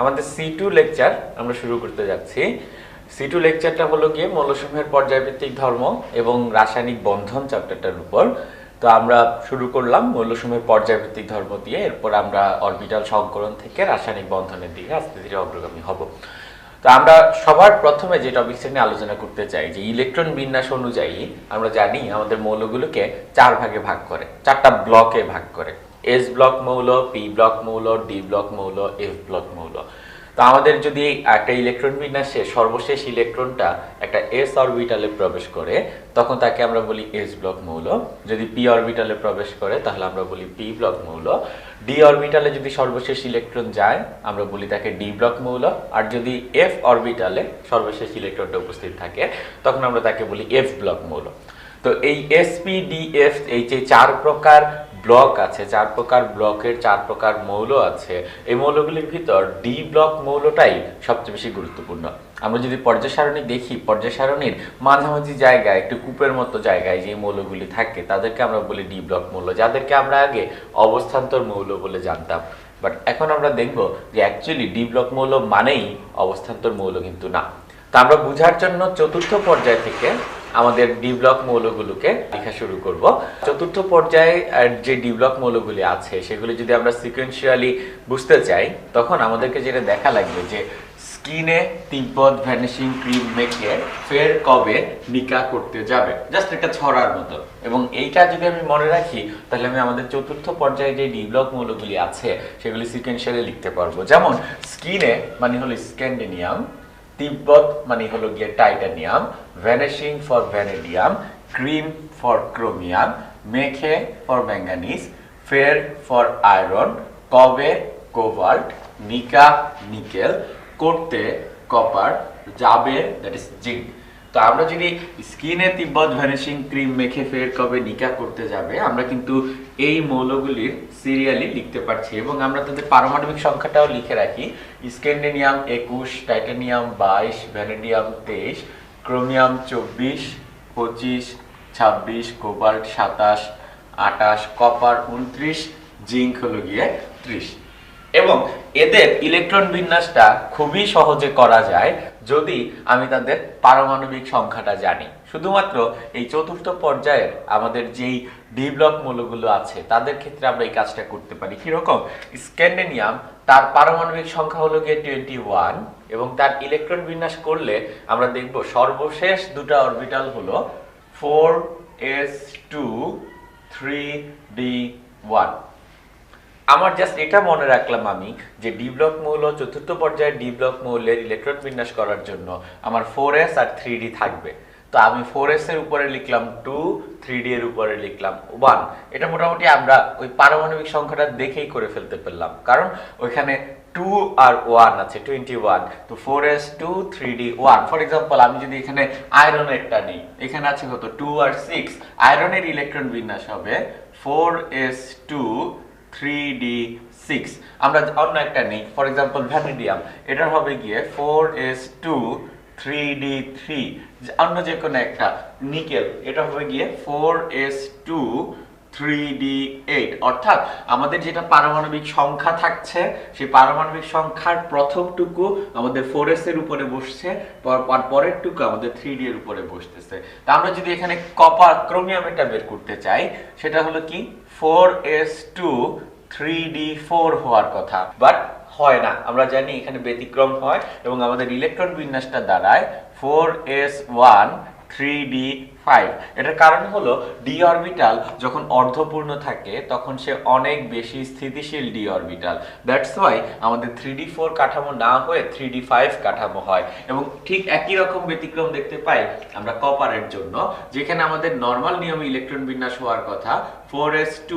আমাদের C2 lecture আমরা শুরু করতে যাচ্ছি। C2 লেকচারটা হলো গিয়ে মৌলসমূহের পর্যায়ভিত্তিক ধর্ম এবং রাসায়নিক বন্ধন চ্যাপ্টারটার উপর। তো আমরা শুরু করলাম মৌলসমূহের পর্যায়ভিত্তিক ধর্ম দিয়ে, এরপর আমরা অরবিটাল সংকরণ থেকে রাসায়নিক বন্ধনের দিকে আস্তে ধীরে অগ্রগামী হব। তো আমরা সবার প্রথমে যে টপিকটা নিয়ে আলোচনা করতে চাই যে ইলেকট্রন বিন্যাস অনুযায়ী আমরা জানি আমাদের মৌলগুলোকে চার ভাগে ভাগ করে, চারটা ব্লকে ভাগ করে। এস ব্লক মৌল, পি ব্লক মৌল, ডি ব্লক মৌল, এফ ব্লক মৌল। তো আমাদের যদি একটা ইলেকট্রন বিন্যাসে সর্বশেষ ইলেকট্রনটা একটা এস অরবিটালে প্রবেশ করে তখন তাকে আমরা বলি এস ব্লক মৌল। যদি পি অরবিটালে প্রবেশ করে তাহলে আমরা বলি পি ব্লক মৌল। ডি অরবিটালে যদি সর্বশেষ ইলেকট্রন যায় আমরা বলি তাকে ডি ব্লক মৌল। আর যদি এফ অরবিটালে সর্বশেষ ইলেকট্রনটা উপস্থিত থাকে তখন আমরা তাকে বলি এফ ব্লক মৌল। তো এই এসপি ডি এফ এই যে চার প্রকার ব্লক আছে, চার প্রকার ব্লকের চার প্রকার মৌল আছে, এই মৌলগুলির ভিতর ডি ব্লক মৌলটাই সবচেয়ে বেশি গুরুত্বপূর্ণ। আমরা যদি পর্যায় সারণী দেখি, পর্যায় সারণীর মাঝামাঝি জায়গায় একটু কূপের মতো জায়গায় যে মৌলগুলি থাকে তাদেরকে আমরা বলি ডি ব্লক মৌল, যাদেরকে আমরা আগে অবস্থান্তর মৌল বলে জানতাম। বাট এখন আমরা দেখব যে অ্যাকচুয়ালি ডি ব্লক মৌল মানেই অবস্থান্তর মৌল কিন্তু না। তা আমরা বোঝার জন্য চতুর্থ পর্যায় থেকে আমাদের ডি ব্লক মৌলগুলোকে লেখা শুরু করব। চতুর্থ পর্যায়ে যে ডি ব্লক মৌলগুলি আছে সেগুলি যদি আমরা সিকোয়েন্সিয়ালি বুঝতে চাই তখন আমাদেরকে যেটা দেখা লাগবে যে স্কিনে তিব্বত ভ্যানিশিং ক্রিম মেখে ফের কবে নিকা করতে যাবে, জাস্ট একটা ছড়ার মতো। এবং এইটা যদি আমি মনে রাখি তাহলে আমি আমাদের চতুর্থ পর্যায়ে যে ডি ব্লক মৌলগুলি আছে সেগুলি সিকোয়েন্সিয়ালি লিখতে পারবো। যেমন স্কিনে মানে হলো স্ক্যান্ডিনিয়াম, তিব্বত মানে হলো গিয়ে titanium, vanishing for vanadium, cream for chromium, মেখে ফর ম্যাঙ্গানিজ, ফের ফর আয়রন, কবে কোবাল্ট, নিকা নিকেল, করতে কপার, যাবে দ্যাট ইজ জিঙ্ক। তো আমরা যদি স্কিনে তিব্বত ভ্যানিশিং ক্রিম মেখে ফের কবে নিকা করতে যাবে আমরা কিন্তু এই মৌলগুলির সিরিয়ালি লিখতে পারছি এবং আমরা তাদের পারমাণবিক সংখ্যাটাও লিখে রাখি। স্ক্যান্ডিনিয়াম 21, titanium 22, ভ্যানেডিয়াম 23, chromium 24, 25, 26, cobalt 27, 28, copper 29, zinc হলো গিয়ে 30। এবং এদের ইলেকট্রন বিন্যাসটা খুবই সহজে করা যায় যদি আমি তাদের পারমাণবিক সংখ্যাটা জানি। শুধুমাত্র এই চতুর্থ পর্যায়ের আমাদের যেই ডি ব্লক মৌলগুলো আছে তাদের ক্ষেত্রে আমরা এই কাজটা করতে পারি। কিরকম? স্ক্যান্ডিনিয়াম তার পারমাণবিক সংখ্যা হলো গিয়ে 21 এবং তার ইলেকট্রন বিন্যাস করলে আমরা দেখব সর্বশেষ দুটো অরবিটাল হলো 4s2 3d1। আমার জাস্ট এটা মনে রাখলাম আমি যে ডি ব্লক মৌল চতুর্থ পর্যায়ে ডি ব্লক মৌলের ইলেকট্রন বিন্যাস করার জন্য আমার 4s আর 3d থাকবে। তো আমি 4s এর উপরে লিখলাম 2, 3d এর উপরে লিখলাম 1। এটা মোটামুটি আমরা ওই পারমাণবিক সংখ্যাটা দেখেই করে ফেলতে পারলাম, কারণ ওইখানে 2 আর 1 আছে 21। তো 4s2 3d 1। ফর এক্সাম্পল আমি যদি এখানে আয়রনেরটা নিই, এখানে আছে কত 2 আর 6, আয়রনের ইলেকট্রন বিন্যাস হবে 4s2 3d6। আমরা অন্য একটা নেই, ফর এক্সাম্পল ভ্যানেডিয়াম, এটার হবে গিয়ে 4s2 3d3। অন্য যে কোনো একটা নিকেল, এটা হবে গিয়ে 4s2 3d8। অর্থাৎ আমাদের যেটা পারমাণবিক সংখ্যা থাকছে সেই পারমাণবিক সংখ্যার প্রথমটুকু আমাদের 4s এর উপরে বসছে, পরের টুকু আমাদের 3d এর উপরে বসতেছে। তা আমরা যদি এখানে কপার ক্রোমিয়ামটা বের করতে চাই সেটা হলো কি 4s2 3d4 হওয়ার কথা, বাট হয় না। আমরা জানি এখানে ব্যতিক্রম হয় এবং আমাদের ইলেকট্রন বিন্যাসটা দাঁড়ায় 4s1 3d5। এটার কারণ হলো ডি অরবিটাল যখন অর্ধপূর্ণ থাকে তখন সে অনেক বেশি স্থিতিশীল ডি অরবিটাল। দ্যাটস ওয়াই আমাদের 3d4 কাঠামো না হয়ে 3d5 কাঠামো হয়। এবং ঠিক একই রকম ব্যতিক্রম দেখতে পাই আমরা কপারের জন্য, যেখানে আমাদের নর্মাল নিয়মে ইলেকট্রন বিন্যাস হওয়ার কথা 4s2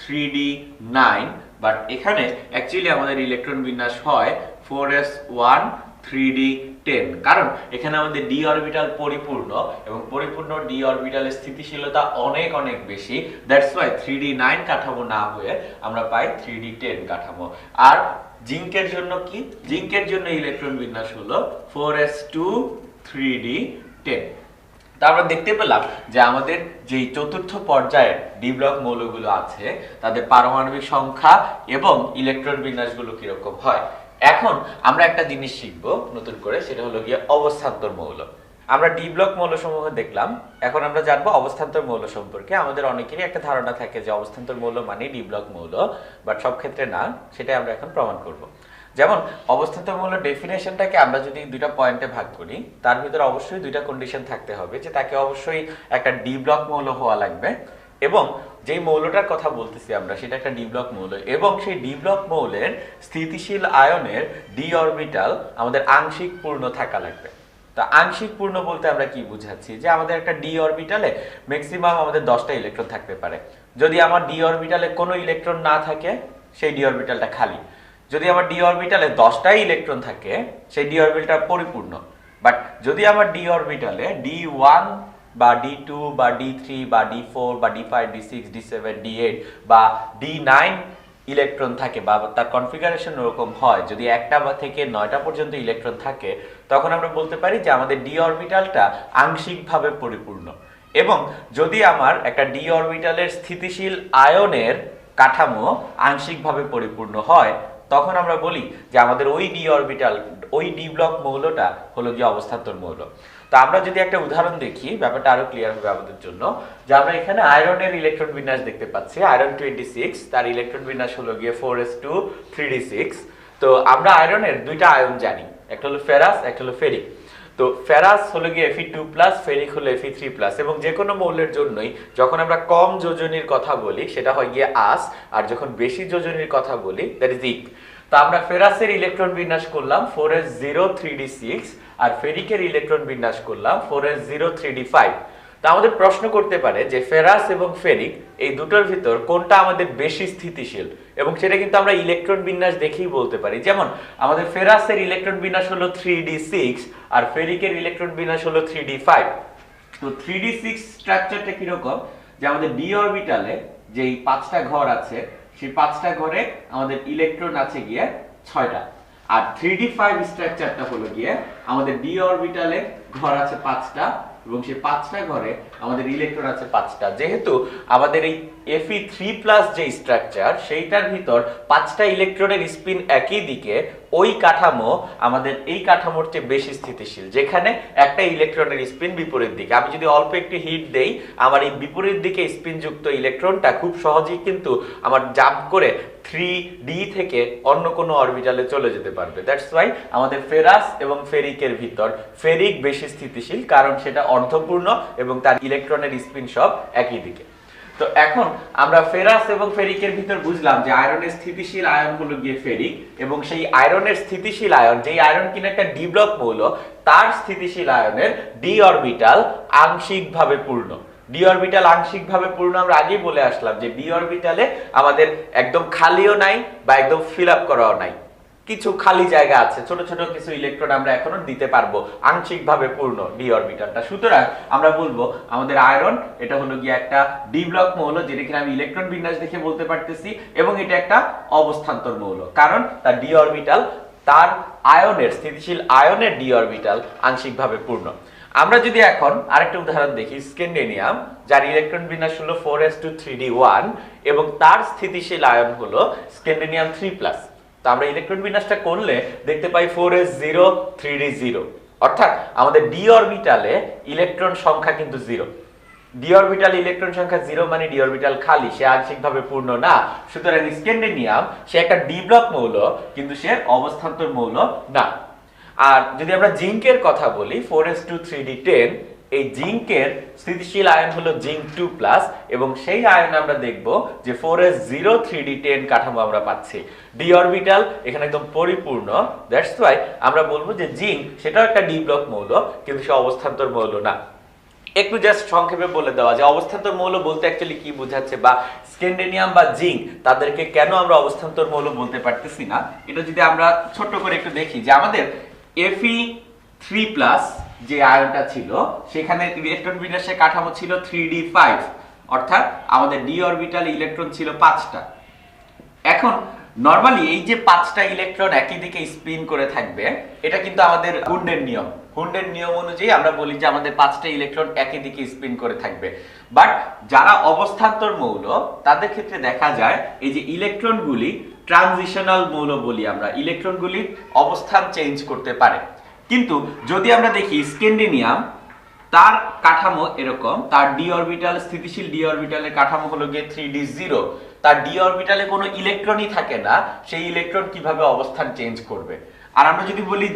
3d9, বাট এখানে অ্যাকচুয়ালি আমাদের ইলেকট্রন বিন্যাস হয় 4s1 3d10। কারণ এখানে আমাদের ডি অরবিটাল পরিপূর্ণ এবং পরিপূর্ণ ডি অরবিটালের স্থিতিশীলতা অনেক অনেক বেশি। দ্যাটস ওয়াই 3d9 কাঠামো না হয়ে আমরা পাই 3d10 কাঠামো। আর জিঙ্কের জন্য কি? জিঙ্কের জন্য ইলেকট্রন বিন্যাস হলো 4s2 3d10। তা আমরা দেখতে পেলাম যে আমাদের যে চতুর্থ পর্যায়ের ডি ব্লক মৌলগুলো আছে তাদের পারমাণবিক সংখ্যা এবং ইলেকট্রন বিন্যাসগুলো কিরকম হয়। এখন আমরা একটা জিনিস শিখব নতুন করে, সেটা হলো গিয়ে অবস্থান্তর মৌল। আমরা ডি ব্লক মৌলসমূহ দেখলাম, এখন আমরা জানবো অবস্থান্তর মৌল সম্পর্কে। আমাদের অনেকেরই একটা ধারণা থাকে যে অবস্থান্তর মৌল মানে ডি ব্লক মৌল, বাট সব ক্ষেত্রে না, সেটাই আমরা এখন প্রমাণ করব। যেমন অবস্থান্তর মৌল ডেফিনেশনটাকে আমরা যদি দুইটা পয়েন্টে ভাগ করি, তার ভিতরে অবশ্যই দুইটা কন্ডিশন থাকতে হবে, যে তাকে অবশ্যই একটা ডি ব্লক মৌল হওয়া লাগবে, এবং যেই মৌলটার কথা বলতেছি আমরা সেটা একটা ডি ব্লক মৌল, এবং সেই ডি ব্লক মৌলের স্থিতিশীল আয়নের ডি অরবিটাল আমাদের আংশিক পূর্ণ থাকা লাগবে। তা আংশিক পূর্ণ বলতে আমরা কি বুঝাচ্ছি, যে আমাদের একটা ডি অরবিটালে ম্যাক্সিমাম আমাদের 10টা ইলেকট্রন থাকতে পারে। যদি আমার ডি অরবিটালে কোনো ইলেকট্রন না থাকে, সেই ডি অরবিটালটা খালি। যদি আমার ডি অরবিটালে 10টাই ইলেকট্রন থাকে, সেই ডি অরবিটালটা পরিপূর্ণ। বাট যদি আমার ডি অরবিটালে D1 বা D2 বা D3 বা D4 বা D5 D6 D7 D8 বা D9 ইলেকট্রন থাকে, বা তার কনফিগারেশন ওরকম হয়, যদি একটা বা থেকে 9টা পর্যন্ত ইলেকট্রন থাকে, তখন আমরা বলতে পারি যে আমাদের ডি অরবিটালটা আংশিকভাবে পরিপূর্ণ। এবং যদি আমার একটা ডি অরবিটালের স্থিতিশীল আয়নের কাঠামো আংশিকভাবে পরিপূর্ণ হয়, তখন আমরা বলি যে আমাদের ওই ডি অরবিটাল, ওই ডি ব্লক মৌলটা হলো গিয়ে অবস্থান্তর মৌল। তো আমরা যদি একটা উদাহরণ দেখি, ব্যাপারটা আরো ক্লিয়ার হবে আমাদের জন্য। যে আমরা এখানে আয়রনের ইলেকট্রন বিন্যাস দেখতে পাচ্ছি, আয়রন 26, তার ইলেকট্রন বিন্যাস হলো গিয়ে 4s2 3d6। তো আমরা আয়রনের দুইটা আয়ন জানি, একটা হলো ফেরাস, একটা হলো ফেরিক। তো ফেরাস হলো গিয়ে Fe2+, ফেরিক হলো Fe3+, এবং যে কোনো মৌলের জন্যই যখন আমরা কম যোজনীর কথা বলি সেটা হয় গিয়ে আস, আর যখন বেশি যোজনীর কথা বলি দ্যাট ইজ ইক। তো আমরা ফেরাসের ইলেকট্রন বিন্যাস করলাম 4s0 3d6, আর ফেরিকের ইলেকট্রন বিন্যাস করলাম 4s0 3d5। তো আমাদের প্রশ্ন করতে পারে যে ফেরাস এবং ফেরিক এই দুটোর ভিতর কোনটা আমাদের বেশি স্থিতিশীল, এবং সেটা কিন্তু আমরা ইলেকট্রন বিন্যাস দেখেই বলতে পারি। যেমন আমাদের ফেরাসের ইলেকট্রন বিন্যাস হলো 3d6, আর ফেরিকের ইলেকট্রন বিন্যাস হলো 3d5। তো 3d6 স্ট্রাকচারটা কিরকম, যে আমাদের ডি অরবিটালে যেই 5টা ঘর আছে, সেই 5টা ঘরে আমাদের ইলেকট্রন আছে গিয়ে 6টা। আর 3d5 স্ট্রাকচারটা হলো গিয়ে আমাদের ডি অরবিটালে ঘর আছে 5টা, এবং সেই 5টা ঘরে আমাদের ইলেকট্রন আছে 5টা। যেহেতু আমাদের এই Fe3+ যে স্ট্রাকচার, সেইটার ভিতর 5টা ইলেকট্রনের স্পিন একই দিকে, ওই কাঠামো আমাদের এই কাঠামোর চেয়ে বেশি স্থিতিশীল, যেখানে একটা ইলেকট্রনের স্পিন বিপরীত দিকে। আমি যদি অল্প একটু হিট দেই, আমার এই বিপরীত দিকে স্পিনযুক্ত ইলেকট্রনটা খুব সহজেই কিন্তু আমার জাম্প করে 3d থেকে অন্য কোনো অরবিটালে চলে যেতে পারবে। দ্যাটস ওয়াই আমাদের ফেরাস এবং ফেরিকের ভিতর ফেরিক বেশি স্থিতিশীল, কারণ সেটা অর্ধপূর্ণ এবং তার ইলেকট্রনের স্পিন সব একই দিকে। তো এখন আমরা ফেরাস এবং ফেরিকের ভিতর বুঝলাম যে আয়রনের স্থিতিশীল আয়ন হলো গিয়ে ফেরিক, এবং সেই আয়রনের স্থিতিশীল আয়ন, যেই আয়রন কিনা একটা ডি ব্লক মৌল, তার স্থিতিশীল আয়নের ডি অরবিটাল আংশিকভাবে পূর্ণ। ডি অরবিটাল আংশিকভাবে পূর্ণ আমরা আগেই বলে আসলাম যে ডি অরবিটালে আমাদের একদম খালিও নাই বা একদম ফিল আপ করাও নাই, কিছু খালি জায়গা আছে, ছোট ছোট কিছু ইলেকট্রন আমরা এখনো দিতে পারবো, আংশিকভাবে পূর্ণ ডি অরবিটালটা। সুতরাং আমরা বলবো আমাদের আয়রন এটা হলো গিয়ে একটা ডি ব্লক মৌল, যেটা কিনা আমি ইলেকট্রন বিন্যাস দেখে বলতে পারতেছি, এবং এটা একটা অবস্থান্তর মৌল, কারণ তার ডি অরবিটাল, তার আয়নের স্থিতিশীল আয়নের ডি অরবিটাল আংশিকভাবে পূর্ণ। আমরা যদি এখন আরেকটা উদাহরণ দেখি, স্ক্যান্ডিনিয়াম, যার ইলেকট্রন বিন্যাস হলো 4s2 3d1, এবং তার স্থিতিশীল আয়ন হলো স্ক্যান্ডিনিয়াম 3+। তো আমরা ইলেকট্রন বিন্যাসটা করলে দেখতে পাই 4s0 3d0, অর্থাৎ আমাদের ডি অরবিটালে ইলেকট্রন সংখ্যা কিন্তু 0। ডি অরবিটাল ইলেকট্রন সংখ্যা 0 মানে ডি অরবিটাল খালি, সে আংশিকভাবে পূর্ণ না। সুতরাং স্ক্যান্ডিনিয়াম সে একটা ডি ব্লক মৌল, কিন্তু সে অবস্থান্তর মৌল না। আর যদি আমরা জিঙ্কের কথা বলি 4s2 3d10, এই জিঙ্কের স্থিতিশীল আয়ন হলো জিঙ্ক 2+, এবং সেই আয়ন আমরা দেখব যে 4s0 3d10 কাঠামো আমরা পাচ্ছি, ডি অরবিটাল এখানে একদম পরিপূর্ণ। দ্যাটস ওয়াই আমরা বলবো যে জিঙ্ক সেটাও একটা ডি ব্লক মৌল, কিন্তু সে অবস্থান্তর মৌল না। একটু জাস্ট সংক্ষেপে বলে দেওয়া যে অবস্থান্তর মৌল বলতে অ্যাকচুয়ালি কি বোঝাচ্ছে, বা স্ক্যান্ডিনিয়াম বা জিঙ্ক তাদেরকে কেন আমরা অবস্থান্তর মৌল বলতে পারতেছি না, এটা যদি আমরা ছোট্ট করে একটু দেখি, যে আমাদের Fe3+ যে আয়নটা ছিল, সেখানে ইলেকট্রন বিন্যাসের কাঠামো ছিল 3d5, অর্থাৎ আমাদের ডি অরবিটাল ইলেকট্রন ছিল 5টা। এখন নরমালি এই যে 5টা ইলেকট্রন একই দিকে স্পিন করে থাকবে, এটা কিন্তু আমাদের হুন্ডের নিয়ম। হুন্ডের নিয়ম অনুযায়ী আমরা বলি যে আমাদের 5টা ইলেকট্রন একই দিকে স্পিন করে থাকবে। বাট যারা অবস্থান্তর মৌল, তাদের ক্ষেত্রে দেখা যায় এই যে ইলেকট্রনগুলি ট্রানজিশনাল মৌল বলি আমরা, ইলেকট্রনগুলি অবস্থান চেঞ্জ করতে পারে। কিন্তু যদি আমরা দেখি স্ক্যান্ডিনিয়াম, তার কাঠামো এরকম, তার ডি অরবিটাল, স্থিতিশীল ডি অরবিটালের কাঠামো হলো গিয়ে 3d0, তার ডি অরবিটালে কোনো ইলেকট্রনই থাকে না, সেই ইলেকট্রন কিভাবে অবস্থান চেঞ্জ করবে? আর আমরা যদি বলি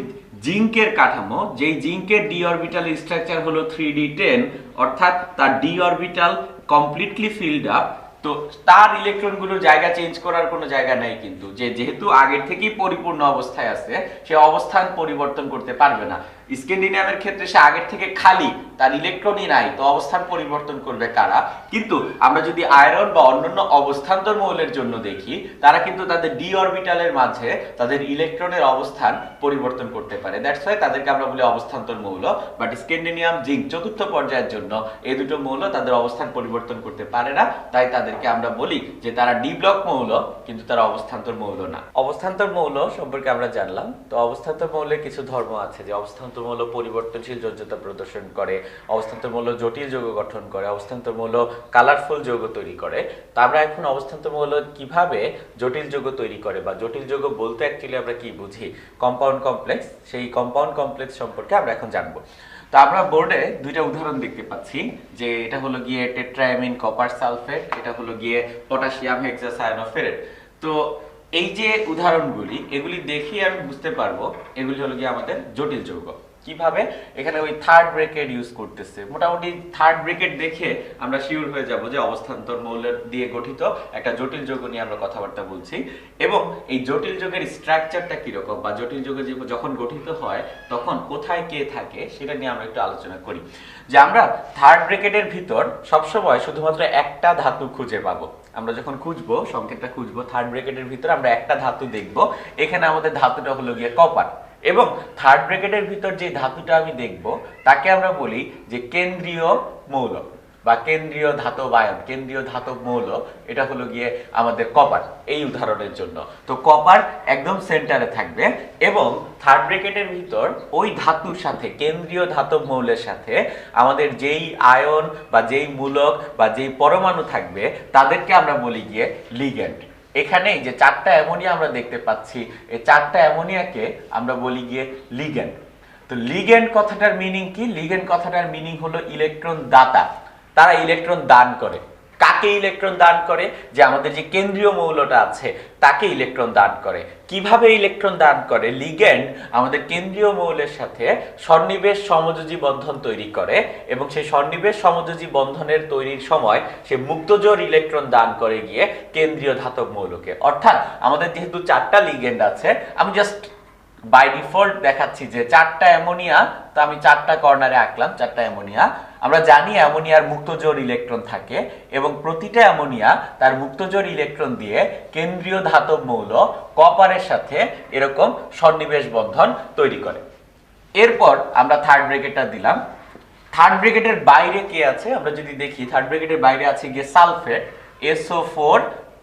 জিঙ্কের কাঠামো, যেই জিঙ্কের ডি অরবিটালের স্ট্রাকচার হলো 3d10, অর্থাৎ তার D orbital completely filled up, তো তার ইলেকট্রনগুলো জায়গা চেঞ্জ করার কোনো জায়গা নাই, কিন্তু যেহেতু আগের থেকেই পরিপূর্ণ অবস্থায় আছে, সে অবস্থান পরিবর্তন করতে পারবে না। স্ক্যান্ডিনিয়ামের ক্ষেত্রে সে আগের থেকে খালি, তার ইলেকট্রনই নাই, তো অবস্থান পরিবর্তন করবে কারা? কিন্তু আমরা যদি আয়রন বা অন্যান্য অবস্থান্তর মৌলের জন্য দেখি, তারা কিন্তু তাদের ডি অরবিটালের মাঝে তাদের ইলেকট্রনের অবস্থান পরিবর্তন করতে পারে। দ্যাটস ওয়াই তাদেরকে আমরা বলি অবস্থান্তর মৌল। বাট স্ক্যান্ডিনিয়াম, জিঙ্ক চতুর্থ পর্যায়ের জন্য এই দুটো মৌল তাদের অবস্থান পরিবর্তন করতে পারে না, তাই তাদেরকে আমরা বলি যে তারা ডি ব্লক মৌল, কিন্তু তারা অবস্থান্তর মৌল না। অবস্থান্তর মৌল সম্পর্কে আমরা জানলাম। তো অবস্থান্তর মৌলের কিছু ধর্ম আছে, যে অবস্থান্তর মৌল পরিবর্তনশীল যোজ্যতা প্রদর্শন করে, অবস্থান্তর মৌল জটিল যৌগ গঠন করে, অবস্থান্তর মৌল কালারফুল যৌগ তৈরি করে। তো আমরা এখন অবস্থান্তর মৌল কিভাবে জটিল যৌগ তৈরি করে, বা জটিল যৌগ বলতে অ্যাকচুয়ালি আমরা কি বুঝি, কম্পাউন্ড কমপ্লেক্স, সেই কম্পাউন্ড কমপ্লেক্স সম্পর্কে আমরা এখন জানবো। তো আমরা বোর্ডে দুইটা উদাহরণ দেখতে পাচ্ছি, যে এটা হলো গিয়ে টেট্রাঅ্যামিন কপার সালফেট, এটা হলো গিয়ে পটাশিয়াম হেক্সাসায়ানোফেরেট। তো এই যে উদাহরণগুলি, এগুলি দেখে আমি বুঝতে পারবো এগুলি হলো গিয়ে আমাদের জটিল যৌগ। কিভাবে? এখানে ওই থার্ড ব্র্যাকেট ইউজ করতেছে, মোটামুটি থার্ড ব্র্যাকেট দেখে আমরা শিওর হয়ে যাব যে অবস্থান্তর মৌলের দিয়ে গঠিত একটা জটিল যৌগ নিয়ে আমরা কথাবার্তা বলছি। এবং এই জটিল যৌগের স্ট্রাকচারটা কিরকম, বা জটিল যৌগ যখন গঠিত হয় তখন কোথায় কে থাকে, সেটা নিয়ে আমরা একটু আলোচনা করি। যে আমরা থার্ড ব্র্যাকেটের ভিতর সবসময় শুধুমাত্র একটা ধাতু খুঁজে পাবো। আমরা যখন খুঁজবো, সংকেতটা খুঁজবো, থার্ড ব্র্যাকেটের ভিতর আমরা একটা ধাতু দেখবো। এখানে আমাদের ধাতুটা হলো গিয়ে কপার, এবং থার্ড ব্র্যাকেটের ভিতর যে ধাতুটা আমি দেখব তাকে আমরা বলি যে কেন্দ্রীয় মৌল বা কেন্দ্রীয় ধাতব আয়ন, কেন্দ্রীয় ধাতব মৌল। এটা হলো গিয়ে আমাদের কপার এই উদাহরণের জন্য। তো কপার একদম সেন্টারে থাকবে, এবং থার্ড ব্র্যাকেটের ভিতর ওই ধাতুর সাথে, কেন্দ্রীয় ধাতব মৌলের সাথে আমাদের যেই আয়ন বা যেই মূলক বা যেই পরমাণু থাকবে তাদেরকে আমরা বলি গিয়ে লিগ্যান্ড। এখানে যে চারটা অ্যামোনিয়া আমরা দেখতে পাচ্ছি, এই চারটা অ্যামোনিয়াকে আমরা বলি গিয়ে লিগ্যান্ড। তো লিগ্যান্ড কথাটার মিনিং কি? লিগ্যান্ড কথাটার মিনিং হলো ইলেকট্রন দাতা। তারা ইলেকট্রন দান করে। কাকে ইলেকট্রন দান করে? যে আমাদের যে কেন্দ্রীয় মৌলটা আছে তাকে ইলেকট্রন দান করে। কিভাবে ইলেকট্রন দান করে? লিগ্যান্ড আমাদের কেন্দ্রীয় মৌলের সাথে সন্নিবেশ সমযোজী বন্ধন তৈরি করে, এবং সেই সন্নিবেশ সমযোজী বন্ধনের তৈরির সময় সে মুক্তজোড় ইলেকট্রন দান করে গিয়ে কেন্দ্রীয় ধাতব মৌলকে। অর্থাৎ আমাদের যেহেতু চারটা লিগ্যান্ড আছে, আমি জাস্ট বাই ডিফল্ট দেখাচ্ছি যে চারটা অ্যামোনিয়া, তো আমি চারটা কর্নারে আঁকলাম চারটা অ্যামোনিয়া। আমরা জানি অ্যামোনিয়ার মুক্তজোড় ইলেকট্রন থাকে, এবং প্রতিটা অ্যামোনিয়া তার মুক্তজোড় ইলেকট্রন দিয়ে কেন্দ্রীয় ধাতব মৌল কপারের সাথে এরকম সন্নিবেশ বন্ধন তৈরি করে। এরপর আমরা থার্ড ব্র্যাকেটটা দিলাম। থার্ড ব্র্যাকেটের বাইরে কে আছে? আমরা যদি দেখি, থার্ড ব্র্যাকেটের বাইরে আছে গিয়ে সালফেট, SO4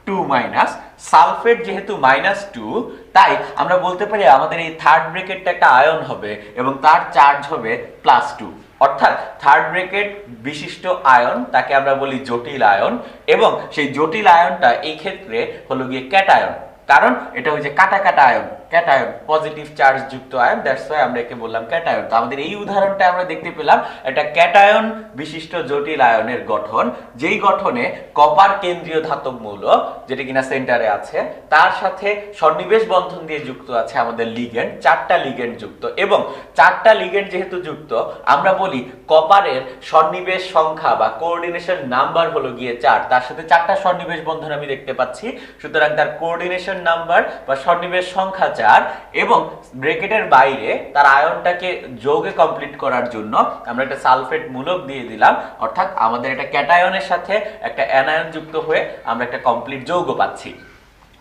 2-। সালফেট যেহেতু -2, তাই আমরা বলতে পারি আমাদের এই থার্ড ব্র্যাকেটটা একটা আয়ন হবে, এবং তার চার্জ হবে +2। অর্থাৎ থার্ড ব্র্যাকেট বিশিষ্ট আয়ন, তাকে আমরা বলি জটিল আয়ন, এবং সেই জটিল আয়নটা এই ক্ষেত্রে হলো গিয়ে ক্যাটায়ন, কারণ এটা হচ্ছে কাটা কাটা আয়ন, ক্যাটায়ন, পজিটিভ চার্জ যুক্ত আয়ন। দ্যাটস ওয়াই আমরা একে বললাম ক্যাটায়ন। তো আমাদের এই উদাহরণটা আমরা দেখতে পেলাম একটা ক্যাটায়ন বিশিষ্ট জটিল আয়নের গঠন, যেই গঠনে কপার কেন্দ্রীয় ধাতব মৌল, যেটা কিনা সেন্টারে আছে, তার সাথে সন্নিবেশ বন্ধন দিয়ে যুক্ত আছে আমাদের লিগ্যান্ড, চারটা লিগ্যান্ড যুক্ত। এবং চারটা লিগ্যান্ড যেহেতু যুক্ত, আমরা বলি কপারের সন্নিবেশ সংখ্যা বা কোঅর্ডিনেশন নাম্বার হলো গিয়ে 4। তার সাথে চারটা সন্নিবেশ বন্ধন আমি দেখতে পাচ্ছি, সুতরাং তার কোঅর্ডিনেশন নাম্বার বা সন্নিবেশ সংখ্যা 4। এবং ব্র্যাকেটের বাইরে তার আয়নটাকে যৌগে কমপ্লিট করার জন্য আমরা একটা সালফেট মূলক দিয়ে দিলাম, অর্থাৎ আমাদের একটা ক্যাটায়নের সাথে একটা অ্যানায়ন যুক্ত হয়ে আমরা একটা কমপ্লিট যৌগ পাচ্ছি।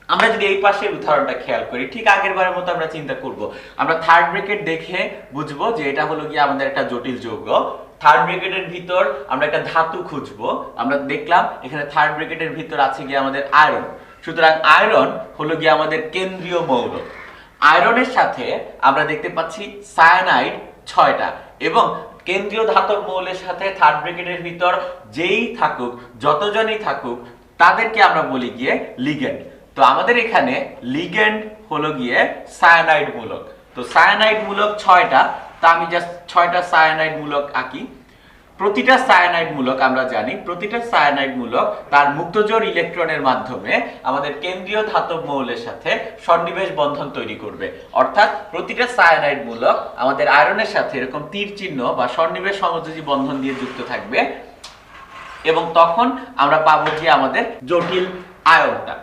আমরা যদি এই পাশে উদাহরণটা খেয়াল করি, ঠিক আগের বারের মতো আমরা চিন্তা করব। আমরা থার্ড ব্র্যাকেট দেখে বুঝবো যে এটা হলো গিয়ে আমাদের একটা জটিল যৌগ। থার্ড ব্র্যাকেটের ভিতর আমরা একটা ধাতু খুঁজবো। আমরা দেখলাম এখানে থার্ড ব্র্যাকেটের ভিতর আছে গিয়ে আমাদের আয়রন, সুতরাং আয়রন হলো গিয়ে আমাদের কেন্দ্রীয় মৌল। আয়রনের সাথে আমরা দেখতে পাচ্ছি সায়ানাইড 6টা, এবং কেন্দ্রীয় ধাতব মৌলের সাথে থার্ড ব্র্যাকেটের ভিতর যেই থাকুক, যতজনই থাকুক, তাদেরকে আমরা বলি গিয়ে লিগ্যান্ড। তো তো আমাদের এখানে লিগ্যান্ড হলো গিয়ে সায়ানাইড মূলক। তো সায়ানাইড মূলক 6টা। তা আমি জাস্ট 6টা সায়ানাইড মূলক আঁকি। প্রতিটা সায়ানাইড মূলক আমরা জানি প্রতিটা সায়ানাইড মূলক তার মুক্তজোড় ইলেকট্রনের মাধ্যমে আমাদের কেন্দ্রীয় ধাতব মৌলের সাথে সন্নিবেশ বন্ধন তৈরি করবে। অর্থাৎ প্রতিটা সায়ানাইড মূলক আমাদের আয়রনের সাথে এরকম তীর চিহ্ন বা সন্নিবেশ সমযোজী বন্ধন দিয়ে যুক্ত থাকবে এবং তখন আমরা পাবো যে আমাদের জটিল আয়নটা।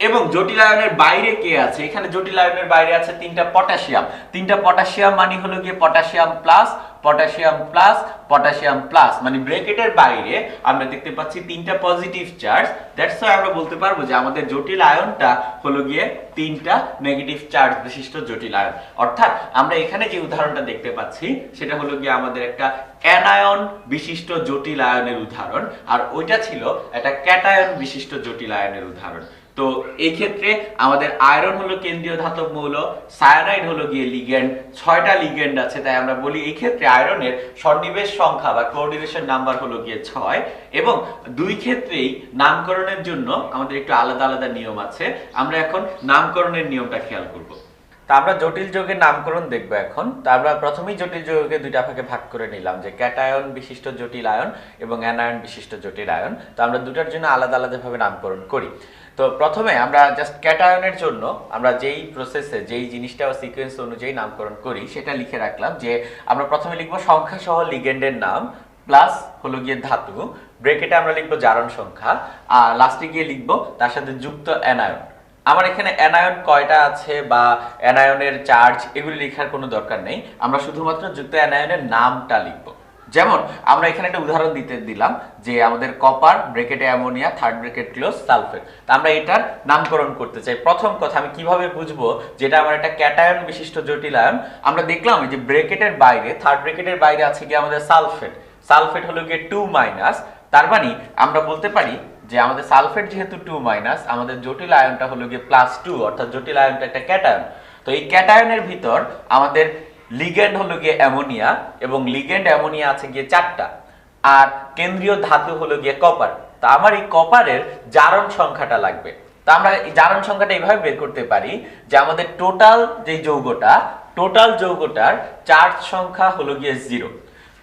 এবং জটিল আয়নের বাইরে কে আছে? এখানে জটিল আয়নের বাইরে আছে 3টা পটাশিয়াম। 3টা পটাশিয়াম মানে হলো গিয়ে potassium plus potassium plus potassium plus, মানে ব্র্যাকেটের বাইরে আমরা দেখতে পাচ্ছি 3টা পজিটিভ চার্জ। দ্যাটস ওয়াই আমরা বলতে পারবো যে আমাদের জটিল আয়নটা হলো গিয়ে 3টা নেগেটিভ চার্জ বিশিষ্ট জটিল আয়ন। অর্থাৎ আমরা এখানে যে উদাহরণটা দেখতে পাচ্ছি সেটা হলো গিয়ে আমাদের একটা অ্যানায়ন বিশিষ্ট জটিল আয়নের উদাহরণ, আর ওইটা ছিল একটা ক্যাটায়ন বিশিষ্ট জটিল আয়নের উদাহরণ। তো এই ক্ষেত্রে আমাদের আয়রন হলো কেন্দ্রীয় ধাতব মৌল, সায়ানাইড হলো গিয়ে লিগ্যান্ড, 6টা লিগ্যান্ড আছে। তাই আমরা বলি এই ক্ষেত্রে আয়রনের সন্নিবেশ সংখ্যা বা কোঅর্ডিনেশন নাম্বার হলো গিয়ে 6। এবং দুই ক্ষেত্রেই নামকরণের জন্য আমাদের একটু আলাদা আলাদা নিয়ম আছে। আমরা এখন নামকরণের নিয়মটা খেয়াল করব। তা আমরা জটিল যৌগের নামকরণ দেখব এখন। তা আমরা প্রথমেই জটিল যৌগকে দুইটা ভাগে ভাগ করে নিলাম, যে ক্যাটায়ন বিশিষ্ট জটিল আয়ন এবং অ্যানায়ন বিশিষ্ট জটিল আয়ন। তো আমরা দুটার জন্য আলাদা আলাদা ভাবে নামকরণ করি। তো প্রথমে আমরা জাস্ট ক্যাটায়নের জন্য আমরা যেই প্রসেসে যেই জিনিসটা সিকোয়েন্স অনুযায়ী নামকরণ করি সেটা লিখে রাখলাম, যে আমরা প্রথমে লিখবো সংখ্যা সহ লিগ্যান্ডের নাম প্লাস হলো গিয়ে ধাতু, ব্র্যাকেটে আমরা লিখবো জারণ সংখ্যা, আর লাস্টে গিয়ে লিখবো তার সাথে যুক্ত অ্যানায়ন। আমার এখানে অ্যানায়ন কয়টা আছে বা অ্যানায়নের চার্জ এগুলি লেখার কোনো দরকার নেই, আমরা শুধুমাত্র যুক্ত অ্যানায়নের নামটা লিখবো। যেমন আমরা এখানে একটা উদাহরণ দিলাম যে আমাদের কপার ব্র্যাকেটে ammonia third bracket close sulphate. তা আমরা এটার নামকরণ করতে চাই। প্রথম কথা আমি কিভাবে বুঝবো যেটা আমার একটা ক্যাটায়ন বিশিষ্ট জটিল আয়ন? আমরা দেখলাম যে ব্র্যাকেটের বাইরে থার্ড ব্র্যাকেটের বাইরে আছে কি আমাদের সালফেট। সালফেট হলো গিয়ে 2-, তার মানে আমরা বলতে পারি যে আমাদের সালফেট যেহেতু 2-, আমাদের জটিল আয়নটা হলো গিয়ে +2, অর্থাৎ জটিল আয়নটা একটা ক্যাটায়ন। তো এই ক্যাটায়নের ভিতর আমাদের লিগ্যান্ড হলো গিয়ে অ্যামোনিয়া এবং লিগ্যান্ড অ্যামোনিয়া আছে গিয়ে 4টা, আর কেন্দ্রীয় ধাতু হলো গিয়ে কপার। তা আমার এই কপারের জারণ সংখ্যাটা লাগবে। তা আমরা এই জারণ সংখ্যাটা এইভাবে বের করতে পারি যে আমাদের টোটাল যে যৌগটার চার্জ সংখ্যা হলো গিয়ে 0।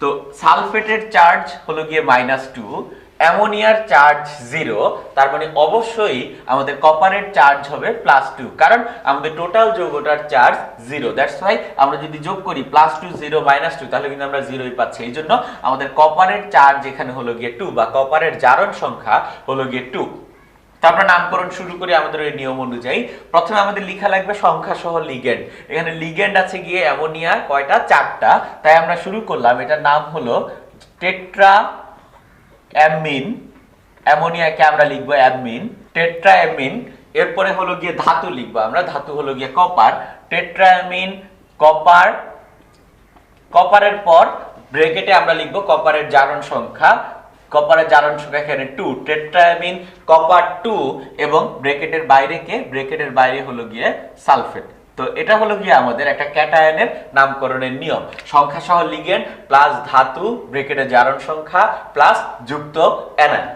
তো সালফেটের চার্জ হলো গিয়ে -2, অ্যামোনিয়ার চার্জ 0, তার মানে অবশ্যই আমাদের কপারের চার্জ হবে +2, কারণ আমাদের টোটাল যৌগটার চার্জ 0। দ্যাটস ওয়াই আমরা যদি যোগ করি +2 0 -2 তাহলে কিন্তু আমরা 0ই পাচ্ছি। এই জন্য আমাদের কপারের চার্জ এখানে হলো গিয়ে 2 বা কপারের জারণ সংখ্যা হলো গিয়ে 2। তো আমরা নামকরণ শুরু করি আমাদের এই নিয়ম অনুযায়ী। প্রথমে আমাদের লেখা লাগবে সংখ্যা সহ লিগ্যান্ড। এখানে লিগ্যান্ড আছে গিয়ে অ্যামোনিয়া কয়টা? 4টা। তাই আমরা শুরু করলাম, এটার নাম হলো টেট্রা অ্যামিন। অ্যামোনিয়াকে আমরা লিখবো অ্যামিন, টেট্রা অ্যামিন। এরপরে হলো গিয়ে ধাতু লিখবো আমরা, ধাতু হলো গিয়ে কপার, টেট্রা অ্যামিন কপার। কপারের পর ব্র্যাকেটে আমরা লিখবো কপারের জারণ সংখ্যা, কপারের জারণ সংখ্যা এখানে 2, টেট্রা অ্যামিন কপার 2, এবং ব্র্যাকেটের বাইরে কে? ব্র্যাকেটের বাইরে হলো গিয়ে সালফেট। তো এটা হলো গিয়ে আমাদের একটা ক্যাটায়নের নামকরণের নিয়ম, সংখ্যা সহ লিগ্যান্ড প্লাস ধাতু ব্র্যাকেটের জারণ সংখ্যা প্লাস যুক্ত অ্যানায়ন।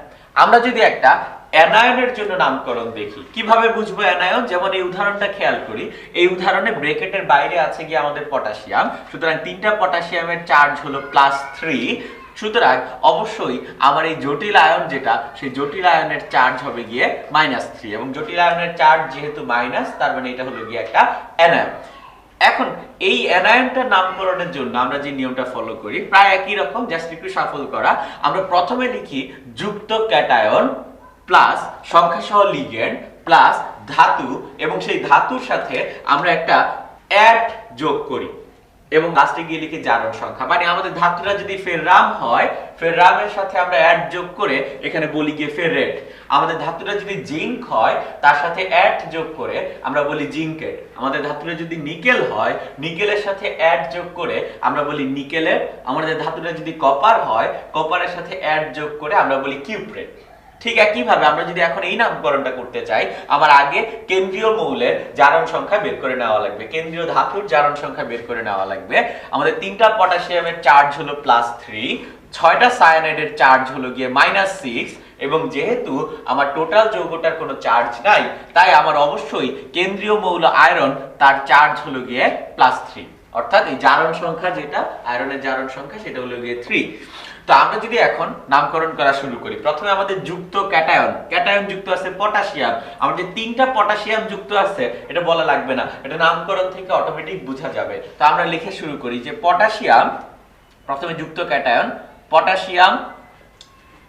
আমরা যদি একটা অ্যানায়নের জন্য নামকরণ দেখি, কিভাবে বুঝবো অ্যানায়ন? যেমন এই উদাহরণটা খেয়াল করি। এই উদাহরণে ব্র্যাকেটের বাইরে আছে গিয়ে আমাদের পটাশিয়াম, সুতরাং 3টা পটাশিয়ামের চার্জ হলো +3। সুতরাং অবশ্যই আমার এই জটিল আয়ন যেটা, সেই জটিল আয়নের চার্জ হবে গিয়ে -3, এবং জটিল আয়নের চার্জ যেহেতু মাইনাস, তার মানে এটা হলো গিয়ে একটা অ্যানায়ন। এখন এই অ্যানায়নটার নামকরণের জন্য আমরা যে নিয়মটা ফলো করি প্রায় একই রকম, জাস্ট একটু শাফল করা। আমরা প্রথমে লিখি যুক্ত ক্যাটায়ন প্লাস সংখ্যা সহ লিগ্যান্ড প্লাস ধাতু, এবং সেই ধাতুর সাথে আমরা একটা অ্যাড যোগ করি এবং লাস্টে গিয়ে লিখি জারণ সংখ্যা। মানে আমাদের ধাতুটা যদি ফেররাম হয়, ফেররামের সাথে আমরা অ্যাড যোগ করে এখানে বলি গিয়ে ফেররেট। আমাদের ধাতুটা যদি জিঙ্ক হয়, তার সাথে অ্যাড যোগ করে আমরা বলি জিঙ্কেট। আমাদের ধাতুটা যদি নিকেল হয়, নিকেলের সাথে অ্যাড যোগ করে আমরা বলি নিকেলেট। আমাদের ধাতুটা যদি কপার হয়, কপারের সাথে অ্যাড যোগ করে আমরা বলি কিউপ্রেট। ঠিক একইভাবে আমরা যদি এখন এই নামকরণটা করতে চাই, আমার আগে কেন্দ্রীয় মৌলের জারণ সংখ্যা বের করে নেওয়া লাগবে, কেন্দ্রীয় ধাতুর জারণ সংখ্যা বের করে নেওয়া লাগবে। আমাদের 3টা পটাশিয়ামের চার্জ হলো +3, 6টা সায়ানাইডের চার্জ হলো গিয়ে -6, এবং যেহেতু আমার টোটাল যৌগটার কোনো চার্জ নাই, তাই আমার অবশ্যই কেন্দ্রীয় মৌল আয়রন তার চার্জ হলো গিয়ে +3, অর্থাৎ এই জারণ সংখ্যা যেটা আয়রনের জারণ সংখ্যা সেটা হলো গিয়ে 3। তো আমরা যদি এখন নামকরণ করা শুরু করি, প্রথমে আমাদের যুক্ত ক্যাটায়ন যুক্ত আছে পটাশিয়াম। আমাদের 3টা পটাশিয়াম যুক্ত আছে, এটা বলা লাগবে না, এটা নামকরণ থেকে অটোমেটিক বোঝা যাবে। তো আমরা লিখে শুরু করি যে পটাশিয়াম, প্রথমে যুক্ত ক্যাটায়ন পটাশিয়াম,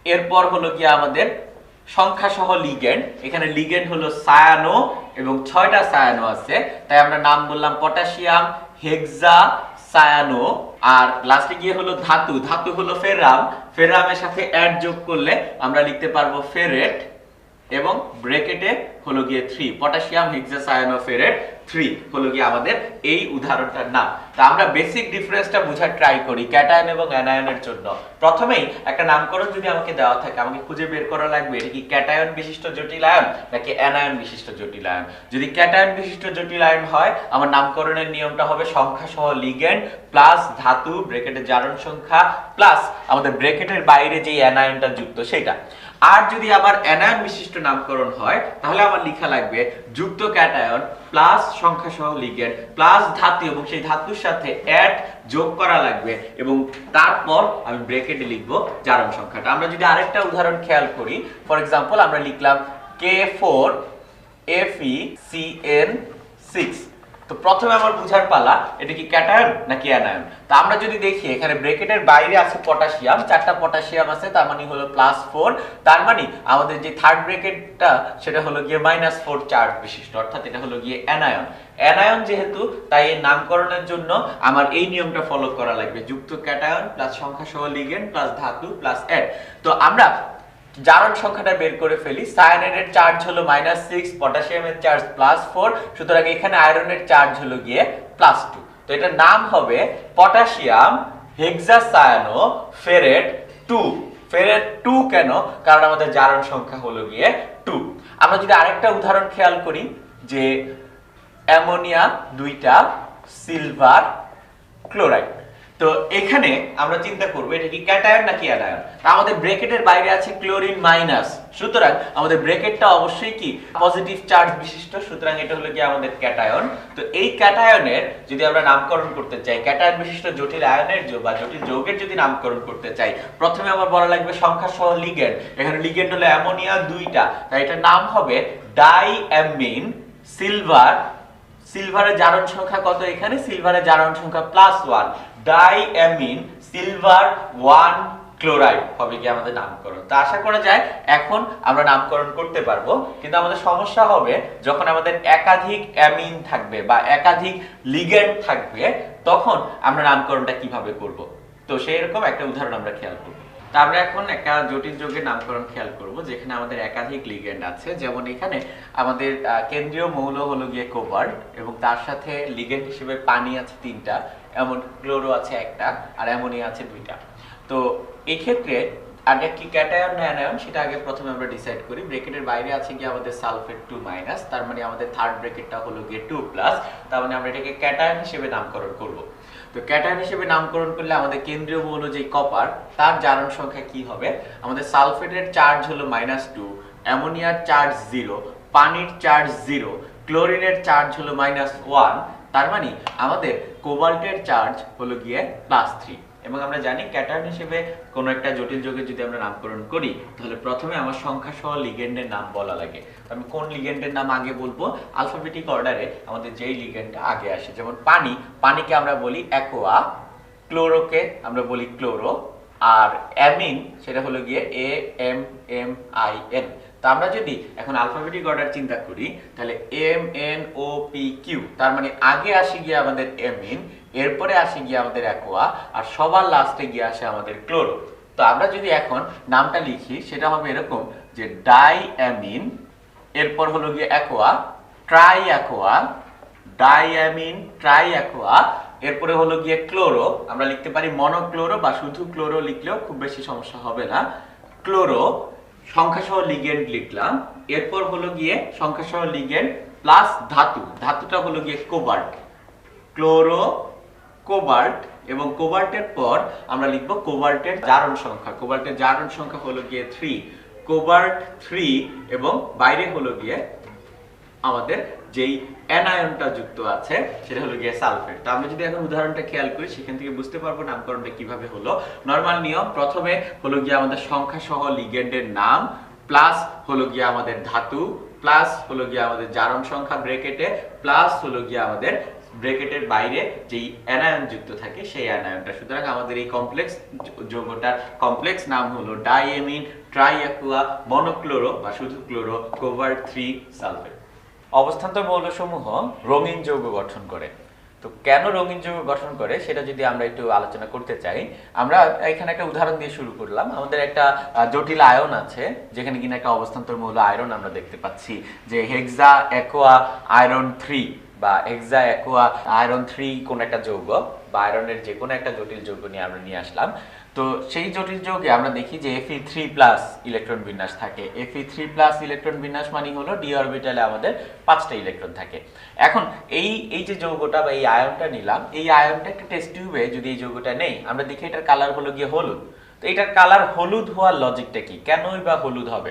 এরপর হলো কি আমাদের সংখ্যা সহ লিগ্যান্ড, এখানে লিগ্যান্ড হলো সায়ানো এবং 6টা সায়ানো আছে, তাই আমরা নাম বললাম পটাশিয়াম হেক্সা সায়ানো। আর লাস্টে গিয়ে হলো ধাতু হলো ফেরামের সাথে অ্যাড যোগ করলে আমরা লিখতে পারবো ফেরেট, এবং ব্র্যাকেটে হলো গিয়ে 3, পটাশিয়াম হেক্সাসায়ানোফেরেট 3 হলো গিয়ে আমাদের এই উদাহরণটার নাম। তো আমরা বেসিক ডিফারেন্সটা বোঝার ট্রাই করি ক্যাটায়ন এবং অ্যানায়নের জন্য। প্রথমেই একটা নামকরণ যদি আমাকে দেওয়া থাকে, আমাকে খুঁজে বের করা লাগবে এটা কি ক্যাটায়ন বিশিষ্ট জটিল আয়ন নাকি অ্যানায়ন বিশিষ্ট জটিল আয়ন। যদি ক্যাটায়ন বিশিষ্ট জটিল আয়ন হয়, আমার নামকরণের নিয়মটা হবে সংখ্যা সহ লিগ্যান্ড প্লাস ধাতু ব্র্যাকেটের জারণ সংখ্যা প্লাস আমাদের ব্র্যাকেটের বাইরে যে অ্যানায়নটা যুক্ত সেটা। আর যদি আমার অ্যানায়ন বিশিষ্ট নামকরণ হয়, তাহলে আমার লেখা লাগবে যুক্ত ক্যাটায়ন প্লাস সংখ্যা সহ লিগ্যান্ড প্লাস ধাতু, এবং সেই ধাতুর সাথে অ্যাড যোগ করা লাগবে, এবং তারপর আমি ব্র্যাকেটে লিখবো জারণ সংখ্যাটা। আমরা যদি আরেকটা উদাহরণ খেয়াল করি, ফর এক্সাম্পল আমরা লিখলাম K4FeCN6। তো প্রথমে আমার বুঝার পালা এটা কি ক্যাটায়ন নাকি অ্যানায়ন। তো আমরা যদি দেখি এখানে ব্র্যাকেটের বাইরে আছে পটাশিয়াম, 4টা পটাশিয়াম আছে, তার মানে হলো +4, তার মানে আমাদের যে থার্ড ব্র্যাকেটটা সেটা হলো গিয়ে -4 চার্জ বিশিষ্ট, অর্থাৎ এটা হলো গিয়ে অ্যানায়ন যেহেতু, তাই এই নামকরণের জন্য আমার এই নিয়মটা ফলো করা লাগবে, যুক্ত ক্যাটায়ন প্লাস সংখ্যা সহ লিগ্যান্ড প্লাস ধাতু প্লাস অ্যাড। তো আমরা জারণ সংখ্যাটা বের করে ফেলি। সায়ানাইডের চার্জ হলো -6, পটাশিয়ামের চার্জ +4, সুতরাং এখানে আয়রনের চার্জ হলো গিয়ে +2। তো এটার নাম হবে পটাশিয়াম হেক্সাসায়ানোফেরেট 2। ফেরেট 2 কেন? কারণ আমাদের জারণ সংখ্যা হলো গিয়ে 2। আমরা যদি আরেকটা উদাহরণ খেয়াল করি যে অ্যামোনিয়া 2টা সিলভার ক্লোরাইড। তো এখানে আমরা চিন্তা করব এটা কি ক্যাটায়ন নাকি অ্যানায়ন। আমাদের ব্র্যাকেটের বাইরে আছে ক্লোরিন মাইনাস, সুতরাং আমাদের ব্র্যাকেটটা অবশ্যই কি পজিটিভ চার্জ বিশিষ্ট, সুতরাং এটা হলো কি আমাদের ক্যাটায়ন। তো এই ক্যাটায়নের যদি আমরা নামকরণ করতে চাই, ক্যাটায়ন বিশিষ্ট জটিল আয়নের বা জটিল যৌগের যদি নামকরণ করতে চাই, প্রথমে আমার বলা লাগবে সংখ্যা সহ লিগ্যান্ড। এখানে লিগ্যান্ড হলো অ্যামোনিয়া 2টা, তাই এটার নাম হবে ডাইঅ্যামিন সিলভার। সিলভারের জারণ সংখ্যা কত? এখানে সিলভারের জারণ সংখ্যা +1, ডাইঅ্যামিন সিলভার 1 ক্লোরাইড হবে কি আমাদের নামকরণ। তো আশা করা যায় এখন আমরা নামকরণ করতে পারবো, কিন্তু আমাদের সমস্যা হবে যখন আমাদের একাধিক অ্যামিন থাকবে বা একাধিক লিগ্যান্ড থাকবে, তখন আমরা নামকরণটা কিভাবে করব। তো সেই রকম একটা উদাহরণ আমরা খেয়াল করব। তা আমরা এখন একটা জটিল যৌগের নামকরণ খেয়াল করব যেখানে আমাদের একাধিক লিগ্যান্ড আছে। যেমন এখানে আমাদের কেন্দ্রীয় মৌল হলো গিয়ে কোবাল্ট, এবং তার সাথে লিগ্যান্ড হিসেবে পানি আছে 3টা, এমন ক্লোরো আছে 1টা, আর অ্যামোনিয়া আছে 2টা। তো এই ক্ষেত্রে আগে কি ক্যাটায়ন না অ্যানায়ন সেটা আগে প্রথমে আমরা ডিসাইড করি। ব্র্যাকেটের বাইরে আছে কি আমাদের সালফেট 2-, তার মানে আমাদের থার্ড ব্র্যাকেটটা হলো গিয়ে 2+, তার মানে আমরা এটাকে ক্যাটায়ন হিসেবে নামকরণ করব। তো ক্যাটায়ন হিসেবে নামকরণ করলে আমাদের কেন্দ্রীয় মৌল যে কপার, তার জারণ সংখ্যা কি হবে? আমাদের সালফেটের চার্জ হলো -2, অ্যামোনিয়ার চার্জ 0, পানির চার্জ 0, ক্লোরিনের চার্জ হলো -1, তার মানে আমাদের কোবাল্টের চার্জ হলো গিয়ে +3। এবং আমরা জানি ক্যাটায়ন হিসেবে কোন একটা জটিল যৌগের যদি আমরা নামকরণ করি, তাহলে প্রথমে আমার সংখ্যা সহ লিগ্যান্ডের নাম বলা লাগে। আমি কোন লিগ্যান্ডের নাম আগে বলবো? আলফাবেটিক অর্ডারে আমাদের যেই লিগ্যান্ডটা আগে আসে। যেমন পানিকে আমরা বলি অ্যাকোয়া, ক্লোরোকে আমরা বলি ক্লোরো, আর অ্যামিন সেটা হলো গিয়ে AMMIN। তো আমরা যদি এখন আলফাবেটিক অর্ডার চিন্তা করি, তাহলে MNOPQ, তার মানে আগে আসে গিয়ে আমাদের অ্যামিন, এরপরে আসে গিয়ে আমাদের অ্যাকোয়া, আর সবার লাস্টে গিয়ে আসে আমাদের ক্লোরো। তো আমরা যদি এখন নামটা লিখি সেটা হবে এরকম যে ডাইঅ্যামিন, এরপর হলো গিয়ে অ্যাকোয়া, ট্রাইঅ্যাকোয়া, ডাইঅ্যামিন ট্রাইঅ্যাকোয়া, এরপরে হলো গিয়ে ক্লোরো। আমরা লিখতে পারি মনোক্লোরো বা শুধু ক্লোরো লিখলেও খুব বেশি সমস্যা হবে না। ক্লোরো সংখ্যা সহ লিগ্যান্ড লিখলাম, এরপর হলো গিয়ে সংখ্যা সহ লিগ্যান্ড প্লাস ধাতুটা হলো গিয়ে কোবাল্ট, ক্লোরো কোবাল্ট, এবং কোবাল্টের পর আমরা লিখবো কোবাল্টের জারণ সংখ্যা। কোবাল্টের জারণ সংখ্যা হলো গিয়ে 3, কোবাল্ট 3 এবং বাইরে হলো গিয়ে আমাদের যেই অ্যানায়নটা যুক্ত আছে সেটা হলো গিয়ে সালফেট। তো আমরা যদি এখন উদাহরণটা খেয়াল করি সেখান থেকে বুঝতে পারবো নামকরণটা কিভাবে হলো। নরমাল নিয়ম, প্রথমে হলো গিয়ে আমাদের সংখ্যা সহ লিগ্যান্ডের নাম, প্লাস হলো গিয়ে আমাদের ধাতু, প্লাস হলো গিয়ে আমাদের জারণ সংখ্যা ব্র্যাকেটে, প্লাস হলো গিয়ে আমাদের ব্র্যাকেটের বাইরে যেই অ্যানায়ন যুক্ত থাকে সেই অ্যানায়নটা। সুতরাং আমাদের এই কমপ্লেক্স যৌগটার কমপ্লেক্স নাম হলো ডাইএমিন ট্রাইঅ্যাকুয়া মনোক্লোরো বা শুধু ক্লোরো কোবাল্ট 3 সালফেট। অবস্থান্তর মৌলসমূহ রঙিন যৌগ গঠন করে। তো কেন রঙিন যৌগ গঠন করে সেটা যদি আমরা একটু আলোচনা করতে চাই, আমরা এখানে একটা উদাহরণ দিয়ে শুরু করলাম। আমাদের একটা জটিল আয়ন আছে যেখানে কিনা একটা অবস্থান্তর মৌল আয়রন আমরা দেখতে পাচ্ছি যে হেক্সা অ্যাকোয়া আয়রন 3 বা হেক্সা অ্যাকোয়া আয়রন 3 কোন একটা যৌগ বা আয়রনের যে কোনো একটা জটিল যৌগ নিয়ে আমরা নিয়ে আসলাম। তো সেই জটিল যৌগে আমরা দেখি যে Fe3+ ইলেকট্রন বিন্যাস থাকে। Fe3+ ইলেকট্রন বিন্যাস মানে হলো ডি অরবিটালে আমাদের 5টা ইলেকট্রন থাকে। এখন এই যে যৌগটা বা এই আয়নটা নিলাম, এই আয়নটা একটা টেস্ট টিউবে যদি এই যৌগটা নেই, আমরা দেখি এটার কালার হলো গিয়ে হলুদ। তো এটার কালার হলুদ হওয়ার লজিকটা কি, কেনই বা হলুদ হবে?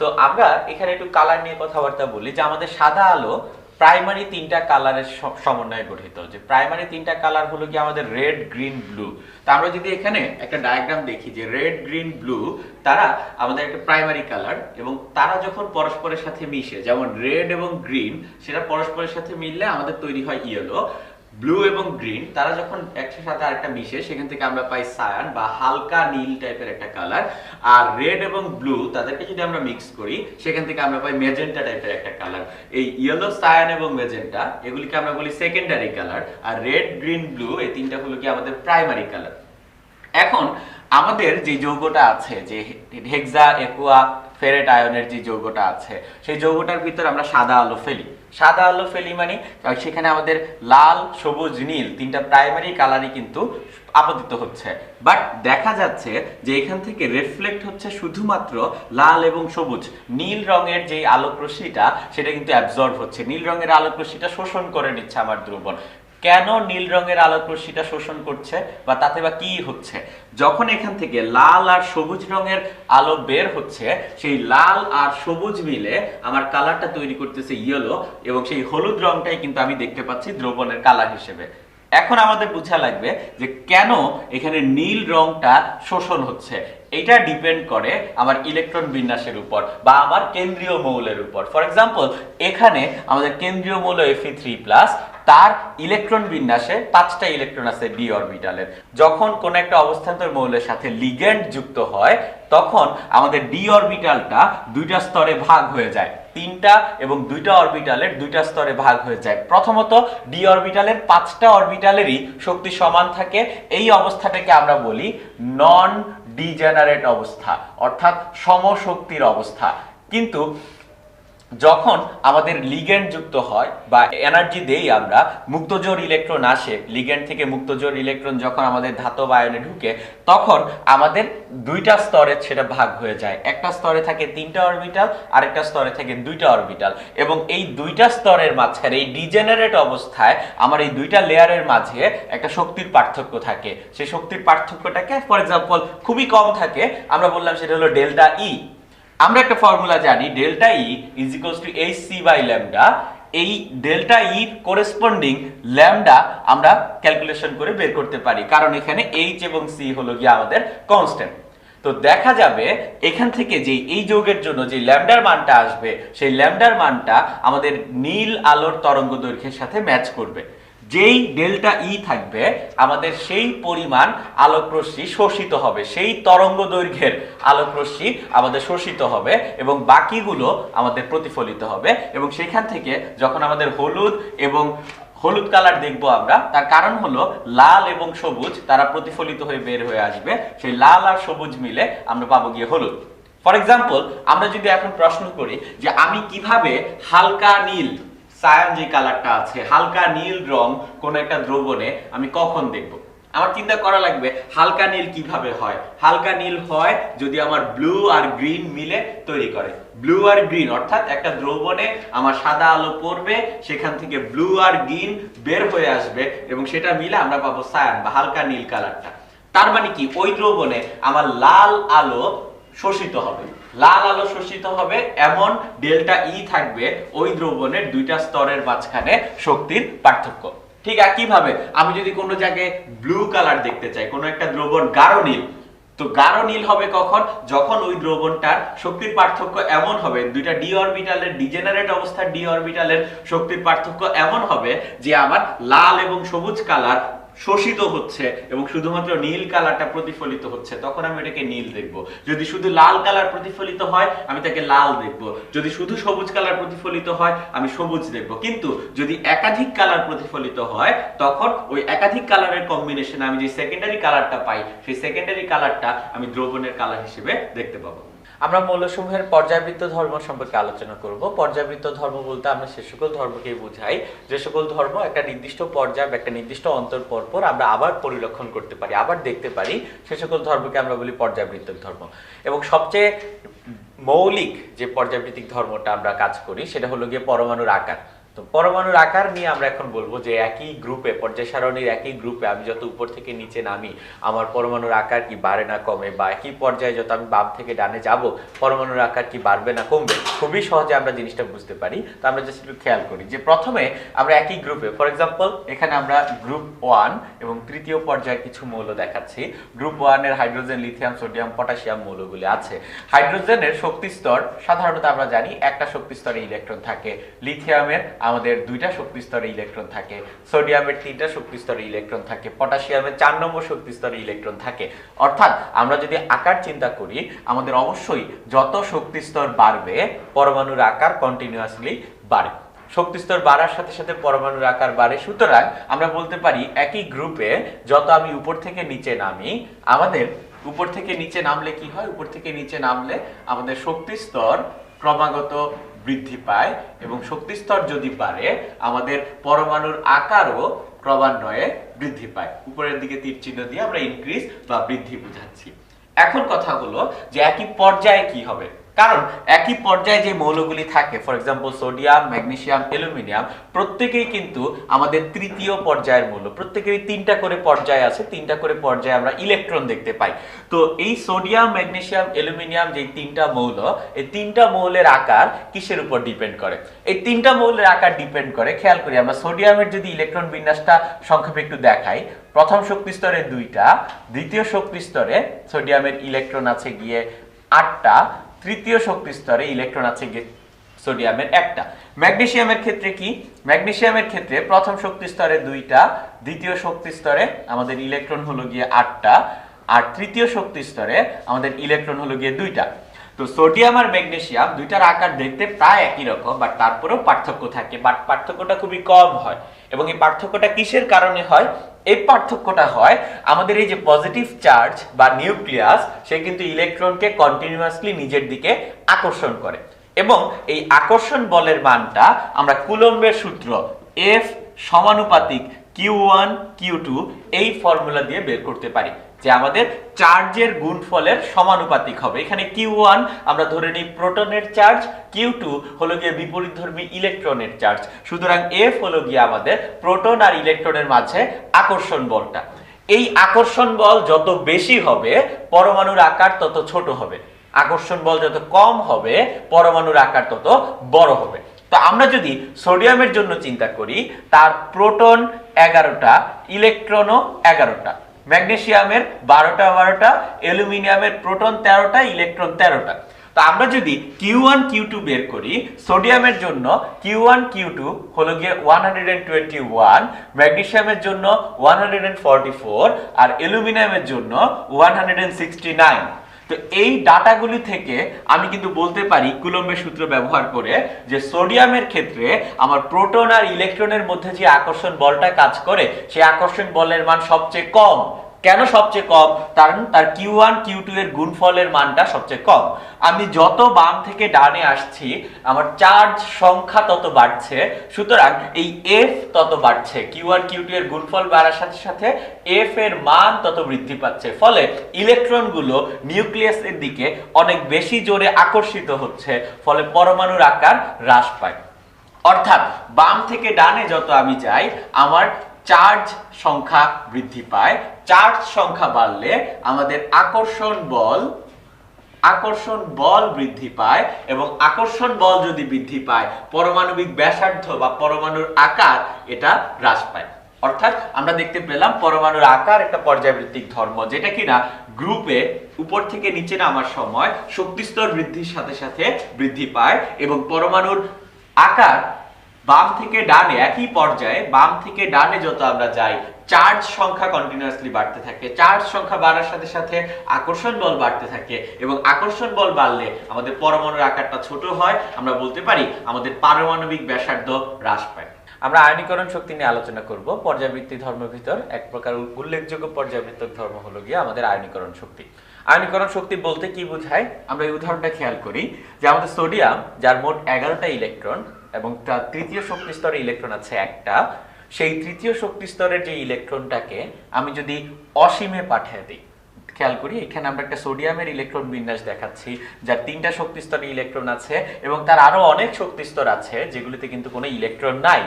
তো আমরা এখানে একটু কালার নিয়ে কথাবার্তা বলি যে আমাদের সাদা আলো প্রাইমারি 3টা কালারের সমন্বয়ে গঠিত। যে প্রাইমারি 3টা কালার হলো কি আমাদের রেড, গ্রিন, ব্লু। তো আমরা যদি এখানে একটা ডায়াগ্রাম দেখি যে রেড, গ্রিন, ব্লু তারা আমাদের একটা প্রাইমারি কালার, এবং তারা যখন পরস্পরের সাথে মিশে, যেমন রেড এবং গ্রিন সেটা পরস্পরের সাথে মিললে আমাদের তৈরি হয় ইয়েলো। ব্লু এবং গ্রিন তারা যখন একটার সাথে আরেকটা মিশে সেখান থেকে আমরা পাই সায়ান বা হালকা নীল টাইপের একটা কালার। আর রেড এবং ব্লু তাদেরকে যদি আমরা মিক্স করি সেখান থেকে আমরা পাই মেজেন্টা টাইপের একটা কালার। এই ইয়েলো, সায়ান এবং মেজেন্টা এগুলিকে আমরা বলি সেকেন্ডারি কালার, আর রেড, গ্রিন, ব্লু এই তিনটা হলো কি আমাদের প্রাইমারি কালার। এখন আমাদের যে যৌগটা আছে যে হেক্সা অ্যাকোয়া ফেরেট আয়নের যে যৌগটা আছে সেই যৌগটার ভিতর আমরা সাদা আলো ফেলি। সাদা আলো ফেলি মানে সেখানে আমাদের লাল, সবুজ, নীল 3টা প্রাইমারি কালারই কিন্তু আপতিত হচ্ছে। বাট দেখা যাচ্ছে যে এখান থেকে রিফ্লেক্ট হচ্ছে শুধুমাত্র লাল এবং সবুজ। নীল রঙের যে আলোক রশ্মিটা সেটা কিন্তু অ্যাবজর্ব হচ্ছে, নীল রঙের আলোক রশ্মিটা শোষণ করে নিচ্ছে আমার দ্রবণ। কেন নীল রঙের আলোক রশ্মিটা শোষণ করছে বা তাতে বা কি হচ্ছে? যখন এখান থেকে লাল আর সবুজ রঙের আলো বের হচ্ছে, সেই লাল আর সবুজ মিলে আমার কালারটা তৈরি করতেছে ইয়েলো, এবং সেই হলুদ রংটাই কিন্তু আমি দেখতে পাচ্ছি দ্রবণের কালার হিসেবে। এখন আমাদের বোঝা লাগবে যে কেন এখানে নীল রংটা শোষণ হচ্ছে। এটা ডিপেন্ড করে আমার ইলেকট্রন বিন্যাসের উপর বা আমার কেন্দ্রীয় মৌলের উপর। ফর এক্সাম্পল, এখানে আমাদের কেন্দ্রীয় মৌল Fe3+, তার ইলেকট্রন বিন্যাসে 5টা ইলেকট্রন আছে ডি অরবিটালের। যখন কোন একটা অবস্থান্তর মৌলের সাথে লিগ্যান্ড যুক্ত হয় তখন আমাদের ডি অরবিটালটা 2টা স্তরে ভাগ হয়ে যায়। 3টা এবং 2টা অরবিটালের 2টা স্তরে ভাগ হয়ে যায়। প্রথমত ডি অরবিটালের 5টা অরবিটালেরই শক্তি সমান থাকে। এই অবস্থাটাকে আমরা বলি নন ডিজেনারেট অবস্থা, অর্থাৎ সমশক্তির অবস্থা। কিন্তু যখন আমাদের লিগ্যান্ড যুক্ত হয় বা এনার্জি দেই আমরা, মুক্তজোড় ইলেকট্রন আসে, লিগ্যান্ড থেকে মুক্তজোড় ইলেকট্রন যখন আমাদের ধাতব আয়নে ঢুকে তখন আমাদের 2টা স্তরে সেটা ভাগ হয়ে যায়। একটা স্তরে থাকে 3টা অরবিটাল, আরেকটা স্তরে থাকে 2টা অরবিটাল, এবং এই 2টা স্তরের মাঝখানে এই ডিজেনারেট অবস্থায় আমার এই 2টা লেয়ারের মাঝে একটা শক্তির পার্থক্য থাকে। সেই শক্তির পার্থক্যটাকে ফর এক্সাম্পল খুবই কম থাকে, আমরা বললাম সেটা হলো ডেল্টা ই। আমরা একটা ফর্মুলা জানি, delta E is equals to hc/λ। এই ডেল্টা ই করেসপন্ডিং ল্যামডা আমরা ক্যালকুলেশন করে বের করতে পারি, কারণ এখানে h এবং c হলো গিয়ে আমাদের কনস্ট্যান্ট। তো দেখা যাবে এখান থেকে যে এই যৌগের জন্য যে ল্যামডার মানটা আসবে সেই ল্যামডার মানটা আমাদের নীল আলোর তরঙ্গ দৈর্ঘ্যের সাথে ম্যাচ করবে। যেই ডেল্টা ই থাকবে আমাদের সেই পরিমাণ আলোক রশ্মি শোষিত হবে, সেই তরঙ্গ দৈর্ঘ্যের আলোক রশ্মি আমাদের শোষিত হবে এবং বাকিগুলো আমাদের প্রতিফলিত হবে। এবং সেখান থেকে যখন আমাদের হলুদ কালার দেখবো আমরা, তার কারণ হলো লাল এবং সবুজ তারা প্রতিফলিত হয়ে বের হয়ে আসবে, সেই লাল আর সবুজ মিলে আমরা পাবো গিয়ে হলুদ। ফর এক্সাম্পল, আমরা যদি এখন প্রশ্ন করি যে আমি কিভাবে হালকা নীল, সায়ান যে কালারটা আছে, হালকা নীল রং কোন একটা দ্রবণে আমি কখন দেখব, আমার চিন্তা করা লাগবে হালকা নীল কিভাবে হয়। হালকা নীল হয় যদি আমার ব্লু আর গ্রিন মিলে তৈরি করে। ব্লু আর গ্রিন অর্থাৎ একটা দ্রবণে আমার সাদা আলো পড়বে, সেখান থেকে ব্লু আর গ্রিন বের হয়ে আসবে এবং সেটা মিলে আমরা পাবো সায়ান বা হালকা নীল কালারটা। তার মানে কি, ওই দ্রবণে আমার লাল আলো শোষিত হবে। লাল আলো শোষিত হবে এমন ডেল্টা ই থাকবে ওই দ্রবণের দুইটা স্তরের মাঝখানে শক্তির পার্থক্য। ঠিক একইভাবে আমি যদি কোনো জায়গায় ব্লু কালার দেখতে চাই, কোনো একটা দ্রবণ গাঢ় নীল, তো গাঢ় নীল হবে কখন, যখন ওই দ্রবণটার শক্তির পার্থক্য এমন হবে, দুইটা ডি অরবিটালের ডিজেনারেট অবস্থার ডি অরবিটালের শক্তির পার্থক্য এমন হবে যে আমার লাল এবং সবুজ কালার শোষিত হচ্ছে এবং শুধুমাত্র নীল কালারটা প্রতিফলিত হচ্ছে, তখন আমি এটাকে নীল দেখব। যদি শুধু লাল কালার প্রতিফলিত হয় আমি তাকে লাল দেখব, যদি শুধু সবুজ কালার প্রতিফলিত হয় আমি সবুজ দেখব। কিন্তু যদি একাধিক কালার প্রতিফলিত হয় তখন ওই একাধিক কালারের কম্বিনেশনে আমি যে সেকেন্ডারি কালারটা পাই সেই সেকেন্ডারি কালারটা আমি দ্রবণের কালার হিসেবে দেখতে পাবো। আমরা মৌলসমূহের পর্যায়বৃত্ত ধর্ম সম্পর্কে আলোচনা করব। পর্যায়বৃত্ত ধর্ম বলতে আমরা সে সকল ধর্মকে বোঝাই যে সকল ধর্ম একটা নির্দিষ্ট পর্যায় বা একটা নির্দিষ্ট অন্তর পর আমরা আবার পরিলক্ষণ করতে পারি, আবার দেখতে পারি, সে সকল ধর্মকে আমরা বলি পর্যায়বৃত্ত ধর্ম। এবং সবচেয়ে মৌলিক যে পর্যায়বৃত্তিক ধর্মটা আমরা কাজ করি সেটা হলো গিয়ে পরমাণুর আকার। তো পরমাণুর আকার নিয়ে আমরা এখন বলবো যে একই গ্রুপে, পর্যায় সারণীর একই গ্রুপে আমি যত উপর থেকে নিচে নামি আমার পরমাণুর আকার কি বাড়ে না কমে, বা একই পর্যায়ে যত আমি বাম থেকে ডানে যাব পরমাণুর আকার কি বাড়বে না কমবে, খুবই সহজে আমরা জিনিসটা বুঝতে পারি। তো আমরা জাস্ট একটু খেয়াল করি যে প্রথমে আমরা একই গ্রুপে, ফর এক্সাম্পল এখানে আমরা গ্রুপ 1 এবং তৃতীয় পর্যায়ে কিছু মৌল দেখাচ্ছি। গ্রুপ 1 এর হাইড্রোজেন, লিথিয়াম, সোডিয়াম, পটাশিয়াম মৌলগুলি আছে। হাইড্রোজেনের শক্তি স্তর সাধারণত আমরা জানি একটা শক্তি স্তরে ইলেকট্রন থাকে, লিথিয়ামের আমাদের দুইটা শক্তি স্তরে ইলেকট্রন থাকে, সোডিয়ামের তিনটা শক্তি স্তরে ইলেকট্রন থাকে, পটাশিয়ামের 4 নম্বর শক্তি স্তরে ইলেকট্রন থাকে। অর্থাৎ আমরা যদি আকার চিন্তা করি আমাদের অবশ্যই যত শক্তি স্তর বাড়বে পরমাণুর আকার কন্টিনিউয়াসলি বাড়ে। শক্তি স্তর বাড়ার সাথে সাথে পরমাণুর আকার বাড়ে। সুতরাং আমরা বলতে পারি একই গ্রুপে যত আমি উপর থেকে নিচে নামি, আমাদের উপর থেকে নিচে নামলে কি হয়, উপর থেকে নিচে নামলে আমাদের শক্তি স্তর ক্রমাগত বৃদ্ধি পায় এবং শক্তি স্তর যদি বাড়ে আমাদের পরমাণুর আকারও ক্রমান্বয়ে বৃদ্ধি পায়। উপরের দিকে তীর চিহ্ন দিয়ে আমরা ইনক্রিজ বা বৃদ্ধি বোঝাচ্ছি। এখন কথা হলো যে একই পর্যায়ে কি হবে, কারণ একই পর্যায়ে যে মৌলগুলি থাকে, for example sodium, magnesium, aluminium, প্রত্যেকেই কিন্তু আমাদের তৃতীয় পর্যায়ের মৌল। প্রত্যেকেরই 3টা করে পর্যায় আছে, 3টা করে পর্যায়ে আমরা ইলেকট্রন দেখতে পাই। তো এই সোডিয়াম, ম্যাগনেসিয়াম, অ্যালুমিনিয়াম যে 3টা মৌল, এই 3টা মৌলের আকার কিসের উপর ডিপেন্ড করে? এই 3টা মৌলের আকার ডিপেন্ড করে, খেয়াল করি আমরা সোডিয়ামের যদি ইলেকট্রন বিন্যাসটা সংক্ষেপে একটু দেখাই, প্রথম শক্তি স্তরে 2টা, দ্বিতীয় শক্তি স্তরে সোডিয়ামের ইলেকট্রন আছে গিয়ে 8টা, তৃতীয় শক্তি স্তরে ইলেকট্রন আছে গিয়ে সোডিয়ামের 1টা। ম্যাগনেসিয়ামের ক্ষেত্রে কি? ম্যাগনেসিয়ামের ক্ষেত্রে প্রথম শক্তি স্তরে 2টা, দ্বিতীয় শক্তি স্তরে আমাদের ইলেকট্রন হলো গিয়ে 8টা, আর তৃতীয় শক্তি স্তরে আমাদের ইলেকট্রন হলো গিয়ে 2টা। তো সোডিয়াম আর ম্যাগনেসিয়াম দুইটার আকার দেখতে প্রায় একই রকম, বাট তারপরেও পার্থক্য থাকে, বাট পার্থক্যটা খুবই কম হয়। এবং এই পার্থক্যটা কিসের কারণে হয়? এই পার্থক্যটা হয় আমাদের এই যে পজিটিভ চার্জ বা নিউক্লিয়াস, সে কিন্তু ইলেকট্রনকে কন্টিনিউয়াসলি নিজের দিকে আকর্ষণ করে এবং এই আকর্ষণ বলের মানটা আমরা কুলম্বের সূত্র F সমানুপাতিক Q1 Q2 এই ফর্মুলা দিয়ে বের করতে পারি, যে আমাদের চার্জের গুণফলের সমানুপাতিক হবে। এখানে Q1 আমরা ধরে নিই প্রোটনের চার্জ, Q2 হলো গিয়ে বিপরীতধর্মী ইলেকট্রনের চার্জ। সুতরাং F হলো গিয়ে আমাদের প্রোটন আর ইলেকট্রনের মাঝে আকর্ষণ বলটা। এই আকর্ষণ বল যত বেশি হবে পরমাণুর আকার তত ছোট হবে, আকর্ষণ বল যত কম হবে পরমাণুর আকার তত বড় হবে। তো আমরা যদি সোডিয়ামের জন্য চিন্তা করি, তার প্রোটন 11টা, ইলেকট্রনও 11টা, ম্যাগনেসিয়ামের 12টা, অ্যালুমিনিয়ামের প্রোটন 13টা, ইলেকট্রন 13টা। তো আমরা যদি Q1 Q2 বের করি, সোডিয়ামের জন্য Q1 Q2 হলো গিয়ে 121, ম্যাগনেসিয়ামের জন্য 144 আর অ্যালুমিনিয়ামের জন্য 169। তো এই ডাটাগুলি থেকে আমি কিন্তু বলতে পারি কুলম্বের সূত্র ব্যবহার করে যে সোডিয়ামের ক্ষেত্রে আমার প্রোটন আর ইলেকট্রনের মধ্যে যে আকর্ষণ বলটা কাজ করে সেই আকর্ষণ বলের মান সবচেয়ে কম। কেন সবচেয়ে কম? কারণ তার Q1 Q2 এর গুণফলের মানটা সবচেয়ে কম। আমি যত বাম থেকে ডানে আসছি আমার চার্জ সংখ্যা তত বাড়ছে, সুতরাং এই F তত বাড়ছে। Q1 Q2 এর গুণফল বাড়ার সাথে সাথে F এর মান তত বৃদ্ধি পাচ্ছে, ফলে ইলেকট্রনগুলো নিউক্লিয়াসের দিকে অনেক বেশি জোরে আকর্ষিত হচ্ছে, ফলে পরমাণুর আকার হ্রাস পায়। অর্থাৎ বাম থেকে ডানে যত আমি যাই আমার চার্জ সংখ্যা বৃদ্ধি পায়। চার্জ সংখ্যা বাড়লে আমাদের আকর্ষণ আকর্ষণ বল বৃদ্ধি পায় এবং আকর্ষণ বল যদি বৃদ্ধি পায় পরমাণবিক ব্যাসার্ধ বা পরমাণুর আকার এটা হ্রাস পায়। অর্থাৎ আমরা দেখতে পেলাম পরমাণুর আকার একটা পর্যায়ভিত্তিক ধর্ম, যেটা কিনা গ্রুপে উপর থেকে নিচে নামার সময় শক্তিস্তর বৃদ্ধির সাথে সাথে বৃদ্ধি পায় এবং পরমাণুর আকার বাম থেকে ডানে একই পর্যায়ে বাম থেকে ডানে যত আমরা যাই চার্জ সংখ্যা কন্টিনিউয়াসলি বাড়তে থাকে। চার্জ সংখ্যা বাড়ার সাথে সাথে আকর্ষণ বল বাড়তে থাকে এবং আকর্ষণ বল বাড়লে আমাদের পরমাণুর আকারটা ছোট হয়, আমরা বলতে পারি আমাদের পারমাণবিক ব্যাসার্ধ হ্রাস পায়। আমরা আয়নীকরণ শক্তি নিয়ে আলোচনা করব। পর্যায়বৃত্তিক ধর্মের ভিতর এক প্রকার উল্লেখযোগ্য পর্যায়বৃত্তিক ধর্ম হলো গিয়ে আমাদের আয়নীকরণ শক্তি। আয়নীকরণ শক্তি বলতে কি বোঝায় আমরা এই উদাহরণটা খেয়াল করি যে আমাদের সোডিয়াম, যার মোট 11টা ইলেকট্রন এবং তার তৃতীয় শক্তি স্তরে ইলেকট্রন আছে একটা, সেই তৃতীয় শক্তি স্তরের যে ইলেকট্রনটাকে আমি যদি অসীমে পাঠিয়ে দিই, খেয়াল করি এখানে আমরা একটা সোডিয়ামের ইলেকট্রন বিন্যাস দেখাচ্ছি যার 3টা শক্তি স্তরে ইলেকট্রন আছে এবং তার আরো অনেক শক্তি স্তর আছে যেগুলিতে কিন্তু কোনো ইলেকট্রন নাই।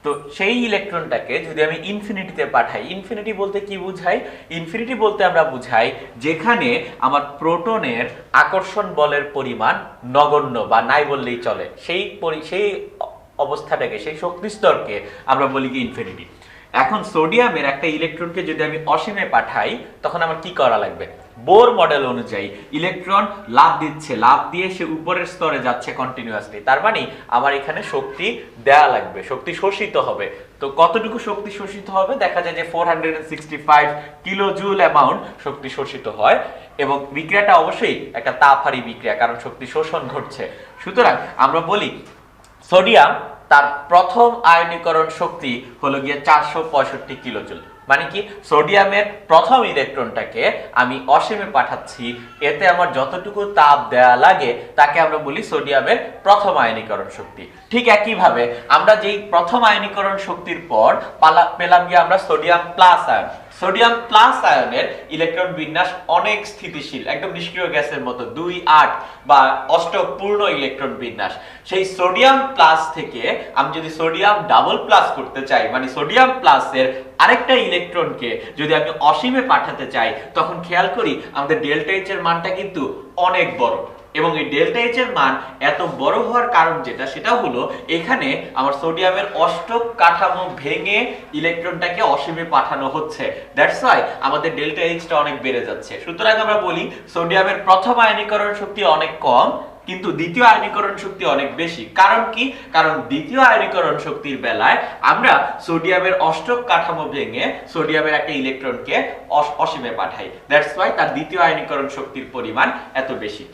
তো সেই ইলেকট্রনটাকে যদি আমি ইনফিনিটিতে পাঠাই, ইনফিনিটি বলতে কি বুঝাই? ইনফিনিটি বলতে আমরা বুঝাই যেখানে আমার প্রোটনের আকর্ষণ বলের পরিমাণ নগণ্য বা নাই বললেই চলে, সেই অবস্থাটাকে, সেই শক্তি স্তরকে আমরা বলি কি ইনফিনিটি। এখন সোডিয়ামের একটা ইলেকট্রনকে যদি আমি অসীমে পাঠাই তখন আমার কি করা লাগবে? বোর মডেল অনুযায়ী ইলেকট্রন লাফ দিচ্ছে, লাফ দিয়ে সে উপরের স্তরে যাচ্ছে কন্টিনিউয়াসলি, তার মানে আমার এখানে শক্তি দেয়া লাগবে, শক্তি শোষিত হবে। তো কতটুকু শক্তি শোষিত হবে? দেখা যায় যে 465 কিলো জুল অ্যামাউন্ট শক্তি শোষিত হয় এবং বিক্রিয়াটা অবশ্যই একটা তাপহারী বিক্রিয়া, কারণ শক্তি শোষণ ঘটছে। সুতরাং আমরা বলি সোডিয়াম তার প্রথম আয়নীকরণ শক্তি হলো গিয়ে 465 কিলোজুল। মানে কি, সোডিয়ামের প্রথম ইলেকট্রনটাকে আমি অসীমে পাঠাচ্ছি, এতে আমার যতটুকু তাপ দেয়া লাগে তাকে আমরা বলি সোডিয়ামের প্রথম আয়নীকরণ শক্তি। ঠিক একইভাবে আমরা যেই প্রথম আয়নীকরণ শক্তির পর পেলাম গিয়ে আমরা sodium plus ion. Sodium plus আয়নের ইলেকট্রন বিন্যাস অনেক স্থিতিশীল, একদম নিষ্ক্রিয় গ্যাসের মতো 2-8 বা অষ্টক পূর্ণ ইলেকট্রন বিন্যাস। সেই সোডিয়াম প্লাস থেকে আমি যদি সোডিয়াম ডাবল প্লাস করতে চাই, মানে সোডিয়াম প্লাসের আরেকটা ইলেকট্রনকে যদি আমি অসীমে পাঠাতে চাই, তখন খেয়াল করি আমাদের ডেল্টা এইচ এর মানটা কিন্তু অনেক বড়। এবং এই ডেল্টা এইচ এর মান এত বড় হওয়ার কারণ সেটা হলো এখানে আমার সোডিয়ামের অষ্টক কাঠামো ভেঙে ইলেকট্রনটাকে অসীমে পাঠানো হচ্ছে। দ্যাটস ওয়াই আমাদের ডেল্টা এইচটা অনেক বেড়ে যাচ্ছে। সুতরাং আমরা বলি সোডিয়ামের প্রথম আয়নীকরণ শক্তি অনেক কম কিন্তু দ্বিতীয় আয়নীকরণ শক্তি অনেক বেশি। কারণ কি? কারণ দ্বিতীয় আয়নীকরণ শক্তির বেলায় আমরা সোডিয়ামের অষ্টক কাঠামো ভেঙে সোডিয়ামের একটা ইলেকট্রনকে অসীমে পাঠাই। দ্যাটস ওয়াই তার দ্বিতীয় আয়নীকরণ শক্তির পরিমাণ এত বেশি।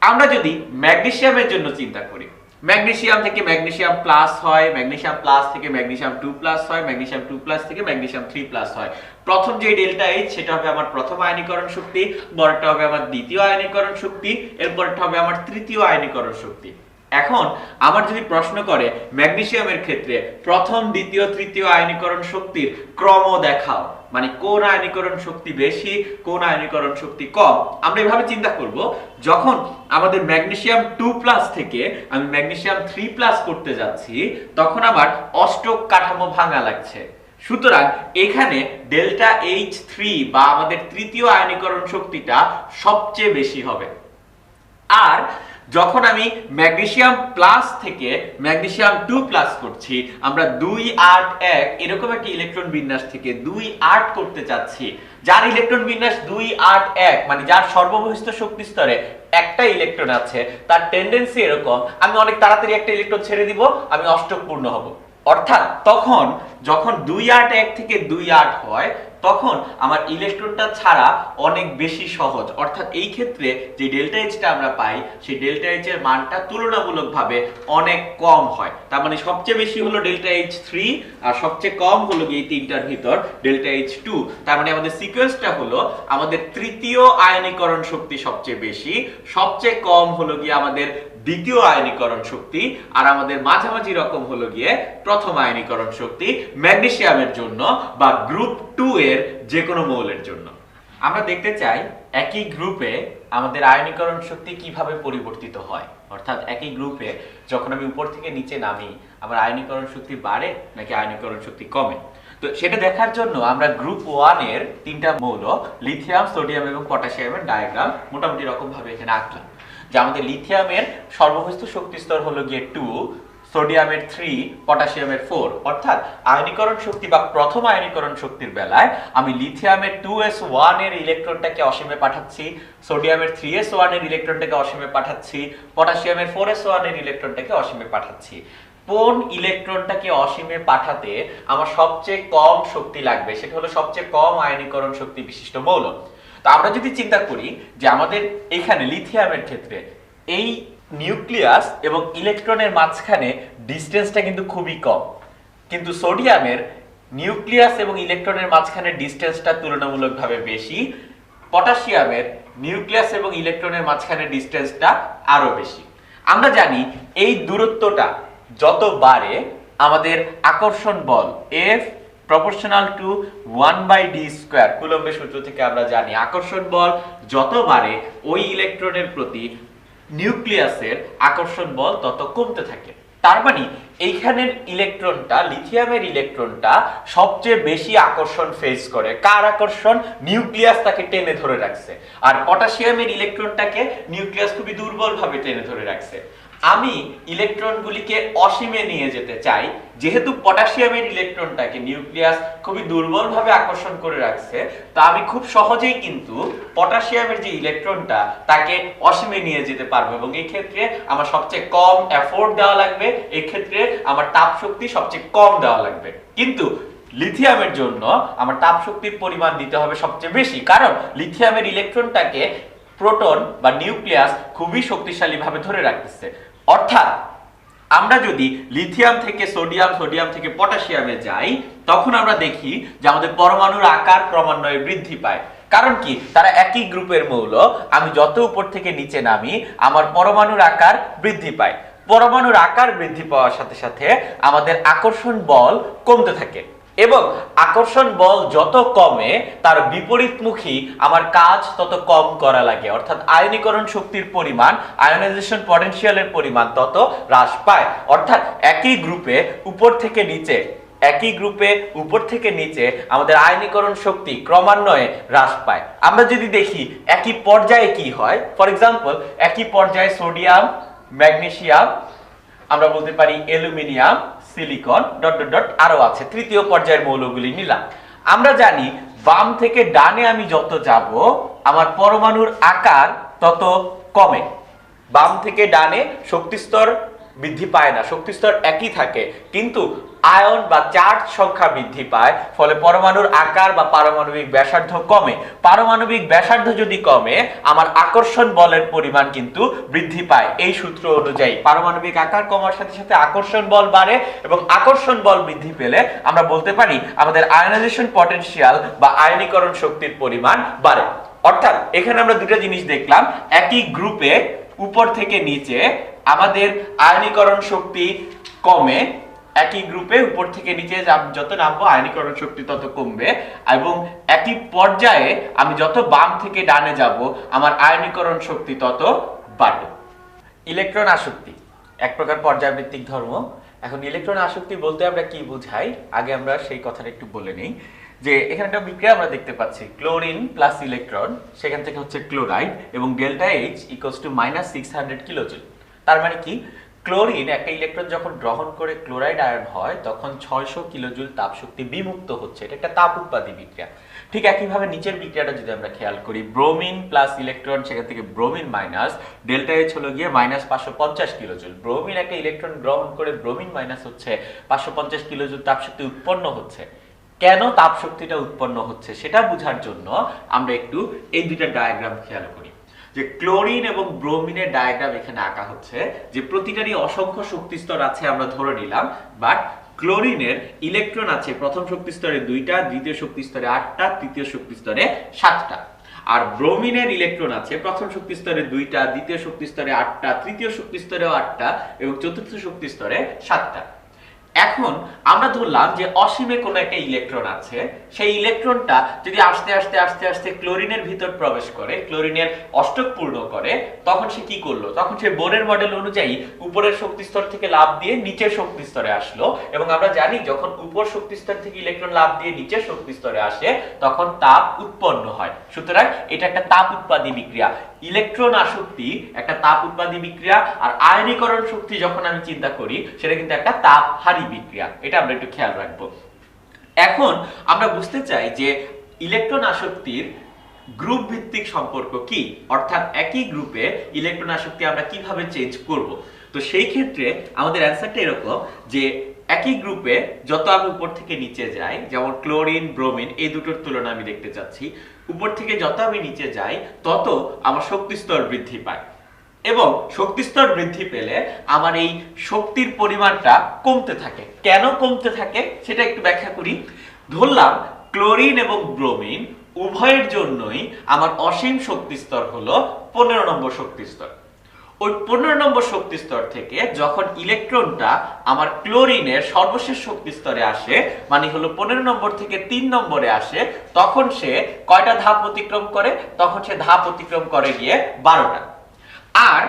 আমরা যদি ম্যাগনেসিয়ামের জন্য চিন্তা করি, ম্যাগনেসিয়াম থেকে ম্যাগনেসিয়াম প্লাস হয়, ম্যাগনেসিয়াম প্লাস থেকে ম্যাগনেসিয়াম 2 প্লাস হয়, ম্যাগনেসিয়াম 2 প্লাস থেকে ম্যাগনেসিয়াম 3 প্লাস হয়। প্রথম যে ডেল্টা এইচ সেটা হবে আমার প্রথম আয়নীকরণ শক্তি, পরেরটা হবে আমার দ্বিতীয় আয়নীকরণ শক্তি, এরপরটা হবে আমার তৃতীয় আয়নীকরণ শক্তি। এখন আমার যদি প্রশ্ন করে ম্যাগনেসিয়ামের ক্ষেত্রে প্রথম, দ্বিতীয়, তৃতীয় আয়নীকরণ শক্তির ক্রম দেখাও, মানে কোন আয়নীকরণ শক্তি বেশি, কোন আয়নীকরণ শক্তি কম, আমরা এভাবে চিন্তা করব। যখন আমাদের ম্যাগনেসিয়াম 2 প্লাস থেকে আমি ম্যাগনেসিয়াম 3 প্লাস করতে যাচ্ছি তখন আমার অষ্টক কাঠামো ভাঙা লাগছে। সুতরাং এখানে ডেল্টা এইচ 3 বা আমাদের তৃতীয় আয়নীকরণ শক্তিটা সবচেয়ে বেশি হবে। আর যখন আমি ম্যাগনেসিয়াম প্লাস থেকে ম্যাগনেসিয়াম 2 প্লাস করছি, আমরা 2-8-1 এরকম একটা ইলেকট্রন বিন্যাস থেকে 2-8 করতে চাচ্ছি, যার ইলেকট্রন বিন্যাস 2-8-1 মানে যার সর্ববহিষ্ঠ শক্তি স্তরে একটা ইলেকট্রন আছে, তার টেন্ডেন্সি এরকম আমি অনেক তাড়াতাড়ি একটা ইলেকট্রন ছেড়ে দিব, আমি অষ্টক পূর্ণ হব। অর্থাৎ তখন যখন 2-8-1 থেকে 2-8 হয় তখন আমার ইলেকট্রনটা ছাড়া অনেক বেশি সহজ। অর্থাৎ এই ক্ষেত্রে যে ডেল্টা এইচটা আমরা পাই সেই ডেল্টা এইচ এর মানটা তুলনামূলকভাবে অনেক কম হয়। তার মানে সবচেয়ে বেশি হলো ডেল্টা এইচ 3 আর সবচেয়ে কম হলো এই তিনটার ভিতর ডেল্টা এইচ 2। তার মানে আমাদের সিকোয়েন্সটা হলো আমাদের তৃতীয় আয়নীকরণ শক্তি সবচেয়ে বেশি, সবচেয়ে কম হলো গিয়ে আমাদের দ্বিতীয় আয়নীকরণ শক্তি, আর আমাদের মাঝামাঝি রকম হলো গিয়ে প্রথম আয়নীকরণ শক্তি ম্যাগনেসিয়ামের জন্য বা গ্রুপ 2 এর যে কোনো মৌলের জন্য। আমরা দেখতে চাই একই গ্রুপে আমাদের আয়নীকরণ শক্তি কিভাবে পরিবর্তিত হয়, অর্থাৎ একই গ্রুপে যখন আমি উপর থেকে নিচে নামি আমার আয়নীকরণ শক্তি বাড়ে নাকি আয়নীকরণ শক্তি কমে। তো সেটা দেখার জন্য আমরা গ্রুপ 1 এর তিনটা মৌল লিথিয়াম, সোডিয়াম এবং পটাশিয়ামের ডায়াগ্রাম মোটামুটি রকম ভাবে এখানে আঁকলাম। যে আমাদের লিথিয়ামের সর্ববস্তু শক্তি স্তর হলো গিয়ে 2, সোডিয়ামের 3, পটাশিয়ামের 4। অর্থাৎ আয়নীকরণ শক্তি বা প্রথম আয়নীকরণ শক্তির বেলায় আমি লিথিয়ামের 2s1 এর ইলেকট্রনটাকে অসীমে পাঠাচ্ছি, সোডিয়ামের 3s1 এর ইলেকট্রনটাকে অসীমে পাঠাচ্ছি, পটাশিয়ামের 4s1 এর ইলেকট্রনটাকে অসীমে পাঠাচ্ছি। কোন ইলেকট্রনটাকে অসীমে পাঠাতে আমার সবচেয়ে কম শক্তি লাগবে, সেটা হলো সবচেয়ে কম আয়নীকরণ শক্তি বিশিষ্ট মৌল। তো আমরা যদি চিন্তা করি যে আমাদের এখানে লিথিয়ামের ক্ষেত্রে এই নিউক্লিয়াস এবং ইলেকট্রনের মাঝখানে ডিসটেন্সটা কিন্তু খুবই কম, কিন্তু সোডিয়ামের নিউক্লিয়াস এবং ইলেকট্রনের মাঝখানে ডিসটেন্সটা তুলনামূলকভাবে বেশি, পটাশিয়ামের নিউক্লিয়াস এবং ইলেকট্রনের মাঝখানে ডিসটেন্সটা আরো বেশি। আমরা জানি এই দূরত্বটা যত বাড়ে আমাদের আকর্ষণ বল F proportional to 1/d², কুলম্বের সূত্র থেকে আমরা জানি আকর্ষণ বল যত বাড়ে ওই ইলেকট্রনের প্রতি নিউক্লিয়াসের আকর্ষণ বল তত কমতে থাকে। তার মানে এইখানের ইলেকট্রনটা, লিথিয়ামের ইলেকট্রনটা সবচেয়ে বেশি আকর্ষণ ফেস করে। কার আকর্ষণ? নিউক্লিয়াস তাকে টেনে ধরে রাখছে। আর পটাশিয়ামের ইলেকট্রনটাকে নিউক্লিয়াস খুবই দুর্বলভাবে টেনে ধরে রাখছে। আমি ইলেকট্রনগুলিকে অসীমে নিয়ে যেতে চাই, যেহেতু পটাশিয়ামের ইলেকট্রনটাকে নিউক্লিয়াস খুবই দুর্বলভাবে আকর্ষণ করে রাখছে, তা আমি খুব সহজেই কিন্তু পটাশিয়ামের যে ইলেকট্রনটা তাকে অসীমে নিয়ে যেতে পারবো এবং এই ক্ষেত্রে আমার সবচেয়ে কম এফোর্ট দেওয়া লাগবে, এই ক্ষেত্রে আমার তাপ শক্তি সবচেয়ে কম দেওয়া লাগবে। কিন্তু লিথিয়ামের জন্য আমার তাপ শক্তির পরিমাণ দিতে হবে সবচেয়ে বেশি, কারণ লিথিয়ামের ইলেকট্রনটাকে প্রোটন বা নিউক্লিয়াস খুবই শক্তিশালীভাবে ধরে রাখতেছে। অর্থাৎ আমরা যদি লিথিয়াম থেকে সোডিয়াম, সোডিয়াম থেকে পটাশিয়ামে যাই, তখন আমরা দেখি যে আমাদের পরমাণুর আকার ক্রমান্বয়ে বৃদ্ধি পায়। কারণ কি? তারা একই গ্রুপের মৌল। আমি যত উপর থেকে নিচে নামি আমার পরমাণুর আকার বৃদ্ধি পায়। পরমাণুর আকার বৃদ্ধি পাওয়ার সাথে সাথে আমাদের আকর্ষণ বল কমতে থাকে এবং আকর্ষণ বল যত কমে তার বিপরীতমুখী আমার কাজ তত কম করা লাগে। অর্থাৎ আয়নীকরণ শক্তির পরিমাণ, আয়োনাইজেশন পটেনশিয়ালের পরিমাণ তত হ্রাস পায়। অর্থাৎ একই গ্রুপে উপর থেকে নিচে আমাদের আয়নীকরণ শক্তি ক্রমান্বয়ে হ্রাস পায়। আমরা যদি দেখি একই পর্যায়ে কি হয়, ফর এক্সাম্পল একই পর্যায়ে সোডিয়াম, ম্যাগনেসিয়াম, আমরা বলতে পারি aluminium, silicon dot dot dot আরো আছে, তৃতীয় পর্যায়ের মৌলগুলি নিলাম। আমরা জানি বাম থেকে ডানে আমি যত যাব আমার পরমাণুর আকার তত কমে। বাম থেকে ডানে শক্তিস্তর বৃদ্ধি পায় না, শক্তিস্তর একই থাকে, কিন্তু আয়ন বা চার্জ সংখ্যা বৃদ্ধি পায়, ফলে পরমাণুর আকার বা পারমাণবিক ব্যাসার্ধ কমে। পারমাণবিক ব্যাসার্ধ যদি কমে আমার আকর্ষণ বলের পরিমাণ কিন্তু বৃদ্ধি পায়। এই সূত্র অনুযায়ী পারমাণবিক আকার কমার সাথে সাথে আকর্ষণ বল বাড়ে এবং আকর্ষণ বল বৃদ্ধি পেলে আমরা বলতে পারি আমাদের আয়োনাইজেশন পটেনশিয়াল বা আয়নীকরণ শক্তির পরিমাণ বাড়ে। অর্থাৎ এখানে আমরা দুটো জিনিস দেখলাম, একই গ্রুপে উপর থেকে নিচে আমাদের আয়নীকরণ শক্তি কমে, একই গ্রুপে উপর থেকে নিচে যত নামবো আয়নীকরণ শক্তি তত কমবে, এবং একই পর্যায়ে আমি যত বাম থেকে ডানে যাব আমার আয়নীকরণ শক্তি তত বাড়বে। ইলেকট্রন আসক্তি এক প্রকার পর্যায়ভিত্তিক ধর্ম। এখন ইলেকট্রন আসক্তি বলতে আমরা কি বুঝাই, আগে আমরা সেই কথাটা একটু বলে নিই। যে এখানে একটা বিক্রিয়া আমরা দেখতে পাচ্ছি, ক্লোরিন প্লাস ইলেকট্রন, সেখান থেকে হচ্ছে ক্লোরাইড এবং ডেল্টা H = -600 কিলোজুল। তার মানে কি? ক্লোরিন একটা ইলেকট্রন যখন গ্রহণ করে ক্লোরাইড আয়ন হয় তখন 600 কিলোজুল তাপ শক্তি বিমুক্ত হচ্ছে। এটা একটা তাপ উৎপাদী বিক্রিয়া। ঠিক একইভাবে নিচের বিক্রিয়াটা যদি আমরা খেয়াল করি, ব্রোমিন প্লাস ইলেকট্রন, সেখান থেকে ব্রোমিন মাইনাস, ডেল্টা H হলো গিয়ে -550 কিলোজুল। ব্রোমিন একটা ইলেকট্রন গ্রহণ করে ব্রোমিন মাইনাস হচ্ছে 550 কিলোজুল তাপ শক্তি উৎপন্ন হচ্ছে। কেন তাপ শক্তিটা উৎপন্ন হচ্ছে সেটা বোঝার জন্য আমরা একটু এই দুইটা ডায়াগ্রাম খেয়াল করি। যে ক্লোরিন এবং ব্রোমিনের ডায়াগ্রাম এখানে আঁকা হচ্ছে, যে প্রতিটারই অসংখ্য শক্তি স্তর আছে আমরা ধরে নিলাম, বাট ক্লোরিনের ইলেকট্রন আছে প্রথম শক্তি স্তরে 2টা, দ্বিতীয় শক্তি স্তরে 8টা, তৃতীয় শক্তি স্তরে 7টা। আর ব্রোমিনের ইলেকট্রন আছে প্রথম শক্তি স্তরে 2টা, দ্বিতীয় শক্তি স্তরে 8টা, তৃতীয় শক্তি স্তরেও 8টা এবং চতুর্থ শক্তি স্তরে 7টা। এখন আমরা ধরলাম যে অসীমে কোনো একটা ইলেকট্রন আছে, সেই ইলেকট্রনটা যদি আস্তে আস্তে আস্তে আস্তে ক্লোরিনের ভিতর প্রবেশ করে, ক্লোরিনের অষ্টক পূর্ণ করে, তখন সে কি করলো? তখন সে বোরের মডেল অনুযায়ী উপরের শক্তি স্তর থেকে লাফ দিয়ে নিচের শক্তি স্তরে আসলো। এবং আমরা জানি যখন উপর শক্তি স্তর থেকে ইলেকট্রন লাফ দিয়ে নিচের শক্তি স্তরে আসে তখন তাপ উৎপন্ন হয়। সুতরাং এটা একটা তাপ উৎপাদী বিক্রিয়া। ইলেকট্রন আসক্তি একটা তাপ উৎপাদী বিক্রিয়া, আর আয়নীকরণ শক্তি যখন আমি চিন্তা করি সেটা কিন্তু একটা তাপহারী বিক্রিয়া। এটা আমরা একটু খেয়াল রাখবো। এখন আমরা বুঝতে চাই যে ইলেকট্রন আসক্তির গ্রুপ ভিত্তিক সম্পর্ক কি, অর্থাৎ একই গ্রুপে ইলেকট্রন আসক্তি আমরা কিভাবে চেঞ্জ করব। তো সেই ক্ষেত্রে আমাদের অ্যান্সারটা এরকম যে একই গ্রুপে যত আমি উপর থেকে নিচে যাই, যেমন ক্লোরিন ব্রোমিন এই দুটোর তুলনা আমি দেখতে চাচ্ছি, উপর থেকে যত আমি নিচে যাই তত আমার শক্তি স্তর বৃদ্ধি পায়, এবং শক্তি স্তর বৃদ্ধি পেলে আমার এই শক্তির পরিমাণটা কমতে থাকে। কেন কমতে থাকে সেটা একটু ব্যাখ্যা করি। ধরলাম ক্লোরিন এবং ব্রোমিন উভয়ের জন্যই আমার অসীম শক্তি স্তর হলো 15 নম্বর শক্তি স্তর। ওই 15 নম্বর শক্তি স্তর থেকে যখন ইলেকট্রনটা আমার ক্লোরিনের সর্বশেষ শক্তি স্তরে আসে, মানে হলো 15 নম্বর থেকে 3 নম্বরে আসে, তখন সে কয়টা ধাপ অতিক্রম করে? তখন সে ধাপ অতিক্রম করে গিয়ে 12টা। আর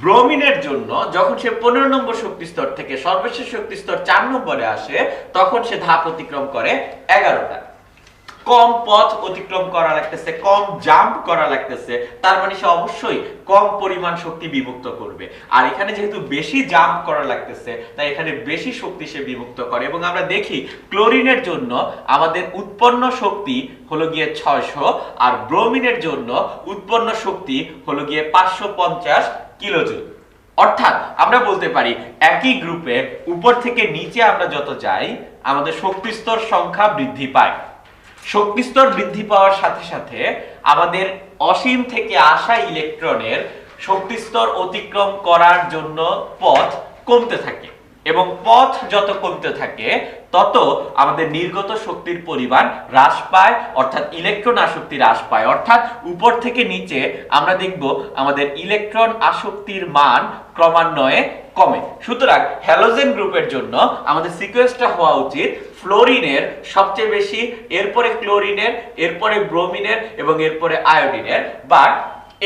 ব্রোমিনের জন্য যখন সে 15 নম্বর শক্তি স্তর থেকে সর্বশেষ শক্তি স্তর 4 নম্বরে আসে, তখন সে ধাপ অতিক্রম করে 11টা। কম পথ অতিক্রম করা লাগতেছে, কম জাম্প করা লাগতেছে, তার মানে সে অবশ্যই কম পরিমাণ শক্তি বিমুক্ত করবে। আর এখানে যেহেতু বেশি জাম্প করা লাগতেছে তাই এখানে বেশি শক্তি সে বিমুক্ত করে। এবং আমরা দেখি ক্লোরিনের জন্য আমাদের উৎপন্ন শক্তি হলো গিয়ে 600, আর ব্রোমিনের জন্য উৎপন্ন শক্তি হলো গিয়ে 550 কিলোজুল। অর্থাৎ আমরা বলতে পারি একই গ্রুপে উপর থেকে নিচে আমরা যত যাই আমাদের শক্তি স্তর সংখ্যা বৃদ্ধি পায়। শক্তি স্তর বৃদ্ধি পাওয়ার সাথে সাথে আমাদের অসীম থেকে আসা ইলেকট্রনের শক্তি স্তর অতিক্রম করার জন্য পথ কমতে থাকে, এবং পথ যত কমতে থাকে তত আমাদের নির্গত শক্তির পরিমাণ হ্রাস পায়, অর্থাৎ ইলেকট্রন আসক্তি হ্রাস পায়। অর্থাৎ উপর থেকে নিচে আমরা দেখব আমাদের ইলেকট্রন আসক্তির মান ক্রমান্বয়ে কমে। সুতরাং হ্যালোজেন গ্রুপের জন্য আমাদের সিকোয়েন্সটা হওয়া উচিত ফ্লোরিনের সবচেয়ে বেশি, এরপরে ক্লোরিনের, এরপরে ব্রোমিনের এবং এরপরে আয়োডিনের। বাট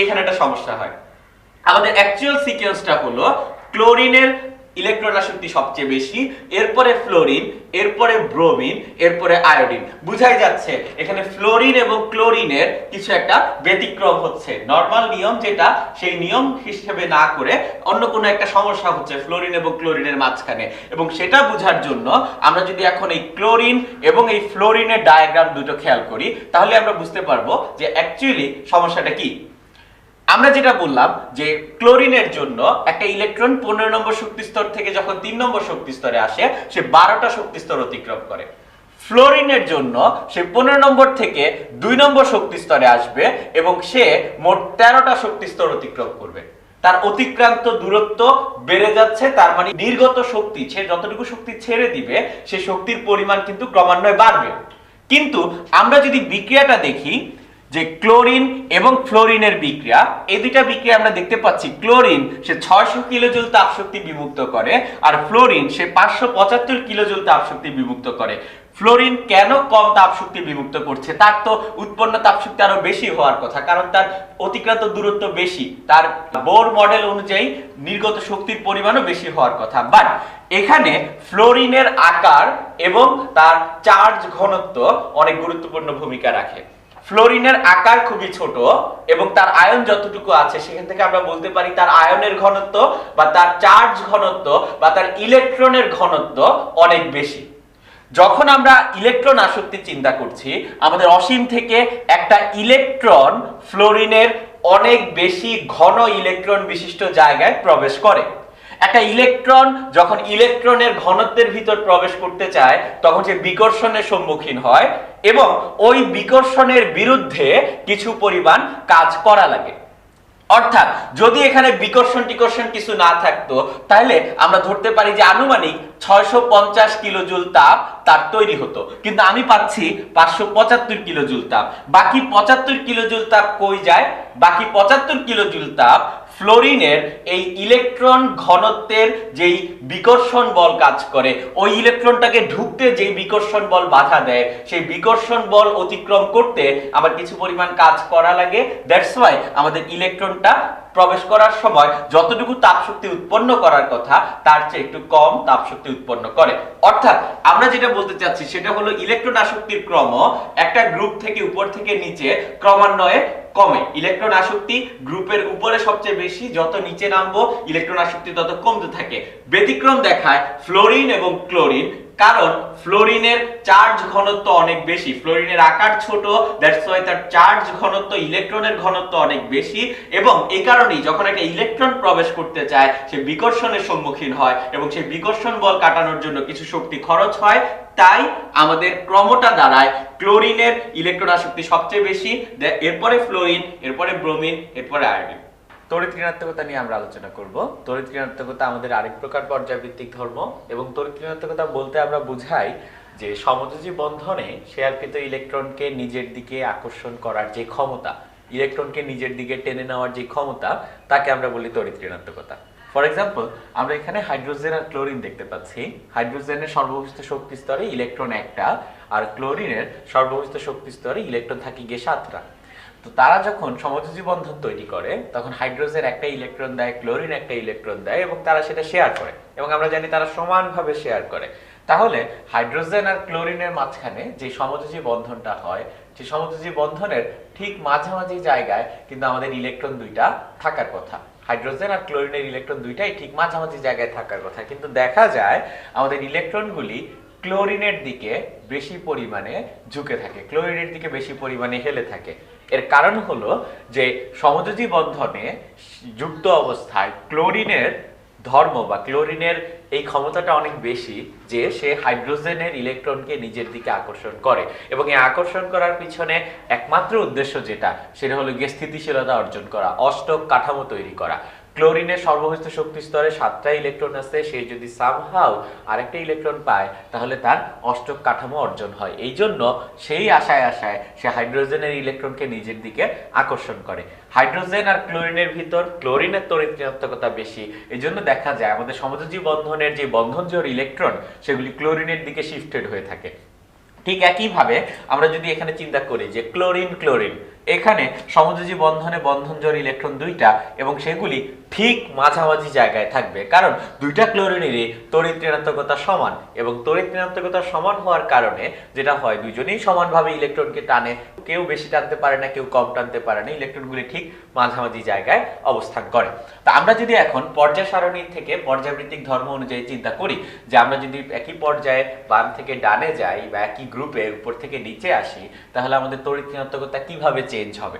এখানে একটা সমস্যা হয়, আমাদের অ্যাকচুয়াল সিকোয়েন্সটা হলো ক্লোরিনের ইলেকট্রন আসক্তি সবচেয়ে বেশি, এরপরে ফ্লোরিন, এরপরে ব্রোমিন, এরপরে আয়োডিন। বুঝাই যাচ্ছে এখানে ফ্লোরিন এবং ক্লোরিনের কিছু একটা ব্যতিক্রম হচ্ছে। নরমাল নিয়ম যেটা, সেই নিয়ম হিসেবে না করে অন্য কোনো একটা সমস্যা হচ্ছে ফ্লোরিন এবং ক্লোরিনের মাঝখানে। এবং সেটা বোঝার জন্য আমরা যদি এখন এই ক্লোরিন এবং এই ফ্লোরিনের ডায়াগ্রাম দুটো খেয়াল করি তাহলে আমরা বুঝতে পারবো যে অ্যাকচুয়ালি সমস্যাটা কি। আমরা যেটা বললাম যে ক্লোরিনের জন্য একটা ইলেকট্রন 15 নম্বর শক্তি স্তর থেকে যখন 3 নম্বর শক্তি স্তরে আসে সে 12টা শক্তি স্তর অতিক্রম করে। ফ্লোরিনের জন্য সে 15 নম্বর থেকে 2 নম্বর শক্তি স্তরে আসবে এবং সে মোট 13টা শক্তি স্তর অতিক্রম করবে। তার অতিক্রান্ত দূরত্ব বেড়ে যাচ্ছে, তার মানে নির্গত শক্তি, সে যতটুকু শক্তি ছেড়ে দিবে সে শক্তির পরিমাণ কিন্তু ক্রমান্বয়ে বাড়বে। কিন্তু আমরা যদি বিক্রিয়াটা দেখি যে ক্লোরিন এবং ফ্লোরিনের বিক্রিয়া, এই দুইটা বিক্রিয়া আমরা দেখতে পাচ্ছি ক্লোরিন সে 600 কিলোজুল তাপ শক্তি বিমুক্ত করে, আর ফ্লোরিন সে 575 কিলোজুল তাপ শক্তি বিমুক্ত করে। ফ্লোরিন কেন কম তাপ শক্তি বিমুক্ত করছে? তার তো উৎপন্ন তাপ শক্তি আরো বেশি হওয়ার কথা, কারণ তার অতিক্রান্ত দূরত্ব বেশি, তার বোর মডেল অনুযায়ী নির্গত শক্তির পরিমাণও বেশি হওয়ার কথা। বাট এখানে ফ্লোরিনের আকার এবং তার চার্জ ঘনত্ব অনেক গুরুত্বপূর্ণ ভূমিকা রাখে। ফ্লোরিনের আকার খুবই ছোট এবং তার আয়ন যতটুকু আছে সেখান থেকে আমরা বলতে পারি তার আয়নের ঘনত্ব বা তার চার্জ ঘনত্ব বা তার ইলেকট্রনের ঘনত্ব অনেক বেশি। যখন আমরা ইলেকট্রন আসক্তি চিন্তা করছি, আমাদের অসীম থেকে একটা ইলেকট্রন ফ্লোরিনের অনেক বেশি ঘন ইলেকট্রন বিশিষ্ট জায়গায় প্রবেশ করে। একটা ইলেকট্রন যখন ইলেকট্রনের ঘনত্বের ভিতর প্রবেশ করতে চায় তখন সে বিকর্ষণের সম্মুখীন হয় এবং ওই বিকর্ষণের বিরুদ্ধে কিছু পরিমাণ কাজ করা লাগে। অর্থাৎ যদি এখানে বিকর্ষণ টিকর্ষণ কিছু না থাকতো তাহলে আমরা ধরতে পারি যে আনুমানিক 650 কিলোজুল তাপ তার তৈরি হতো, কিন্তু আমি পাচ্ছি 575 কিলোজুল তাপ। বাকি 75 কিলোজুল তাপ কই যায়? বাকি 75 কিলোজুল তাপ ফ্লোরিনের এই ইলেকট্রন ঘনত্বের যেই বিকর্ষণ বল কাজ করে, ওই ইলেকট্রনটাকে ঢুকতে যেই বিকর্ষণ বল বাধা দেয়, সেই বিকর্ষণ বল অতিক্রম করতে আবার কিছু পরিমাণ কাজ করা লাগে। দ্যাটস ওয়াই আমাদের ইলেকট্রনটা প্রবেশ করার সময় যতটুকু তাপশক্তি উৎপন্ন করার কথা তার চেয়ে একটু কম তাপশক্তি উৎপন্ন করে। অর্থাৎ আমরা যেটা বলতে চাচ্ছি সেটা হলো ইলেকট্রন আসক্তির ক্রম একটা গ্রুপ থেকে উপর থেকে নিচে ক্রমান্বয়ে কমে। ইলেকট্রন আসক্তি গ্রুপের উপরে সবচেয়ে বেশি, যত নিচে নামবো ইলেকট্রন আসক্তি তত কমতে থাকে। ব্যতিক্রম দেখায় ফ্লোরিন এবং ক্লোরিন, কারণ ফ্লোরিনের চার্জ ঘনত্ব অনেক বেশি, ফ্লোরিনের আকার ছোট, দ্যাটস ওয়াই তার চার্জ ঘনত্ব ইলেকট্রনের ঘনত্ব অনেক বেশি, এবং এই কারণেই যখন একটা ইলেকট্রন প্রবেশ করতে চায় সে বিকর্ষণের সম্মুখীন হয় এবং সেই বিকর্ষণ বল কাটানোর জন্য কিছু শক্তি খরচ হয়। তাই আমাদের ক্রমটা দাঁড়ায় ক্লোরিনের ইলেকট্রন আসক্তি সবচেয়ে বেশি, এরপরে ফ্লোরিন, এরপরে ব্রোমিন, এরপরে আয়োডিন। তড়িৎ ঋণাত্মকতা নিয়ে আমরা আলোচনা করব। তড়িৎ ঋণাত্মকতা আমাদের আরেক প্রকার পর্যায়ভিত্তিক ধর্ম, এবং তড়িৎ ঋণাত্মকতা বলতে আমরা বুঝাই যে সমযোজী বন্ধনে শেয়ারকৃত ইলেকট্রনকে নিজের দিকে আকর্ষণ করার যে ক্ষমতা, ইলেকট্রনকে নিজের দিকে টেনে নেওয়ার যে ক্ষমতা, তাকে আমরা বলি তড়িৎ ঋণাত্মকতা। ফর এক্সাম্পল, আমরা এখানে হাইড্রোজেন আর ক্লোরিন দেখতে পাচ্ছি। হাইড্রোজেনের সর্ববহিষ্ঠ শক্তি স্তরে ইলেকট্রন একটা, আর ক্লোরিনের সর্ববহিষ্ঠ শক্তি স্তরে ইলেকট্রন থাকে গিয়ে 7টা। তো তারা যখন সমযোজী বন্ধন তৈরি করে তখন হাইড্রোজেন একটা ইলেকট্রন দেয়, ক্লোরিন একটা ইলেকট্রন দেয়, এবং তারা সেটা শেয়ার করে, এবং আমরা জানি তারা সমানভাবে শেয়ার করে। তাহলে হাইড্রোজেন আর ক্লোরিনের মাঝখানে যে সমযোজী বন্ধনটা হয়, সেই সমযোজী বন্ধনের ঠিক মাঝামাঝি জায়গায় কিন্তু আমাদের ইলেকট্রন দুইটা থাকার কথা। হাইড্রোজেন আর ক্লোরিনের ইলেকট্রন দুইটাই ঠিক মাঝামাঝি জায়গায় থাকার কথা, কিন্তু দেখা যায় আমাদের ইলেকট্রনগুলি ক্লোরিনের দিকে বেশি পরিমাণে ঝুঁকে থাকে, ক্লোরিনের দিকে বেশি পরিমাণে হেলে থাকে। এর কারণ হলো যে সমযোজী বন্ধনে যুক্ত অবস্থায় ক্লোরিনের ধর্ম বা ক্লোরিনের এই ক্ষমতাটা অনেক বেশি যে সে হাইড্রোজেনের ইলেকট্রনকে নিজের দিকে আকর্ষণ করে, এবং এই আকর্ষণ করার পিছনে একমাত্র উদ্দেশ্য যেটা, সেটা হলো গিয়ে স্থিতিশীলতা অর্জন করা, অষ্টক কাঠামো তৈরি করা। ক্লোরিনের সর্ববহিষ্ঠ শক্তি স্তরে 7টা ইলেকট্রন আছে, সে যদি সামহাউ আরেকটা ইলেকট্রন পায় তাহলে তার অষ্টক কাঠামো অর্জন হয়। এই জন্য সেই আশায় সে হাইড্রোজেনের ইলেকট্রনকে নিজের দিকে আকর্ষণ করে। হাইড্রোজেন আর ক্লোরিনের ভিতর ক্লোরিনের তড়িৎ ঋণাত্মকতা বেশি, এই জন্য দেখা যায় আমাদের সমযোজী বন্ধনের যে বন্ধনজোড় ইলেকট্রন সেগুলি ক্লোরিনের দিকে শিফটেড হয়ে থাকে। ঠিক একইভাবে আমরা যদি এখানে চিন্তা করি যে ক্লোরিন ক্লোরিন, এখানে সমযোজী বন্ধনে বন্ধনজোড় ইলেকট্রন দুইটা, এবং সেগুলি ঠিক মাঝামাঝি জায়গায় থাকবে, কারণ দুইটা ক্লোরিনেরই তড়িৎ ঋণাত্মকতা সমান, এবং তড়িৎ ঋণাত্মকতা সমান হওয়ার কারণে যেটা হয় দুইজনেই সমানভাবে ইলেকট্রনকে টানে, কেউ বেশি টানতে পারে না, কেউ কম টানতে পারে না, ইলেকট্রনগুলি ঠিক মাঝামাঝি জায়গায় অবস্থান করে। তা আমরা যদি এখন পর্যায় সারণী থেকে পর্যায়ভিত্তিক ধর্ম অনুযায়ী চিন্তা করি যে আমরা যদি একই পর্যায়ে বাম থেকে ডানে যাই বা একই গ্রুপে উপর থেকে নিচে আসি, তাহলে আমাদের তড়িৎ ঋণাত্মকতা কিভাবে চেঞ্জ হবে।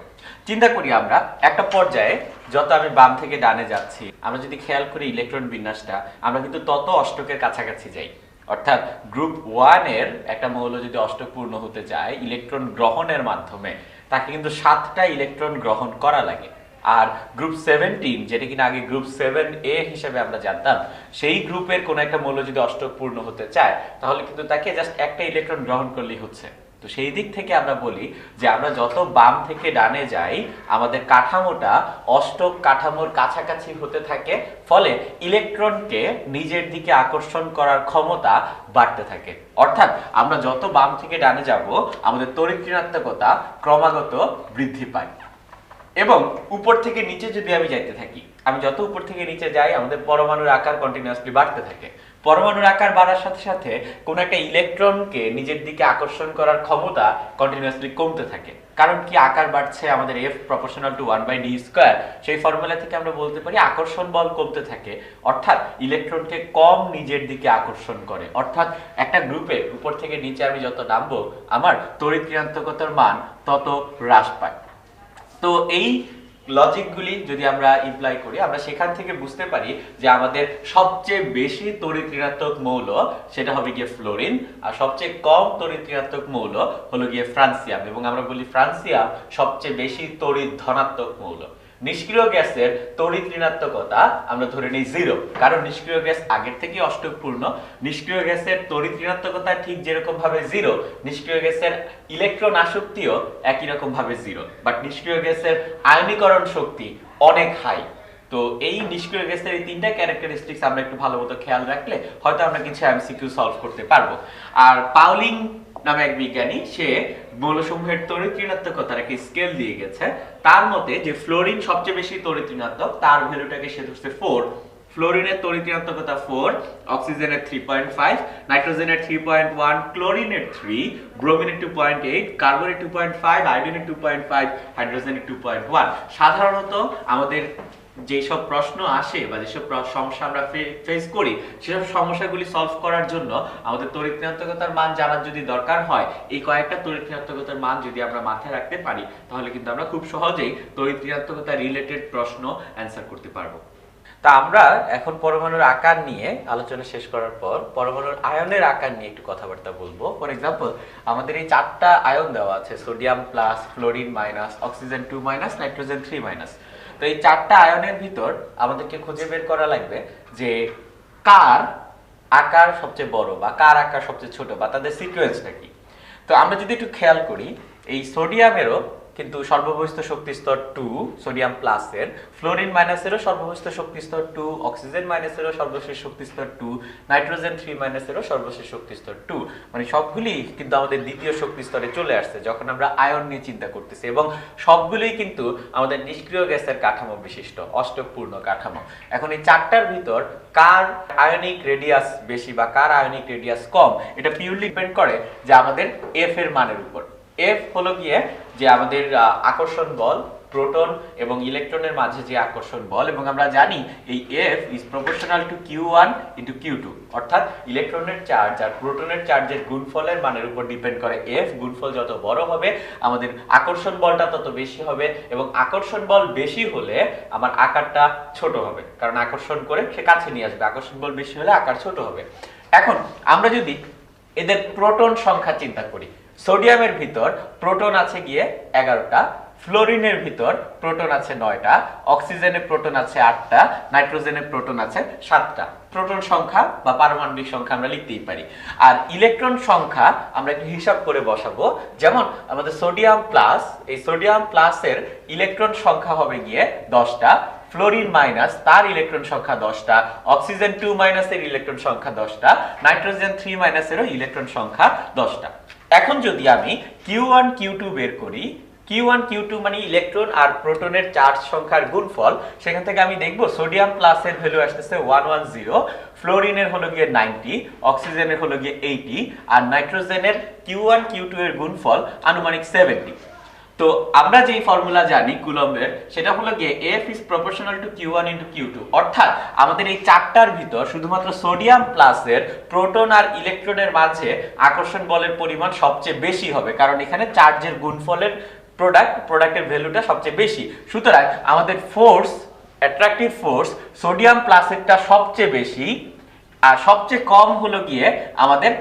চিন্তা করি আমরা একটা পর্যায়ে যত আমি বাম থেকে ডানে যাচ্ছি, আমরা যদি খেয়াল করি ইলেকট্রন বিন্যাসটা, আমরা কিন্তু তত অষ্টকের কাছাকাছি যাই। অর্থাৎ গ্রুপ 1 এর একটা মৌল যদি অষ্টক পূর্ণ হতে চায় ইলেকট্রন গ্রহণের মাধ্যমে, তাকে কিন্তু 7টা ইলেকট্রন গ্রহণ করা লাগে। আর গ্রুপ 17, যেটা কিনা আগে গ্রুপ 7A হিসেবে আমরা জানতাম, সেই গ্রুপের কোন একটা মৌল যদি অষ্টক পূর্ণ হতে চায় তাহলে কিন্তু তাকে জাস্ট একটা ইলেকট্রন গ্রহণ করলেই হচ্ছে। তো সেই দিক থেকে আমরা বলি যে আমরা যত বাম থেকে ডানে যাই আমাদের কাঠামোটা অষ্টক কাঠামোর কাছাকাছি হতে থাকে, ফলে ইলেকট্রনকে নিজের দিকে আকর্ষণ করার ক্ষমতা বাড়তে থাকে। অর্থাৎ আমরা যত বাম থেকে ডানে যাব আমাদের তড়িৎ ঋণাত্মকতা ক্রমাগত বৃদ্ধি পায়। এবং উপর থেকে নিচে যদি আমি যাইতে থাকি, আমি যত উপর থেকে নিচে যাই আমাদের পরমাণুর আকার কন্টিনিউয়াসলি বাড়তে থাকে। পরমাণুর আকার বাড়ার সাথে সাথে কোন একটা ইলেকট্রনকে নিজের দিকে আকর্ষণ করার ক্ষমতা কন্টিনিউয়াসলি কমতে থাকে। কারণ কি, আকার বাড়ছে, আমাদের F প্রপোর্শনাল টু 1/d², সেই ফর্মুলা থেকে আমরা বলতে পারি আকর্ষণ বল কমতে থাকে, অর্থাৎ ইলেকট্রনকে কম নিজের দিকে আকর্ষণ করে। অর্থাৎ একটা গ্রুপে উপর থেকে নিচে আমি যত নামবো আমার তড়িৎ ঋণাত্মকতার মান তত হ্রাস পায়। তো এই লজিকগুলি যদি আমরা ইমপ্লাই করি, আমরা সেখান থেকে বুঝতে পারি যে আমাদের সবচেয়ে বেশি তড়িৎ ঋণাত্মক মৌল সেটা হবে গিয়ে ফ্লোরিন, আর সবচেয়ে কম তড়িৎ ঋণাত্মক মৌল হলো গিয়ে ফ্রান্সিয়াম, এবং আমরা বলি ফ্রান্সিয়াম সবচেয়ে বেশি তড়িৎ ধনাত্মক মৌল। নিষ্ক্রিয় গ্যাসের তড়িৎ ঋণাত্মকতা আমরা ধরে নিই 0, কারণ নিষ্ক্রিয় গ্যাস আগের থেকে অষ্টকপূর্ণ। নিষ্ক্রিয় গ্যাসের তড়িৎ ঋণাত্মকতা ঠিক যেরকম ভাবে 0, নিষ্ক্রিয় গ্যাসের ইলেকট্রন আসক্তিও একই রকম ভাবে 0, বাট নিষ্ক্রিয় গ্যাসের আয়নীকরণ শক্তি অনেক হাই। তো এই নিষ্ক্রিয় গ্যাসের এই তিনটা ক্যারেক্টারিস্টিক্স আমরা একটু ভালো মতো খেয়াল রাখলে হয়তো আমরা কিছু এমসিকিউ সলভ করতে পারবো। আর পাউলিং নামে এক বিজ্ঞানী সে মৌলসমূহের তড়িৎ ঋণাত্মকতার একটা স্কেল দিয়ে গেছে। তার মতে যে ফ্লোরিন সবচেয়ে বেশি তড়িৎ ঋণাত্মক, তার ভ্যালুটাকে সে ধরছে 4। ফ্লোরিনের তড়িৎ ঋণাত্মকতা 4, অক্সিজেনের 3.5, নাইট্রোজেনের 3.1, ক্লোরিনের 3, ব্রোমিনের 2.8, কার্বনের 2.5, আয়োডিনের 2.5, হাইড্রোজেনের 2.1। সাধারণত আমাদের যেসব প্রশ্ন আসে বা যেসব সমস্যা আমরা ফেস করি সেসব সমস্যাগুলি সলভ করার জন্য আমাদের তড়িৎ ঋণাত্মকতার মান জানার যদি দরকার হয়, এই কয়েকটা তড়িৎ ঋণাত্মকতার মান যদি আমরা মাথায় রাখতে পারি তাহলে কিন্তু আমরা খুব সহজেই তড়িৎ ঋণাত্মকতা রিলেটেড প্রশ্ন অ্যান্সার করতে পারবো। তা আমরা এখন পরমাণুর আকার নিয়ে আলোচনা শেষ করার পর পরমাণুর আয়নের আকার নিয়ে একটু কথাবার্তা বলবো। ফর এক্সাম্পল, আমাদের এই 4টা আয়ন দেওয়া আছে, sodium plus, fluorine minus, oxygen 2 minus, nitrogen 3 minus. তো এই 4টা আয়নের ভিতর আমাদেরকে খুঁজে বের করা লাগবে যে কার আকার সবচেয়ে বড় বা কার আকার সবচেয়ে ছোট বা তাদের সিকোয়েন্সটা কি। তো আমরা যদি একটু খেয়াল করি, এই সোডিয়ামেরও কিন্তু সর্ববহিস্থ শক্তি স্তর 2 সোডিয়াম প্লাসের, ফ্লোরিন মাইনাসেরও সর্ববহিস্থ শক্তি স্তর 2, অক্সিজেন মাইনাসেরও সর্বশেষ শক্তি স্তর 2, নাইট্রোজেন 3 মাইনাসেরও সর্বশেষ শক্তি স্তর 2। মানে সবগুলি কিন্তু আমাদের দ্বিতীয় শক্তি স্তরে চলে আসছে যখন আমরা আয়ন নিয়ে চিন্তা করতেছি, এবং সবগুলোই কিন্তু আমাদের নিষ্ক্রিয় গ্যাসের কাঠামো বিশিষ্ট অষ্টকপূর্ণ কাঠামো। এখন এই 4টার ভিতর কার আয়নিক রেডিয়াস বেশি বা কার আয়নিক রেডিয়াস কম, এটা পিওরলি ডিপেন্ড করে যে আমাদের এফ এর মানের উপর। এফ হলো গিয়ে যে আমাদের আকর্ষণ বল, প্রোটন এবং ইলেকট্রনের মাঝে যে আকর্ষণ বল, এবং আমরা জানি এই F is proportional to Q1 into Q2, অর্থাৎ ইলেকট্রনের চার্জ আর প্রোটনের চার্জের গুণফলের মানের উপর ডিপেন্ড করে এফ। গুণফল যত বড় হবে আমাদের আকর্ষণ বলটা তত বেশি হবে, এবং আকর্ষণ বল বেশি হলে আমার আকারটা ছোট হবে, কারণ আকর্ষণ করে সে কাছে নিয়ে আসবে। আকর্ষণ বল বেশি হলে আকার ছোট হবে। এখন আমরা যদি এদের প্রোটন সংখ্যা চিন্তা করি, সোডিয়ামের ভিতর প্রোটন আছে গিয়ে 11টা, ফ্লোরিনের ভিতর প্রোটন আছে 9টা, অক্সিজেনের প্রোটন আছে 8টা, নাইট্রোজেনের প্রোটন আছে 7টা। প্রোটন সংখ্যা বা পারমাণবিক সংখ্যা আমরা লিখতেই পারি। আর ইলেকট্রন সংখ্যা আমরা একটু হিসাব করে বসাবো। যেমন আমাদের সোডিয়াম প্লাস, এই সোডিয়াম প্লাসের ইলেকট্রন সংখ্যা হবে গিয়ে 10টা, ফ্লোরিন মাইনাস তার ইলেকট্রন সংখ্যা 10টা, অক্সিজেন 2 মাইনাসের ইলেকট্রন সংখ্যা 10টা, নাইট্রোজেন 3 মাইনাসেরও ইলেকট্রন সংখ্যা 10টা। এখন যদি আমি Q1 Q2 বের করি, Q1 Q2 মানে ইলেকট্রন আর প্রোটনের চার্জ সংখ্যার গুণফল, সেখান থেকে আমি দেখব সোডিয়াম প্লাসের ভ্যালু আসতেছে 110, ফ্লোরিনের হলো গিয়ে 90, অক্সিজেনের হলো গিয়ে 80, আর নাইট্রোজেনের Q1 Q2 এর গুণফল আনুমানিক 70। তো আমরা যেই ফর্মুলা জানি কুলম্বের, সেটা হলো গিয়ে F is proportional to Q1 into Q2, অর্থাৎ আমাদের এই 4টার ভিতর শুধুমাত্র সোডিয়াম প্লাসের প্রোটন আর ইলেকট্রনের মাঝে আকর্ষণ বলের পরিমাণ সবচেয়ে বেশি হবে, কারণ এখানে চার্জের গুণফলের প্রোডাক্টের ভ্যালুটা সবচেয়ে বেশি। সুতরাং আমাদের ফোর্স, অ্যাট্রাকটিভ ফোর্স সোডিয়াম প্লাসেরটা সবচেয়ে বেশি, আর সবচেয়ে কম হলো গিয়ে আমাদের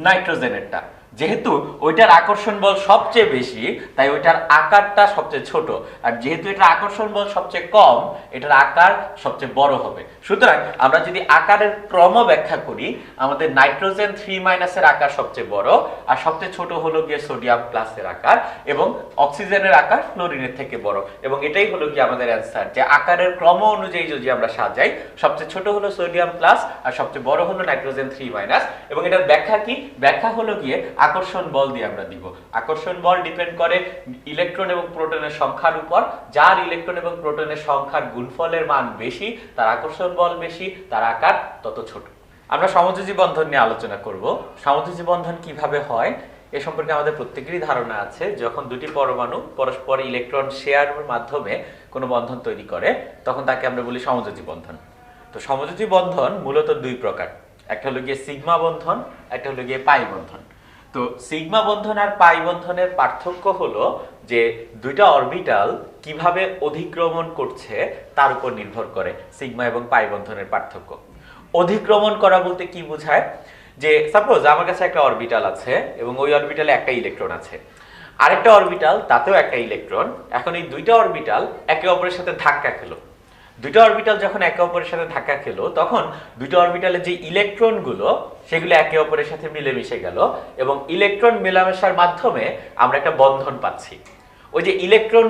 নাইট্রোজেনেরটা। যেহেতু ওইটার আকর্ষণ বল সবচেয়ে বেশি তাই ওইটার আকারটা সবচেয়ে ছোট, আর যেহেতু এটার আকর্ষণ বল সবচেয়ে কম এটার আকার সবচেয়ে বড় হবে। সুতরাং আমরা যদি আকারের ক্রম ব্যাখ্যা করি, আমাদের নাইট্রোজেন 3 মাইনাসের আকার সবচেয়ে বড়, আর সবচেয়ে ছোট হলো গিয়ে সোডিয়াম প্লাসের আকার, এবং অক্সিজেনের আকার ফ্লোরিনের থেকে বড়। এবং এটাই হলো গিয়ে আমাদের অ্যান্সার, যে আকারের ক্রম অনুযায়ী যদি আমরা সাজাই, সবচেয়ে ছোট হলো সোডিয়াম প্লাস আর সবচেয়ে বড় হলো নাইট্রোজেন 3 মাইনাস। এবং এটার ব্যাখ্যা কি? ব্যাখ্যা হলো গিয়ে আকর্ষণ বল দিয়ে আমরা দিব। আকর্ষণ বল ডিপেন্ড করে ইলেকট্রন এবং প্রোটনের সংখ্যার উপর। যার ইলেকট্রন এবং প্রোটনের সংখ্যার গুণফলের মান বেশি তার আকর্ষণ বল বেশি, তার আকার তত ছোট। আমরা সমযোজী বন্ধন নিয়ে আলোচনা করব। সমযোজী বন্ধন কিভাবে হয় এ সম্পর্কে আমাদের প্রত্যেকেরই ধারণা আছে। যখন দুটি পরমাণু পরস্পর ইলেকট্রন শেয়ারের মাধ্যমে কোনো বন্ধন তৈরি করে তখন তাকে আমরা বলি সমযোজী বন্ধন। তো সমযোজী বন্ধন মূলত দুই প্রকার, একটা হলো গিয়ে সিগমা বন্ধন, একটা হলো গিয়ে পাই বন্ধন। তো সিগমা বন্ধন আর পাই বন্ধনের পার্থক্য হলো যে দুইটা অরবিটাল কিভাবে অধিক্রমণ করছে তার উপর নির্ভর করে সিগমা এবং পাই বন্ধনের পার্থক্য। অধিক্রমণ করা বলতে কি বোঝায়? যে সাপোজ আমার কাছে একটা অরবিটাল আছে এবং ওই অরবিটালে একটা ইলেকট্রন আছে, আরেকটা অরবিটাল তাতেও একটা ইলেকট্রন। এখন এই দুইটা অরবিটাল একে অপরের সাথে ধাক্কা খেলো। দুইটা অরবিটাল যখন একে অপরের সাথে ধাক্কা খেলো তখন দুইটা অরবিটালের যে ইলেকট্রনগুলো সেগুলো একে অপরের সাথে মিলেমিশে গেল, এবং ইলেকট্রন মেলামেশার মাধ্যমে আমরা একটা বন্ধন পাচ্ছি। ওই যে ইলেকট্রন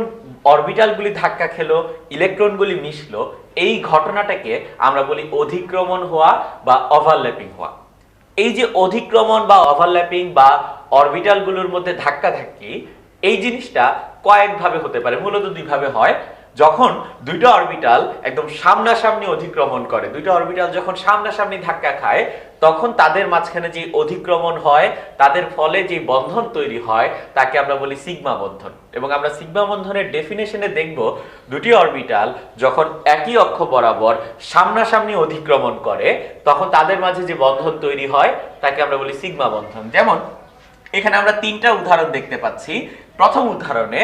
অরবিটালগুলি ধাক্কা খেলো, ইলেকট্রনগুলি মিশলো, এই ঘটনাটাকে আমরা বলি অধিক্রমণ হওয়া বা ওভারল্যাপিং হওয়া। এই যে অধিক্রমণ বা ওভারল্যাপিং বা অরবিটালগুলোর মধ্যে ধাক্কাধাক্কি, এই জিনিসটা কয়েকভাবে হতে পারে, মূলত দুইভাবে হয়। যখন দুইটা অরবিটাল একদম সামনাসামনি অধিক্রমণ করে, দুইটা অরবিটাল যখন সামনাসামনি ধাক্কা খায়, তখন তাদের মাঝখানে যে অধিক্রমণ হয়, তাদের ফলে যে বন্ধন তৈরি হয়, তাকে আমরা বলি সিগমা বন্ধন। এবং আমরা সিগমা বন্ধনের ডেফিনেশনে দেখব, দুটি অরবিটাল যখন একই অক্ষ বরাবর সামনাসামনি অধিক্রমণ করে, তখন তাদের মাঝে যে বন্ধন তৈরি হয়, তাকে আমরা বলি সিগমা বন্ধন। যেমন এখানে আমরা তিনটা উদাহরণ দেখতে পাচ্ছি। প্রথম উদাহরণে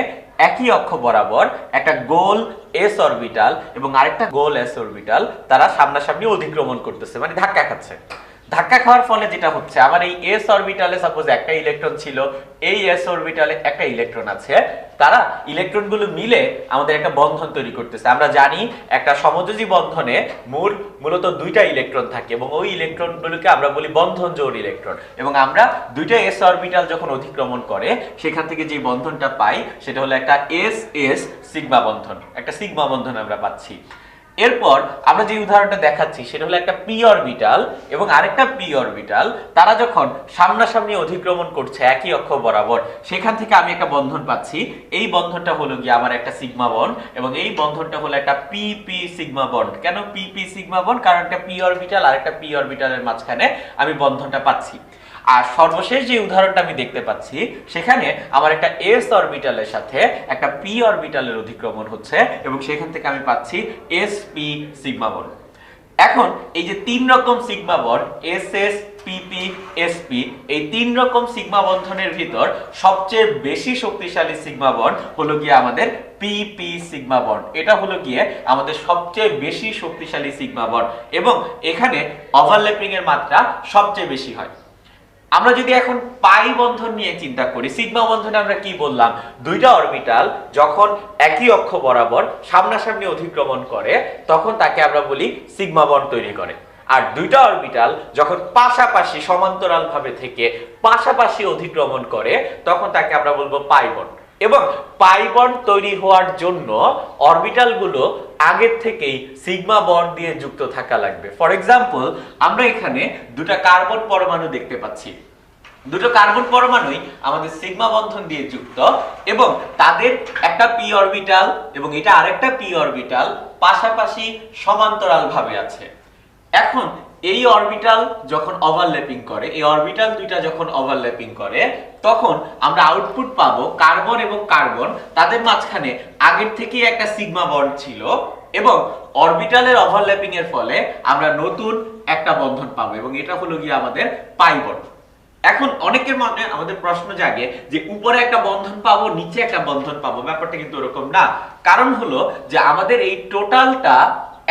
একই অক্ষ বরাবর একটা গোল এস অরবিটাল এবং আরেকটা গোল এস অরবিটাল তারা সামনাসামনি অধিক্রমণ করতেছে, মানে ধাক্কা খাচ্ছে। ধাক্কা খাওয়ার ফলে যেটা হচ্ছে, আমার এই এস অরবিটালে সাপোজ একটা ইলেকট্রন ছিল, এই এস অরবিটালে একটা ইলেকট্রন আছে, তারা ইলেকট্রনগুলো মিলে আমাদের একটা বন্ধন তৈরি করতেছে। আমরা জানি একটা সমযোজী বন্ধনে মূলত দুইটা ইলেকট্রন থাকে এবং ওই ইলেকট্রনগুলোকে আমরা বলি বন্ধন জোড় ইলেকট্রন। এবং আমরা দুইটা এস অরবিটাল যখন অতিক্রমণ করে সেখান থেকে যে বন্ধনটা পাই সেটা হলো একটা এস এস সিগমা বন্ধন, একটা সিগমা বন্ধন আমরা পাচ্ছি। এরপর আমরা যে উদাহরণটা দেখাচ্ছি সেটা হলো একটা পি অরবিটাল এবং আরেকটা পি অরবিটাল, তারা যখন সামনাসামনি অধিক্রমণ করছে একই অক্ষ বরাবর, সেখান থেকে আমি একটা বন্ধন পাচ্ছি। এই বন্ধনটা হলো গিয়ে আমার একটা সিগমা বন্ড এবং এই বন্ধনটা হলো একটা পি পি সিগমা বন্ড। কেন পি পি সিগমা বন্ড? কারণ একটা পি অরবিটাল আর একটা পি অরবিটালের মাঝখানে আমি বন্ধনটা পাচ্ছি। আর সর্বশেষ যে উদাহরণটা আমি দেখতে পাচ্ছি, সেখানে আমার একটা এস অরবিটালের সাথে একটা পি অরবিটালের অধিক্রমণ হচ্ছে এবং সেখান থেকে আমি পাচ্ছি এস পি সিগমা বন্ড। এখন এই যে তিন রকম sigma bond, S S P P S P, এই তিন রকম সিগমা বন্ধনের ভিতর সবচেয়ে বেশি শক্তিশালী সিগমা বন্ড হলো গিয়ে আমাদের পি পি সিগমা বন্ড। এটা হলো গিয়ে আমাদের সবচেয়ে বেশি শক্তিশালী সিগমা বন্ড এবং এখানে ওভারল্যাপিং এর মাত্রা সবচেয়ে বেশি হয়। আমরা যদি এখন পাই বন্ধন নিয়ে চিন্তা করি, সিগমা বন্ধনে আমরা কি বললাম? দুইটা অরবিটাল যখন একই অক্ষ বরাবর সামনাসামনি অধিক্রমণ করে, তখন তাকে আমরা বলি সিগমা বন্ড তৈরি করে। আর দুইটা অরবিটাল যখন পাশাপাশি সমান্তরাল ভাবে থেকে পাশাপাশি অধিক্রমণ করে, তখন তাকে আমরা বলবো পাই বন্ড। এবং পাই বন্ড তৈরি হওয়ার জন্য অরবিটালগুলো আগের থেকেই সিগমা বন্ড দিয়ে যুক্ত থাকা লাগবে। ফর এক্সাম্পল, আমরা এখানে দুটো কার্বন পরমাণু দেখতে পাচ্ছি। দুটো কার্বন পরমাণুই আমাদের সিগমা বন্ধন দিয়ে যুক্ত এবং তাদের একটা পি অরবিটাল এবং এটা আরেকটা পি অরবিটাল পাশাপাশি সমান্তরাল ভাবে আছে। এখন এই অরবিটাল যখন ওভারল্যাপিং করে, এই অরবিটাল দুইটা যখন ওভারল্যাপিং করে, তখন আমরা আউটপুট পাবো কার্বন এবং কার্বন তাদের মাঝখানে আগের থেকেই একটা সিগমা বন্ড ছিল এবং অরবিটালের ওভারল্যাপিং এর ফলে আমরা নতুন একটা বন্ধন পাবো এবং এটা হলো গিয়ে আমাদের পাই বন্ড। এখন অনেকের মনে আমাদের প্রশ্ন জাগে যে উপরে একটা বন্ধন পাবো, নিচে একটা বন্ধন পাবো। ব্যাপারটা কিন্তু এরকম না। কারণ হলো যে আমাদের এই টোটালটা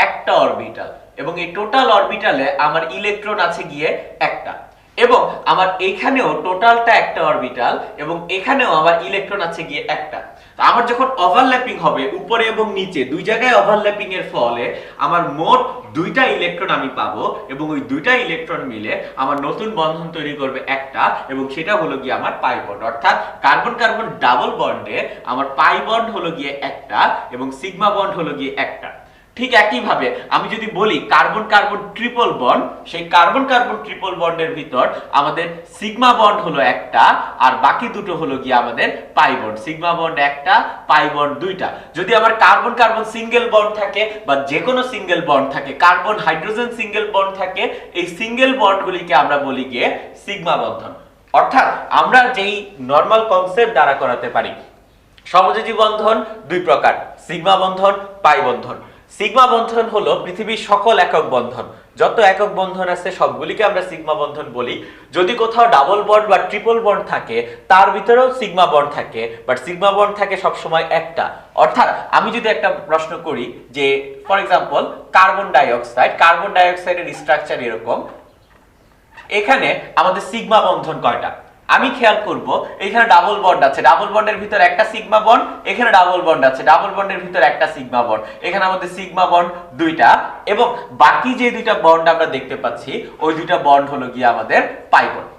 একটা অরবিটাল এবং এই টোটাল অরবিটালে আমার ইলেকট্রন আছে গিয়ে একটা, এবং আমার এখানেও টোটালটা একটা অরবিটাল এবং এখানেও আমার ইলেকট্রন আছে গিয়ে একটা। তো আমার যখন ওভারল্যাপিং হবে উপরে এবং নিচে দুই জায়গায় ওভারল্যাপিং এর ফলে আমার মোট দুইটা ইলেকট্রন আমি পাবো এবং ওই দুইটা ইলেকট্রন মিলে আমার নতুন বন্ধন তৈরি করবে একটা এবং সেটা হলো গিয়ে আমার পাই বন্ড। অর্থাৎ কার্বন কার্বন ডাবল বন্ডে আমার পাই বন্ড হলো গিয়ে একটা এবং সিগমা বন্ড হলো গিয়ে একটা। ঠিক একই ভাবে আমি যদি বলি কার্বন কার্বন ট্রিপল বন্ড, সেই কার্বন কার্বন ট্রিপল বন্ডের ভিতর আমাদের সিগমা বন্ড হলো একটা আর বাকি দুটো হলো গিয়ে আমাদের পাই বন্ড। সিগমা বন্ড একটা, পাই বন্ড দুইটা। যদি আমার কার্বন কার্বন সিঙ্গেল বন্ড থাকে বা যে কোনো সিঙ্গেল বন্ড থাকে, কার্বন হাইড্রোজেন সিঙ্গেল বন্ড থাকে, এই সিঙ্গেল বন্ডগুলিকে আমরা বলি গিয়ে সিগমা বন্ধন। অর্থাৎ আমরা যেই নরমাল কনসেপ্ট দ্বারা করাতে পারি, সমযোজী বন্ধন দুই প্রকার, সিগমা বন্ধন, পাই বন্ধন। সিগমা বন্ধন হলো পৃথিবীর সকল একক বন্ধন, যত একক বন্ধন আছে সবগুলিকে আমরা সিগমা বন্ধন বলি। যদি কোথাও ডাবল বন্ড বা ট্রিপল বন্ড থাকে তার ভিতরেও সিগমা বন্ড থাকে, বাট সিগমা বন্ড থাকে সবসময় একটা। অর্থাৎ আমি যদি একটা প্রশ্ন করি যে ফর এক্সাম্পল কার্বন ডাইঅক্সাইডের স্ট্রাকচার এরকম, এখানে আমাদের সিগমা বন্ধন কয়টা? আমি খেয়াল করব এখানে ডাবল বন্ড আছে, ডাবল বন্ডের ভিতর একটা সিগমা বন্ড, এখানে ডাবল বন্ড আছে, ডাবল বন্ডের ভিতর একটা সিগমা বন্ড, এখানে আমাদের সিগমা বন্ড দুইটা এবং বাকি যে দুইটা বন্ড আমরা দেখতে পাচ্ছি ওই দুইটা বন্ড হলো গিয়ে আমাদের পাই বন্ড।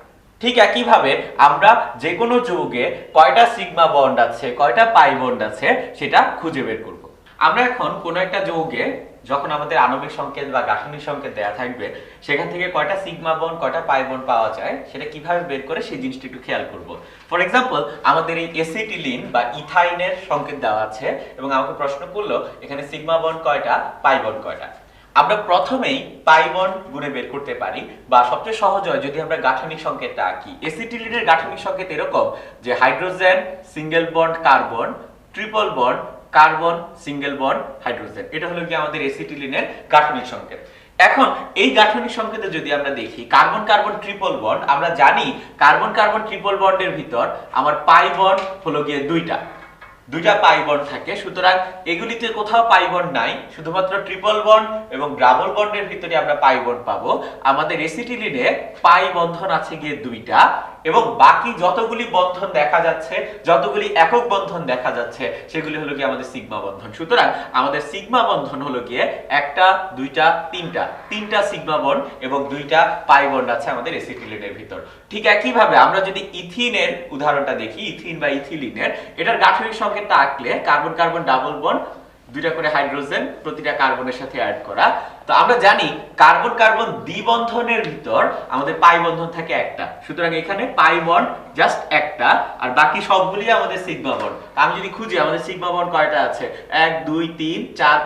ঠিক একইভাবে আমরা যে কোনো যৌগে কয়টা সিগমা বন্ড আছে, কয়টা পাই বন্ড আছে সেটা খুঁজে বের করব। আমরা এখন কোনো একটা যৌগে যখন আমাদের আণবিক সংকেত বা গাঠনিক সংকেত দেয়া থাকবে, সেখান থেকে কয়টা সিগমা বন্ড কয়টা পাই বন্ড পাওয়া যায় সেটা কিভাবে বের করে সেই জিনিসটা একটু খেয়াল করব। ফর এক্সাম্পল, আমাদের এই এসিটিলিন বা ইথাইনের সংকেত দেওয়া আছে এবং আমাকে প্রশ্ন করলো এখানে সিগমা বন্ড কয়টা, পাই বন্ড কয়টা। আমরা প্রথমেই পাই বন্ড গুণে বের করতে পারি, বা সবচেয়ে সহজ হয় যদি আমরা গাঠনিক সংকেতটা আঁকি। এসিটিলিনের গাঠনিক সংকেত এরকম যে hydrogen single bond carbon, triple bond carbon single bond hydrogen. এটা হলো কি আমাদের এসিটিলিনের গাঠনিক সংকেত। এখন এই গাঠনিক সংকেতে যদি আমরা দেখি কার্বন কার্বন ট্রিপল বন্ড, আমরা জানি কার্বন কার্বন ট্রিপল বন্ডের ভিতর আমার পাই বন্ড হলো গিয়ে দুইটা পাই বন্ড থাকে। সুতরাং এগুলিতে কোথাও পাই বন্ড নাই, শুধুমাত্র ট্রিপল বন্ড এবং ডাবল বন্ডের ভিতরে আমরা পাই বন্ড পাবো। আমাদের এসিটিলিনে পাই বন্ধন আছে গিয়ে দুইটা, এবং বাকি যতগুলি বন্ধন দেখা যাচ্ছে, যতগুলি একক বন্ধন দেখা যাচ্ছে, সেগুলি হলো গিয়ে আমাদের সিগমা বন্ধন। সুতরাং আমাদের সিগমা বন্ধন হলো গিয়ে একটা, দুইটা, তিনটা সিগমা বন্ড এবং দুইটা পাই বন্ড আছে আমাদের এসিটিলিনের ভিতর। ঠিক একইভাবে আমরা যদি ইথিনের উদাহরণটা দেখি, ইথিন বা ইথিলিনের, এটার গাঠনিক সংকেতটা আঁকলে কার্বন কার্বন ডাবল বন্ড, দুইটা করে হাইড্রোজেন প্রতিটা কার্বনের সাথে অ্যাড করা। তো আমরা জানি কার্বন কার্বন দ্বিবন্ধনের ভিতর আমাদের পাই বন্ধন থাকে একটা, সুতরাং এখানে পাই বন্ড জাস্ট একটা, আর বাকি সবগুলি আমাদের সিগমা বন্ড। আমি যদি খুঁজি আমাদের সিগমা বন্ড কয়টা আছে, 1 2 3 4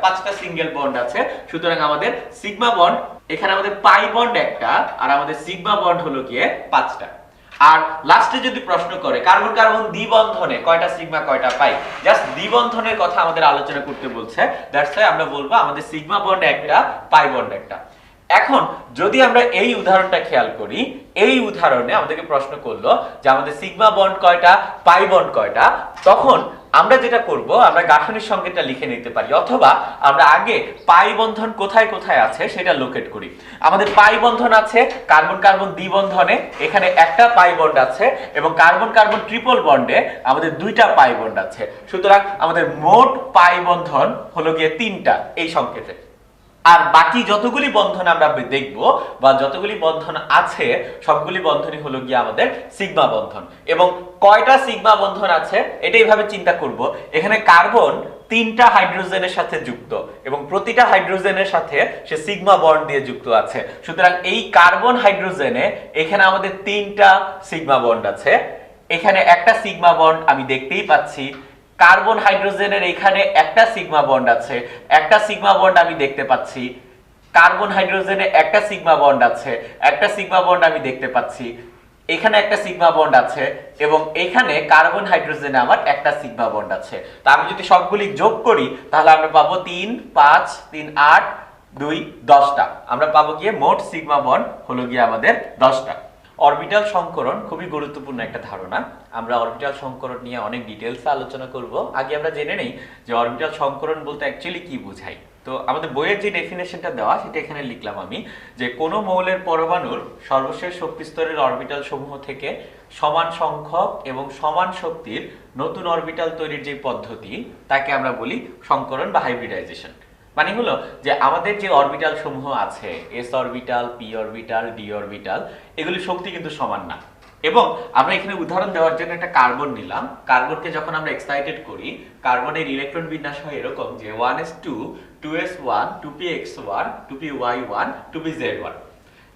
5টা সিঙ্গেল বন্ড আছে। সুতরাং আমাদের সিগমা বন্ড, এখানে আমাদের পাই বন্ড একটা আর আমাদের সিগমা বন্ড হলো গিয়ে 5টা। আর লাস্টে যদি প্রশ্ন করে কার্বন কার্বন দ্বিবন্ধনে কয়টা সিগমা কয়টা পাই, জাস্ট দ্বিবন্ধনের কথা আমাদের আলোচনা করতে বলছে, দ্যাটস ওয়াই আমরা বলবো আমাদের সিগমা বন্ড একটা, পাই বন্ড একটা। এখন যদি আমরা এই উদাহরণটা খেয়াল করি, এই উদাহরণে আমাদেরকে প্রশ্ন করলো যে আমাদের সিগমা বন্ড কয়টা, পাই বন্ড কয়টা, তখন আমরা যেটা করব, আমরা গাঠনিক সংকেতটা লিখে নিতে পারি, অথবা আমরা আগে পাই বন্ধন কোথায় কোথায় আছে সেটা লোকেট করি। আমাদের পাই বন্ধন আছে কার্বন কার্বন দ্বিবন্ধনে, এখানে একটা পাই বন্ড আছে, এবং কার্বন কার্বন ট্রিপল বন্ডে আমাদের দুইটা পাই বন্ড আছে। সুতরাং আমাদের মোট পাই বন্ধন হলো গিয়ে 3টা এই সংকেতে। আর বাকি যতগুলি বন্ধন আমরা দেখব বা যতগুলি বন্ধন আছে সবগুলি বন্ধনই হলো গিয়ে আমাদের সিগমা বন্ধন। এবং কয়টা সিগমা বন্ধন আছে এটা এইভাবে চিন্তা করব, এখানে কার্বন 3টা হাইড্রোজেনের সাথে যুক্ত এবং প্রতিটা হাইড্রোজেনের সাথে সে সিগমা বন্ড দিয়ে যুক্ত আছে। সুতরাং এই কার্বন হাইড্রোজেনে এখানে আমাদের 3টা সিগমা বন্ড আছে, এখানে একটা সিগমা বন্ড আমি দেখতেই পাচ্ছি। কার্বন হাইড্রোজেনের এখানে একটা সিগমা বন্ড আছে, একটা সিগমা বন্ড আমি দেখতে পাচ্ছি। কার্বন হাইড্রোজেনে একটা সিগমা বন্ড আছে, একটা সিগমা বন্ড আমি দেখতে পাচ্ছি। এখানে একটা সিগমা বন্ড আছে এবং এখানে কার্বন হাইড্রোজেনে আমার একটা সিগমা বন্ড আছে। তো আমি যদি সবগুলি যোগ করি তাহলে আমরা পাবো 3 5 3 8 2 10টা। আমরা পাবো গিয়ে মোট সিগমা বন্ড হলো গিয়ে আমাদের 10টা। অরবিটাল সংকরণ খুবই গুরুত্বপূর্ণ একটা ধারণা। আমরা অরবিটাল সংকরণ নিয়ে অনেক ডিটেইলসে আলোচনা করব। আগে আমরা জেনে নেই যে অরবিটাল সংকরণ বলতে অ্যাকচুয়ালি কি বোঝায়। তো আমাদের বইয়ের যে ডেফিনেশনটা দেওয়া সেটা এখানে লিখলাম আমি, যে কোনো মৌলের পরমাণুর সর্বশেষ শক্তি স্তরের অরবিটাল সমূহ থেকে সমান সংখ্যক এবং সমান শক্তির নতুন অরবিটাল তৈরির যে পদ্ধতি তাকে আমরা বলি সংকরণ বা হাইব্রিডাইজেশন। মানে হলো যে আমাদের যে অরবিটাল সমূহ আছে, S orbital, P orbital, D orbital, এগুলি শক্তি কিন্তু সমান না। এবং আমরা এখানে উদাহরণ দেওয়ার জন্য একটা কার্বন নিলাম। কার্বনকে যখন আমরা এক্সাইটেড করি, কার্বনের ইলেকট্রন বিন্যাস হয় এরকম যে 1s2 2s1 2px1 2py1 2pz1।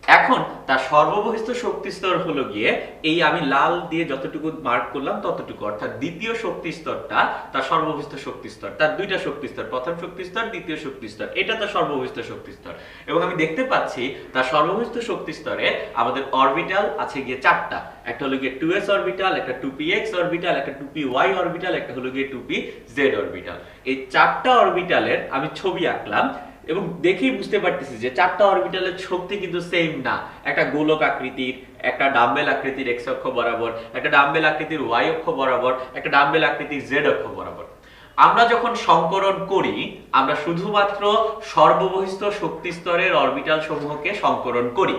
এখন তার সর্ববহিস্থ শক্তি স্তর হলো গিয়ে এই আমি লাল দিয়ে যতটুকু মার্ক করলাম ততটুকু, অর্থাৎ দ্বিতীয় শক্তি স্তরটা তার সর্ববহিস্থ শক্তি স্তর। তার দুইটা শক্তি স্তর, প্রথম শক্তি স্তর, দ্বিতীয় শক্তি স্তর, এটা তার সর্ববহিস্থ শক্তি স্তর। এবং আমি দেখতে পাচ্ছি তার সর্ববহিস্থ শক্তি স্তরে আমাদের অরবিটাল আছে গিয়ে 4টা। একটা হলো গিয়ে 2s অরবিটাল, একটা 2px অরবিটাল, একটা 2py অরবিটাল, একটা হলো গিয়ে 2pz অরবিটাল। এই 4টা অরবিটালের আমি ছবি আঁকলাম এবং দেখেই বুঝতে পারতেছি যে 4টা অরবিটালের শক্তি কিন্তু সেম না। একটা গোলক আকৃতির, একটা ডাম্বেল আকৃতির এক্স অক্ষ বরাবর, একটা ডাম্বেল আকৃতির ওয়াই অক্ষ বরাবর, একটা ডাম্বেল আকৃতির জেড অক্ষ বরাবর। আমরা যখন সংকরণ করি আমরা শুধুমাত্র সর্ববহিস্থ শক্তি স্তরের অরবিটাল সমূহকে সংকরণ করি,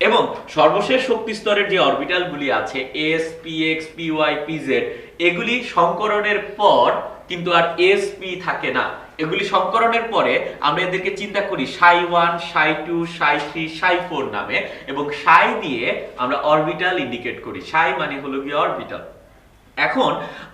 এবং সর্বশেষ শক্তি স্তরের যে অরবিটালগুলি আছে s, p x, p y, p z, এগুলি সংকরণের পর কিন্তু আর sp থাকে না। এগুলি সংকরণের পরে আমরা এদেরকে চিন্তা করি ψ1 ψ2 ψ3 ψ4 নামে, এবং ψ দিয়ে আমরা অরবিটাল ইন্ডিকেট করি। ψ মানে হলো গিয়ে অরবিটাল। এখন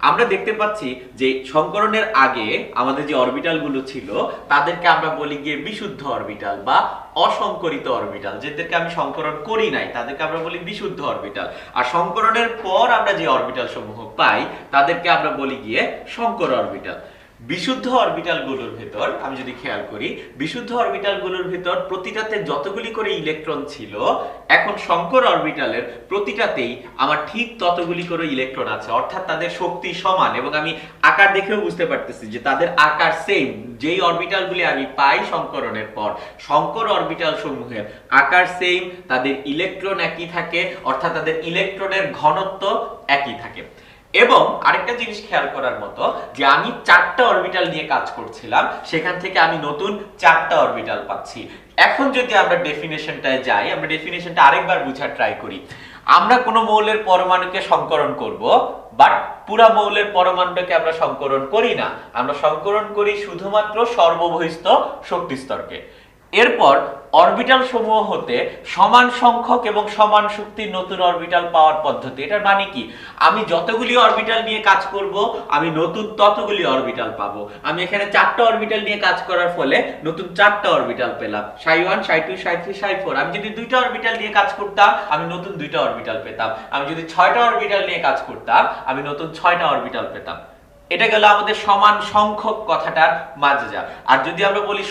আমরা দেখতে পাচ্ছি যে সংকরণের আগে আমাদের যে অরবিটাল গুলো ছিল তাদেরকে আমরা বলি গিয়ে বিশুদ্ধ অরবিটাল বা অসংকরিত অরবিটাল। যেদেরকে আমি সংকরণ করি নাই তাদেরকে আমরা বলি বিশুদ্ধ অরবিটাল। আর সংকরণের পর আমরা যে অরবিটাল সমূহ পাই তাদেরকে আমরা বলি গিয়ে সংকর অরবিটাল। বিশুদ্ধ অরবিটাল গুলোর ভেতর আমি যদি খেয়াল করি, বিশুদ্ধ অরবিটাল গুলোর ভেতর প্রতিটাতে যতগুলি করে ইলেকট্রন ছিল, এখন সংকর অরবিটালের প্রতিটাতেই আমার ঠিক ততগুলি করে ইলেকট্রন আছে, অর্থাৎ তাদের শক্তি সমান। এবং আমি আকার দেখেও বুঝতে পারতেছি যে তাদের আকার সেম। যেই অরবিটালগুলি আমি পাই সংকরণের পর, সংকর অরবিটাল সমূহের আকার সেম, তাদের ইলেকট্রন একই থাকে, অর্থাৎ তাদের ইলেকট্রনের ঘনত্ব একই থাকে। এবং আরেকটা জিনিস খেয়াল করার মতো যে আমি 4টা অরবিটাল নিয়ে কাজ করছিলাম, সেখান থেকে আমি নতুন 4টা অরবিটাল পাচ্ছি। এখন যদি আমরা ডেফিনেশনটায় যাই, আমরা ডেফিনেশনটা আরেকবার বুঝার ট্রাই করি। আমরা কোনো মৌলের পরমাণুকে সংকরণ করব, বাট পুরা মৌলের পরমাণুটাকে আমরা সংকরণ করি না। আমরা সংকরণ করি শুধুমাত্র সর্ববহিস্থ শক্তি স্তরকে। এরপর অরবিটাল সমূহ হতে সমান সংখ্যক এবং সমান শক্তির নতুন অরবিটাল পাওয়ার পদ্ধতি। এটার মানে কি, আমি যতগুলি অরবিটাল নিয়ে কাজ করব আমি নতুন ততগুলি অরবিটাল পাবো। আমি এখানে 4টা অরবিটাল নিয়ে কাজ করার ফলে নতুন 4টা অরবিটাল পেলাম, ψ1 ψ2 ψ3 ψ4। আমি যদি 2টা অরবিটাল নিয়ে কাজ করতাম আমি নতুন 2টা অরবিটাল পেতাম। আমি যদি 6টা অরবিটাল নিয়ে কাজ করতাম আমি নতুন 6টা অরবিটাল পেতাম। এটা গেল আমাদের সমান সংখ্যক কথাটার মাঝে যা। আর যদি আমরা বলি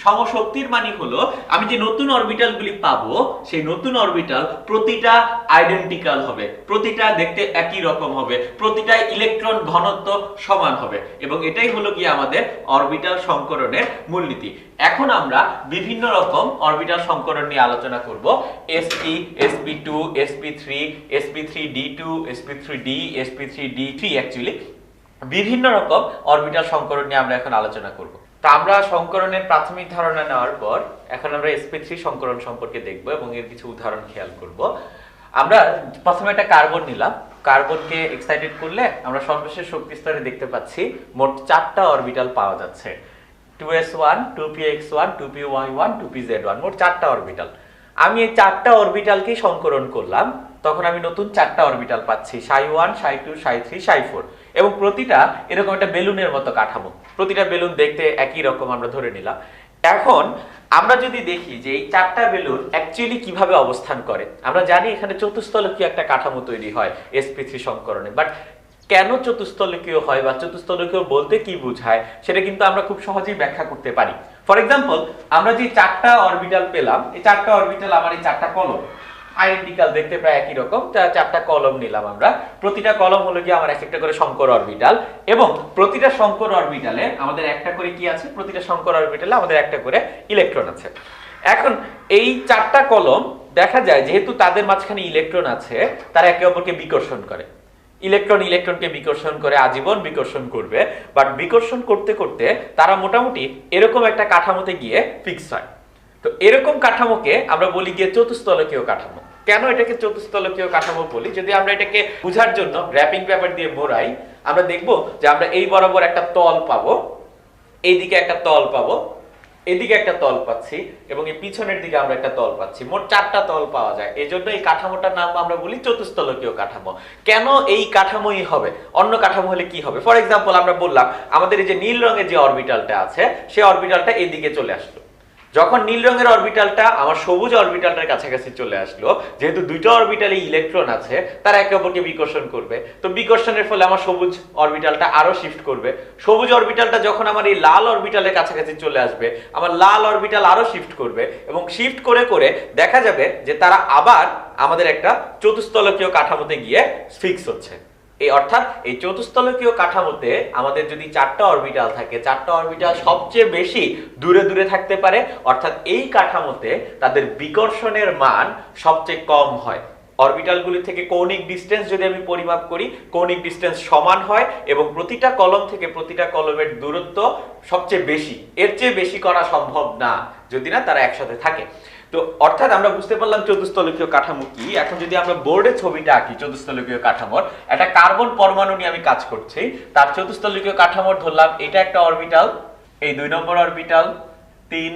সমশক্তির মানে হলো আমি যে নতুন অরবিটালগুলি পাবো সেই নতুন অরবিটাল প্রতিটা আইডেন্টিক্যাল হবে, প্রতিটা দেখতে একই রকম হবে, প্রতিটা ইলেকট্রন ঘনত্ব সমান হবে। এবং এটাই হলো কি আমাদের অরবিটাল সংকরণের মূলনীতি। এখন আমরা বিভিন্ন রকম অরবিটাল সংকরণ নিয়ে আলোচনা করব। sp, sp2, sp3, sp3d2, sp3d, sp3d3, actually বিভিন্ন রকম অরবিটাল সংকরণ নিয়ে আমরা এখন আলোচনা করব। তা আমরা সংকরণের প্রাথমিক ধারণা নেওয়ার পর এখন আমরা sp3 সংকরণ সম্পর্কে দেখব এবং এর কিছু উদাহরণ খেয়াল করব। আমরা প্রথমে একটা কার্বন নিলাম। কার্বনকে এক্সাইটেড করলে আমরা সর্বশেষ শক্তি স্তরে দেখতে পাচ্ছি মোট 4টা অরবিটাল পাওয়া যাচ্ছে, 2s1, 2px1, 2py1, 2pz1, মোট 4টা অরবিটাল। আমি এই 4টা অরবিটালকেই সংকরণ করলাম, তখন আমি নতুন 4টা অরবিটাল পাচ্ছি, ψ1 ψ2 ψ3 ψ4। এবং প্রতিটা এরকম একটা বেলুনের মতো কাঠামো, প্রতিটা বেলুন দেখতে একই রকম আমরা ধরে নিলাম। এখন আমরা যদি দেখি যে এই 4টা বেলুন অ্যাকচুয়ালি কিভাবে অবস্থান করে, আমরা জানি এখানে চতুস্তলকীয় একটা কাঠামো তৈরি হয় sp3 সংকরণে। বাট কেন চতুস্তলকীয় হয় বা চতুস্তলকীয় বলতে কি বোঝায় সেটা কিন্তু আমরা খুব সহজেই ব্যাখ্যা করতে পারি। ফর এক্সাম্পল, আমরা যে 4টা অরবিটাল পেলাম, এই 4টা অরবিটাল আমার এই 4টা কলম আইডেন্টিক্যাল, দেখতে প্রায় একই রকম। 4টা কলম নিলাম আমরা, প্রতিটা কলম হলো কি আমার এক একটা করে সংকর অরবিটাল, এবং প্রতিটা সংকর অরবিটালে আমাদের একটা করে কি আছে, প্রতিটা সংকর অরবিটালে আমাদের একটা করে ইলেকট্রন আছে। এখন এই 4টা কলম দেখা যায় যেহেতু তাদের মাঝখানে ইলেকট্রন আছে, তারা একে অপরকে বিকর্ষণ করে। ইলেকট্রনকে বিকর্ষণ করে, আজীবন বিকর্ষণ করবে। বাট বিকর্ষণ করতে করতে তারা মোটামুটি এরকম একটা কাঠামোতে গিয়ে ফিক্স হয়। তো এরকম কাঠামোকে আমরা বলি গিয়ে চতুস্তলকীয় কাঠামো। কেন এটাকে চতুস্তলকীয় কাঠামো বলি, যদি আমরা এটাকে বোঝার জন্য র‍্যাপিং পেপার দিয়ে মোড়াই, আমরা দেখব যে আমরা এই বরাবর একটা তল পাবো, এইদিকে একটা তল পাবো, এদিকে একটা তল পাচ্ছি, এবং এই পিছনের দিকে আমরা একটা তল পাচ্ছি। মোট 4টা তল পাওয়া যায়। এজন্য এই কাঠামোটার নাম আমরা বলি চতুস্তলকীয় কাঠামো। কেন এই কাঠামোই হবে, অন্য কাঠামো হলে কি হবে? ফর এক্সাম্পল, আমরা বললাম আমাদের এই যে নীল রঙের যে অরবিটালটা আছে, সেই অরবিটালটা এদিকে চলে আসলো। যখন নীল রঙের অরবিটালটা আমার সবুজ অরবিটালটার কাছাকাছি চলে আসলো, যেহেতু 2টা অরবিটালে ইলেকট্রন আছে, তারা একে অপরকে বিকর্ষণ করবে। তো বিকর্ষণের ফলে আমার সবুজ অরবিটালটা আরো শিফট করবে। সবুজ অরবিটালটা যখন আমার এই লাল অরবিটালের কাছাকাছি চলে আসবে, আমার লাল অরবিটাল আরো শিফট করবে, এবং শিফট করে করে দেখা যাবে যে তারা আবার আমাদের একটা চতুস্তলকীয় কাঠামোতে গিয়ে ফিক্স হচ্ছে। এই অর্থাৎ এই চতুস্তলকীয় কাঠামোতে আমাদের যদি 4টা অরবিটাল থাকে, 4টা অরবিটাল সবচেয়ে বেশি দূরে দূরে থাকতে পারে, অর্থাৎ এই কাঠামোতে তাদের বিকর্ষণের মান সবচেয়ে কম হয়। অরবিটালগুলি থেকে কৌণিক ডিসটেন্স যদি আমি পরিমাপ করি, কৌণিক ডিসটেন্স সমান হয়, এবং প্রতিটা কলম থেকে প্রতিটা কলমের দূরত্ব সবচেয়ে বেশি, এর চেয়ে বেশি করা সম্ভব না যদি না তারা একসাথে থাকে। তো অর্থাৎ আমরা বুঝতে পারলাম চতুস্তলকীয় কাঠামো কি। এখন যদি আমরা বোর্ডে ছবিটা আঁকি চতুস্তলকীয় কাঠামোর, একটা কার্বন পরমাণু নিয়ে আমি কাজ করছি, তার চতুস্তলকীয় কাঠামোর ধরলাম এটা একটা অরবিটাল, এই 2 নম্বর অরবিটাল, 3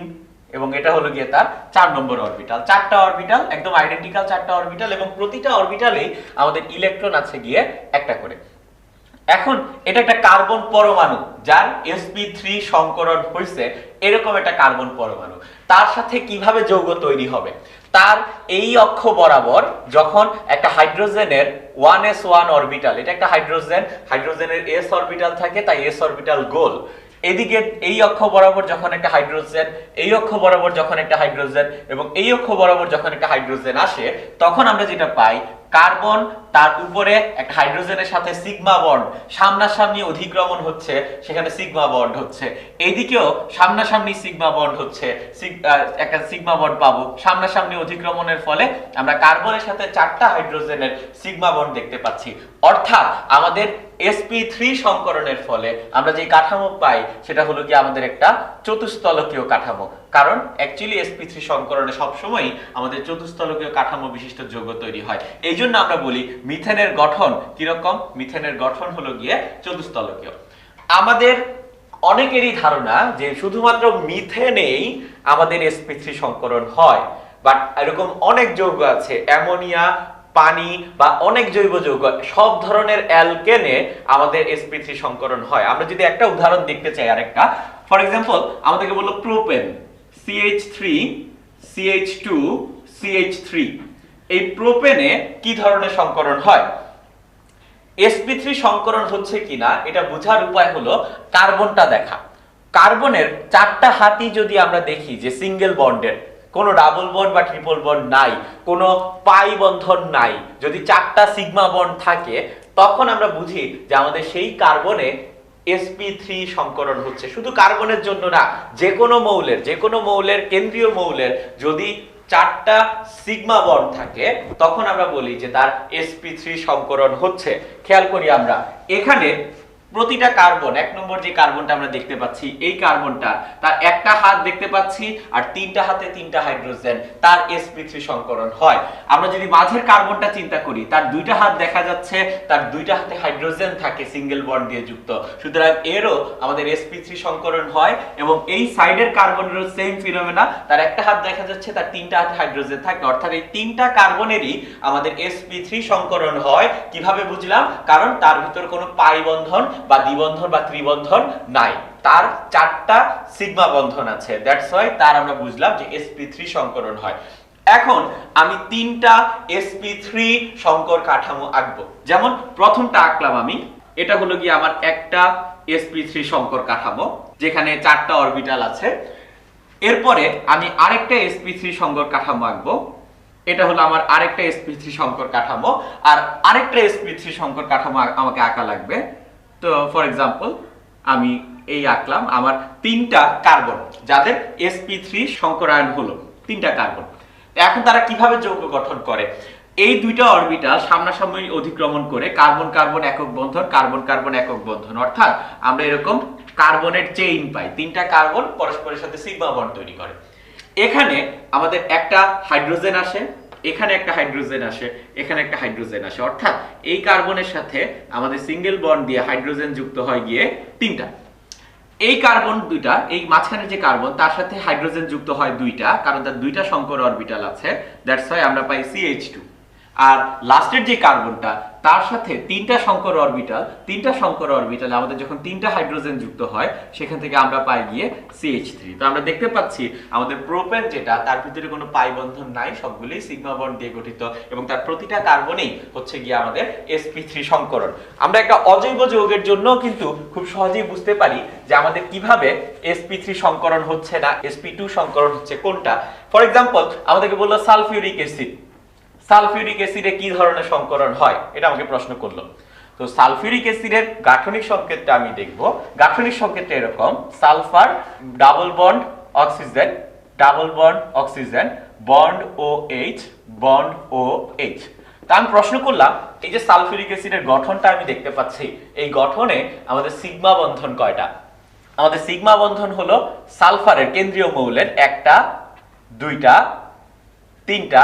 এবং এটা হলো গিয়ে তার 4 নম্বর অরবিটাল। 4টা অরবিটাল একদম আইডেন্টিক্যাল 4টা অরবিটাল এবং প্রতিটা অরবিটালেই আমাদের ইলেকট্রন আছে গিয়ে একটা করে। এখন এটা একটা কার্বন পরমাণু যার sp3 সংকরণ হয়েছে, এরকম একটা কার্বন পরমাণু। তার সাথে কিভাবে যৌগ তৈরি হবে, তার এই অক্ষ বরাবর যখন একটা হাইড্রোজেনের 1s1 অরবিটাল, এটা একটা হাইড্রোজেনের s অরবিটাল থাকে, তাই s অরবিটাল গোল। এদিকে এই অক্ষ বরাবর যখন একটা হাইড্রোজেন, এই অক্ষ বরাবর যখন একটা হাইড্রোজেন এবং এই অক্ষ বরাবর যখন একটা হাইড্রোজেন আসে, তখন আমরা যেটা পাই, কার্বন তার উপরে একটা হাইড্রোজেনের সাথে সিগমা বন্ড সামনাসামনি অধিক্রমণ হচ্ছে, সেখানে সিগমা বন্ড হচ্ছে। এইদিকেও সামনাসামনি সিগমা বন্ড হচ্ছে, একটা সিগমা বন্ড পাবো। সামনাসামনি অধিক্রমণের ফলে আমরা কার্বনের সাথে 4টা হাইড্রোজেনের সিগমা বন্ড দেখতে পাচ্ছি। অর্থাৎ আমাদের sp3 সংকরণের ফলে আমরা যে কাঠামো পাই সেটা হলো কি আমাদের একটা চতুস্তলকীয় কাঠামো। কারণ অ্যাকচুয়ালি sp3 সংকরণে সবসময় আমাদের চতুস্তলকীয় কাঠামো বিশিষ্ট যৌগ তৈরি হয়। এই জন্য আমরা বলি মিথেনের গঠন কিরকম, মিথেনের গঠন হলো গিয়ে চতুস্তলকীয়। আমাদের অনেকেরই ধারণা যে শুধুমাত্র মিথেনেই আমাদের sp3 সংকরণ হয়, বাট এরকম অনেক যৌগ আছে, অ্যামোনিয়া, পানি বা অনেক জৈব যৌগ, সব ধরনের অ্যালকেনে আমাদের sp3 সংকরণ হয়। আমরা যদি একটা উদাহরণ দেখতে চাই, আরেকটা ফর এক্সাম্পল আমাদেরকে বললো প্রোপেন, CH3 CH2 CH3, এই প্রোপেনে কি ধরনের সংকরণ হয়? sp3 সংকরণ হচ্ছে কিনা এটা বোঝার উপায় হলো কার্বনটা দেখা। কার্বনের 4টা হাতই যদি আমরা দেখি যে সিঙ্গেল বন্ডের, কোনো ডাবল বন্ড বা ট্রিপল বন্ড নাই, কোনো পাই বন্ধন নাই, যদি 4টা সিগমা বন্ড থাকে, তখন আমরা বুঝি যে আমাদের সেই কার্বনে sp3 সংকরণ হচ্ছে। শুধু কার্বনের জন্য না, যে কোনো মৌলের কেন্দ্রীয় মৌলের যদি 4টা সিগমা বন্ড থাকে, তখন আমরা বলি যে তার sp3 সংকরণ হচ্ছে। খেয়াল করি আমরা এখানে প্রতিটা কার্বন, 1 নম্বর যে কার্বনটা আমরা দেখতে পাচ্ছি, এই কার্বনটা তার একটা হাত দেখতে পাচ্ছি আর 3টা হাতে 3টা হাইড্রোজেন, তার sp3 সংকরণ হয়। আমরা যদি মাঝের কার্বনটা চিন্তা করি, তার 2টা হাত দেখা যাচ্ছে, তার 2টা হাতে হাইড্রোজেন থাকে সিঙ্গেল বন্ড দিয়ে যুক্ত, সুতরাং এরও আমাদের sp3 সংকরণ হয়। এবং এই সাইডের কার্বনেরও সেম ফিনোমেনা, তার একটা হাত দেখা যাচ্ছে, তার 3টা হাতে হাইড্রোজেন থাকে, অর্থাৎ এই 3টা কার্বনেরই আমাদের sp3 সংকরণ হয়। কিভাবে বুঝলাম? কারণ তার ভিতর কোনো পাই বন্ধন বা দ্বিবন্ধন বা ত্রিবন্ধন নাই, তার 4টা সিগমা বন্ধন আছে, দ্যাটস ওয়াই তার আমরা বুঝলাম যে sp3 সংকরণ হয়। এখন আমি 3টা sp3 সংকর কাঠামো আঁকবো। যেমন প্রথমটা আঁকলাম আমি, এটা হলো কি আমার একটা sp3 সংকর কাঠামো যেখানে 4টা অরবিটাল আছে। এরপরে আমি আরেকটা sp3 সংকর কাঠামো আঁকবো, এটা হলো আমার আরেকটা sp3 সংকর কাঠামো, আর আরেকটা sp3 সংকর কাঠামো আমাকে আঁকা লাগবে। তো ফর এক্সাম্পল আমি এই আঁকলাম আমার 3টা কার্বন যাদের sp3 সংকরায়ন হলো, 3টা কার্বন। এখন তারা কিভাবে যৌগ গঠন করে? এই 2টা অরবিটাল সামনাসামনি অধিক্রমণ করে কার্বন কার্বন একক বন্ধন, কার্বন কার্বন একক বন্ধন, অর্থাৎ আমরা এরকম কার্বনের চেইন পাই। 3টা কার্বন পরস্পরের সাথে সিগমা বন্ড তৈরি করে। এখানে আমাদের একটা হাইড্রোজেন আসে, এখানে একটা হাইড্রোজেন আসে, এখানে একটা হাইড্রোজেন আসে, অর্থাৎ এই কার্বনের সাথে আমাদের সিঙ্গেল বন্ড দিয়ে হাইড্রোজেন যুক্ত হয় গিয়ে 3টা। এই কার্বন 2টা, এই মাঝখানে যে কার্বন তার সাথে হাইড্রোজেন যুক্ত হয় 2টা, কারণ তার 2টা সংকর অরবিটাল আছে, দ্যাটস ওয়াই আমরা পাই CH2। আর লাস্টের যে কার্বনটা তার সাথে 3টা সংকর অরবিটাল, 3টা সংকর অরবিটালে আমাদের যখন 3টা হাইড্রোজেন যুক্ত হয়, সেখান থেকে আমরা পাই গিয়ে CH3। তো আমরা দেখতে পাচ্ছি আমাদের প্রোপেন যেটা, তার ভিতরে কোনো পাই বন্ধন নাই, সবগুলোই সিগমা বন্ড দিয়ে গঠিত এবং তার প্রতিটা কার্বনেই হচ্ছে গিয়ে আমাদের sp3 সংকরণ। আমরা একটা অজৈব যৌগের জন্য কিন্তু খুব সহজেই বুঝতে পারি যে আমাদের কিভাবে sp3 সংকরণ হচ্ছে না sp2 সংকরণ হচ্ছে কোনটা। ফর এক্সাম্পল আমাদেরকে বললো সালফিউরিক অ্যাসিড, সালফিউরিক অ্যাসিডে কি ধরনের সংকরণ হয়, এটা আমাকে প্রশ্ন করলো। তো সালফিউরিক অ্যাসিডের গাঠনিক সংকেতটা আমি দেখব। গাঠনিক সংকেতটা এরকম, sulphur double bond oxygen, double bond oxygen, bond OH, bond OH। তা আমি প্রশ্ন করলাম, এই যে সালফিউরিক অ্যাসিডের গঠনটা আমি দেখতে পাচ্ছি, এই গঠনে আমাদের সিগমা বন্ধন কয়টা? আমাদের সিগমা বন্ধন হলো সালফারের কেন্দ্রীয় মৌলের 1টা, 2টা, তিনটা,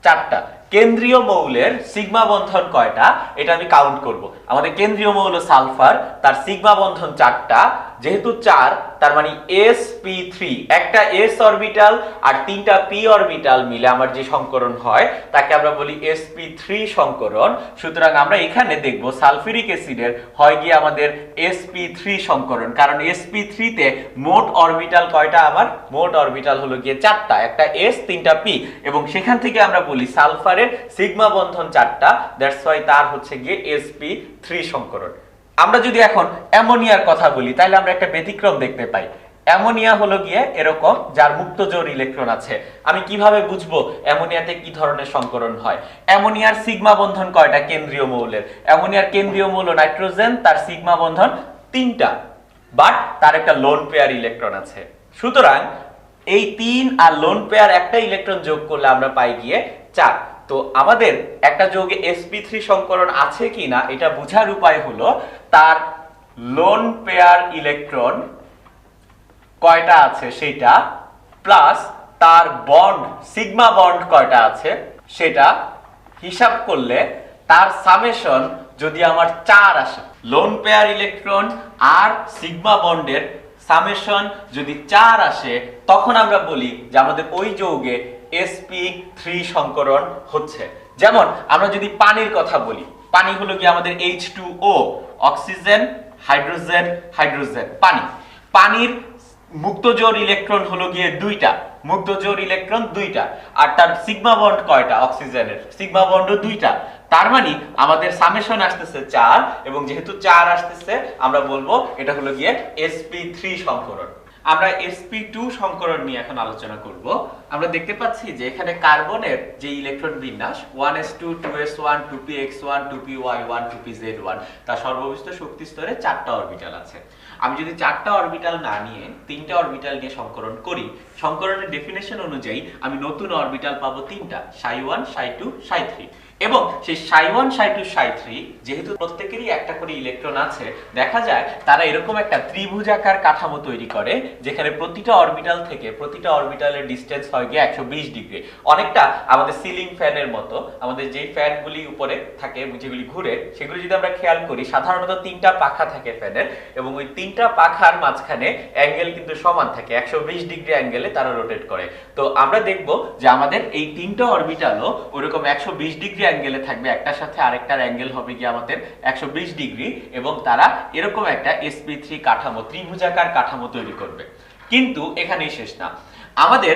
চারটা। কেন্দ্রীয় মৌলের সিগমা বন্ধন কয়টা এটা আমি কাউন্ট করব। আমাদের কেন্দ্রীয় মৌল সালফার, তার সিগমা বন্ধন চারটা, যেহেতু 4 তার মানে sp3, একটা s অরবিটাল আর তিনটা p অরবিটাল মিলে আমার যে সংকরণ হয় তাকে আমরা বলি sp3 সংকরণ। সুতরাং আমরা এখানে দেখব সালফিউরিক অ্যাসিডের হয় গিয়ে আমাদের sp3 সংকরণ, কারণ sp3 তে মোট অরবিটাল কয়টা, আমার মোট অরবিটাল হলো গিয়ে 4টা, একটা s তিনটা p, এবং সেখান থেকে আমরা বলি সালফারের সিগমা বন্ধন 4টা, দ্যাটস ওয়াই তার হচ্ছে গিয়ে sp3 সংকরণ। আমরা যদি এখন অ্যামোনিয়ার কথা বলি তাহলে আমরা একটা ব্যতিক্রম দেখতে পাই। অ্যামোনিয়া হলো গিয়ে এরকম, যার মুক্ত জোড় ইলেকট্রন আছে। আমি কিভাবে বুঝবো অ্যামোনিয়াতে কি ধরনের সংকরণ হয়? অ্যামোনিয়ার সিগমা বন্ধন কয়টা কেন্দ্রীয় মৌলের? অ্যামোনিয়ার কেন্দ্রীয় মৌল নাইট্রোজেন, তার সিগমা বন্ধন 3টা, বাট তার একটা লোন পেয়ার ইলেকট্রন আছে। সুতরাং এই 3 আর লোন পেয়ার একটা ইলেকট্রন যোগ করলে আমরা পাই গিয়ে 4। তো আমাদের একটা যৌগে sp3 সংকরণ আছে কিনা এটা বোঝার উপায় হলো তার লোন পেয়ার ইলেকট্রন কয়টা আছে সেটা, প্লাস তার বন্ড সিগমা বন্ড কয়টা আছে সেটা হিসাব করলে তার সামেশন যদি আমার 4 আসে, লোন পেয়ার ইলেকট্রন আর সিগমা বন্ডের সামেশন যদি 4 আসে, তখন আমরা বলি যে আমাদের ওই যৌগে sp3 সংকরণ হচ্ছে। যেমন আমরা যদি পানির কথা বলি, পানি হলো কি আমাদের H2O, অক্সিজেন হাইড্রোজেন হাইড্রোজেন, পানি। পানির মুক্ত জোড় ইলেকট্রন হলো গিয়ে 2টা, মুক্ত জোড় ইলেকট্রন 2টা, আর তার সিগমা বন্ড কয়টা? অক্সিজেনের সিগমা বন্ডও 2টা। তার মানে আমাদের সামেশন আসতেছে 4, এবং যেহেতু 4 আসতেছে আমরা বলবো এটা হলো গিয়ে sp3 সংকরণ। আমরা sp2 সংকরণ নিয়ে এখন আলোচনা করব। আমরা দেখতে পাচ্ছি যে এখানে কার্বনের যে ইলেকট্রন বিন্যাস 1s2 2s1 2px1 2py1 2pz1, তার সর্ববিষ্ট শক্তি স্তরে 4টা অরবিটাল আছে। আমি যদি 4টা অরবিটাল না নিয়ে 3টা অরবিটাল নিয়ে সংকরণ করি, সংকরণের ডেফিনেশন অনুযায়ী আমি নতুন অরবিটাল পাবো 3টা, ψ1 ψ2 ψ3। এবং সেই ψ1 ψ2 ψ3 যেহেতু প্রত্যেকেরই একটা করে ইলেকট্রন আছে, দেখা যায় তারা এরকম একটা ত্রিভুজাকার কাঠামো তৈরি করে যেখানে প্রতিটা অরবিটাল থেকে প্রতিটা অরবিটালের ডিসটেন্স হয় গিয়ে 120 ডিগ্রি, অনেকটা আমাদের সিলিং ফ্যানের মতো। আমাদের যেই ফ্যানগুলি উপরে থাকে যেগুলি ঘুরে, সেগুলি যদি আমরা খেয়াল করি সাধারণত 3টা পাখা থাকে ফ্যানের, এবং ওই 3টা পাখার মাঝখানে অ্যাঙ্গেল কিন্তু সমান থাকে, 120 ডিগ্রি অ্যাঙ্গেলে তারা রোটেট করে। তো আমরা দেখব যে আমাদের এই 3টা অরবিটালও ওরকম 120 ডিগ্রি অ্যাঙ্গেলে থাকবে, একটার সাথে আরেকটার অ্যাঙ্গেল হবে কি আমাদের 120 ডিগ্রি, এবং তারা এরকম একটা sp3 কাঠামো, ত্রিভুজাকার কাঠামো তৈরি করবে। কিন্তু এখানেই শেষ না, আমাদের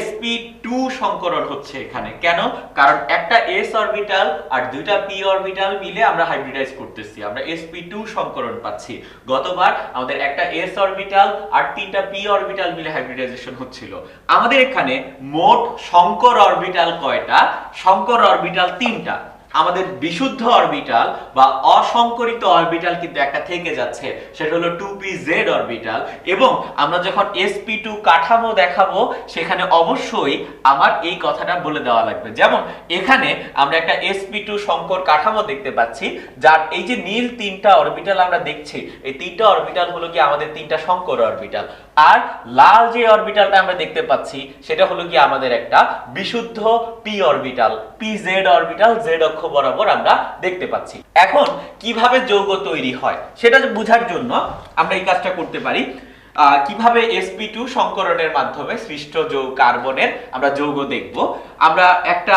sp2 সংকরণ হচ্ছে এখানে। কেন? কারণ একটা s অরবিটাল আর 2টা p অরবিটাল মিলে আমরা হাইব্রিডাইজ করতেছি, আমরা sp2 সংকরণ পাচ্ছি। গতবার আমাদের একটা s অরবিটাল আর 3টা p অরবিটাল মিলে হাইব্রিডাইজেশন হচ্ছিল। আমাদের এখানে মোট সংকর অরবিটাল কয়টা? সংকর অরবিটাল 3টা। আমাদের বিশুদ্ধ অরবিটাল বা অসংকরিত অরবিটাল কিন্তু একটা থেকে যাচ্ছে, সেটা হলো 2pz অরবিটাল। এবং আমরা যখন sp2 কাঠামো দেখাবো সেখানে অবশ্যই আমার এই কথাটা বলে দেওয়া লাগবে। যেমন এখানে আমরা একটা sp2 সংকর কাঠামো দেখতে পাচ্ছি, যার এই যে নীল 3টা অরবিটাল আমরা দেখছি, এই 3টা অরবিটাল হলো কি আমাদের 3টা সংকর অরবিটাল, আর লাল যে অরবিটালটা আমরা দেখতে পাচ্ছি সেটা হলো কি আমাদের একটা বিশুদ্ধ p orbital, pz orbital z অক্ষ বরাবর আমরা দেখতে পাচ্ছি। এখন কিভাবে যৌগ তৈরি হয় সেটা বোঝার জন্য আমরা এই কাজটা করতে পারি। কিভাবে sp2 সংকরণের মাধ্যমে সৃষ্ট যৌগ কার্বনের আমরা যৌগ দেখব। আমরা একটা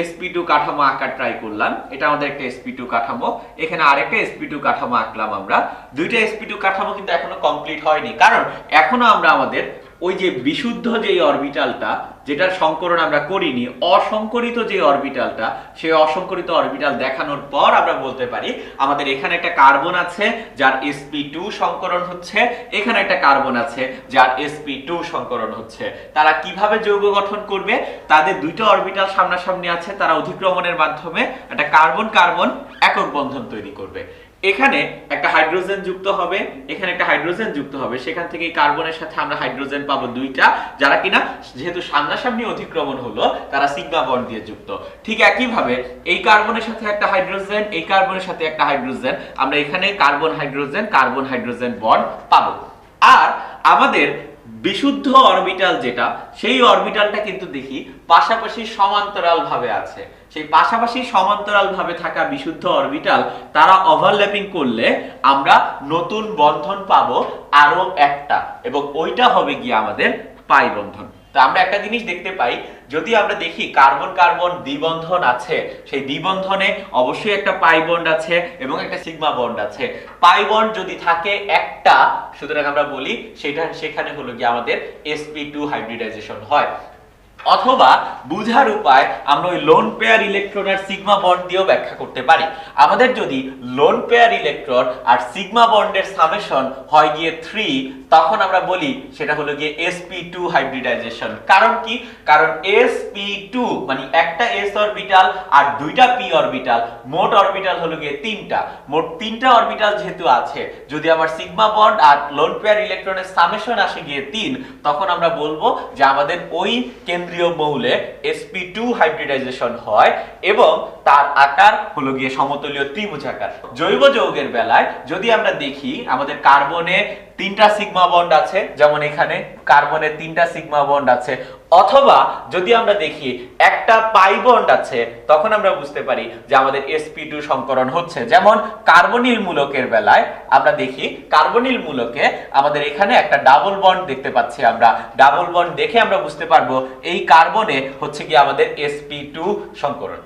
sp2 কাঠামো আঁকার ট্রাই করলাম, এটা আমাদের একটা sp2 কাঠামো, এখানে আরেকটা sp2 কাঠামো আঁকলাম। আমরা 2টা sp2 কাঠামো কিন্তু এখনো কমপ্লিট হয়নি, কারণ এখনো আমরা আমাদের ওই যে বিশুদ্ধ যে অরবিটালটা যেটার সংকরণ আমরা করিনি, অসংকরিত যে অরবিটালটা, সেই অসংকরিত অরবিটাল দেখানোর পর আমরা বলতে পারি আমাদের এখানে একটা কার্বন আছে যার sp2 সংকরণ হচ্ছে, এখানে একটা কার্বন আছে যার sp2 সংকরণ হচ্ছে। তারা কিভাবে যৌগ গঠন করবে? তাদের 2টা অরবিটাল সামনাসামনি আছে, তারা অধিক্রমণের মাধ্যমে একটা কার্বন কার্বন একক বন্ধন তৈরি করবে। এখানে একটা হাইড্রোজেন যুক্ত হবে, এখানে একটা হাইড্রোজেন যুক্ত হবে, সেখান থেকে এই কার্বনের সাথে আমরা হাইড্রোজেন পাবো 2টা, যারা কিনা যেহেতু সামনাসামনি অধিক্রমণ হলো তারা সিগমা বন্ড দিয়ে যুক্ত। ঠিক একই ভাবে এই কার্বনের সাথে একটা হাইড্রোজেন, এই কার্বনের সাথে একটা হাইড্রোজেন, আমরা এখানে কার্বন হাইড্রোজেন বন্ড পাবো। আর আমাদের বিশুদ্ধ অরবিটাল যেটা, সেই অরবিটালটা কিন্তু দেখি পাশাপাশি সমান্তরাল ভাবে আছে। সেই পাশাপাশি সমান্তরাল ভাবে থাকা বিশুদ্ধ অরবিটাল তারা ওভারল্যাপিং করলে আমরা নতুন বন্ধন পাবো আরো একটা, এবং ওইটা হবে গিয়ে আমাদের পাই বন্ধন। তো আমরা একটা জিনিস দেখতে পাই, যদি আমরা দেখি কার্বন কার্বন দ্বিবন্ধন আছে, সেই দ্বিবন্ধনে অবশ্যই একটা পাই বন্ড আছে এবং একটা সিগমা বন্ড আছে। পাই বন্ড যদি থাকে একটা, সুতরাং আমরা বলি সেখানে হলো গিয়ে আমাদের sp2 হাইব্রিডাইজেশন হয়। অথবা বুঝার উপায় আমরা ওই লোন পেয়ার ইলেকট্রন আর সিগমা বন্ড দিয়েও ব্যাখ্যা করতে পারি। আমাদের যদি লোন পেয়ার ইলেকট্রন আর সিগমা বন্ডের সামেশন হয় গিয়ে 3, তখন আমরা বলি সেটা হলো গিয়ে sp2 হাইব্রিডাইজেশন। কারণ কি? কারণ sp2 মানে একটা s অরবিটাল আর দুইটা p অরবিটাল, মোট অরবিটাল হলো গিয়ে 3টা। মোট 3টা অরবিটাল যেহেতু আছে, যদি আমার সিগমা বন্ড আর লোন পেয়ার ইলেকট্রনের সামেশন আসে গিয়ে 3, তখন আমরা বলবো যে আমাদের ওই কেন্দ্রীয় মৌলে sp2 হাইব্রিডাইজেশন হয় এবং তার আকার হলো গিয়ে সমতলীয় ত্রিভুজাকার। জৈব যৌগের বেলায় যদি আমরা দেখি আমাদের কার্বনে 3টা সিগমা বন্ড আছে, যেমন এখানে কার্বনে 3টা সিগমা বন্ড আছে, অথবা যদি আমরা দেখি একটা পাই বন্ড আছে, তখন আমরা বুঝতে পারি যে আমাদের sp2 সংকরণ হচ্ছে। যেমন কার্বনিল মূলকের বেলায় আমরা দেখি কার্বনিল মূলকে আমাদের এখানে একটা ডাবল বন্ড দেখতে পাচ্ছি। আমরা ডাবল বন্ড দেখে আমরা বুঝতে পারবো এই কার্বনে হচ্ছে কি আমাদের sp2 সংকরণ।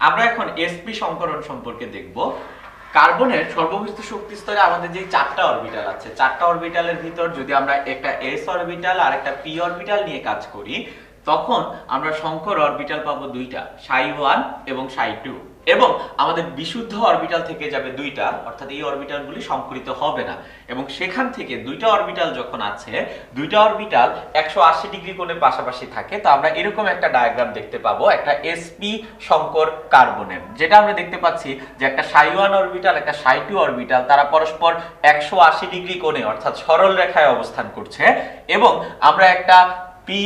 আমরা এখন sp সংকরণ সম্পর্কে দেখব। কার্বনের সর্ববৃহৎ শক্তি স্তরে আমাদের যে 4টা অরবিটাল আছে, 4টা অরবিটালের ভিতর যদি আমরা একটা s অরবিটাল আর একটা p অরবিটাল নিয়ে কাজ করি, তখন আমরা সংকর অরবিটাল পাবো 2টা, ψ1 এবং ψ2, এবং আমাদের বিশুদ্ধ অরবিটাল থেকে যাবে 2টা, অর্থাৎ এই অরবিটালগুলি সংকরিত হবে না। এবং সেখান থেকে 2টা অরবিটাল যখন আছে, 2টা অরবিটাল 180 ডিগ্রি কোণে পাশাপাশি থাকে, তো আমরা এরকম একটা ডায়াগ্রাম দেখতে পাবো একটা sp সংকর কার্বনের, যেটা আমরা দেখতে পাচ্ছি যে একটা ψ1 অরবিটাল একটা ψ2 অরবিটাল তারা পরস্পর 180 ডিগ্রি কোণে অর্থাৎ সরল রেখায় অবস্থান করছে, এবং আমরা একটা py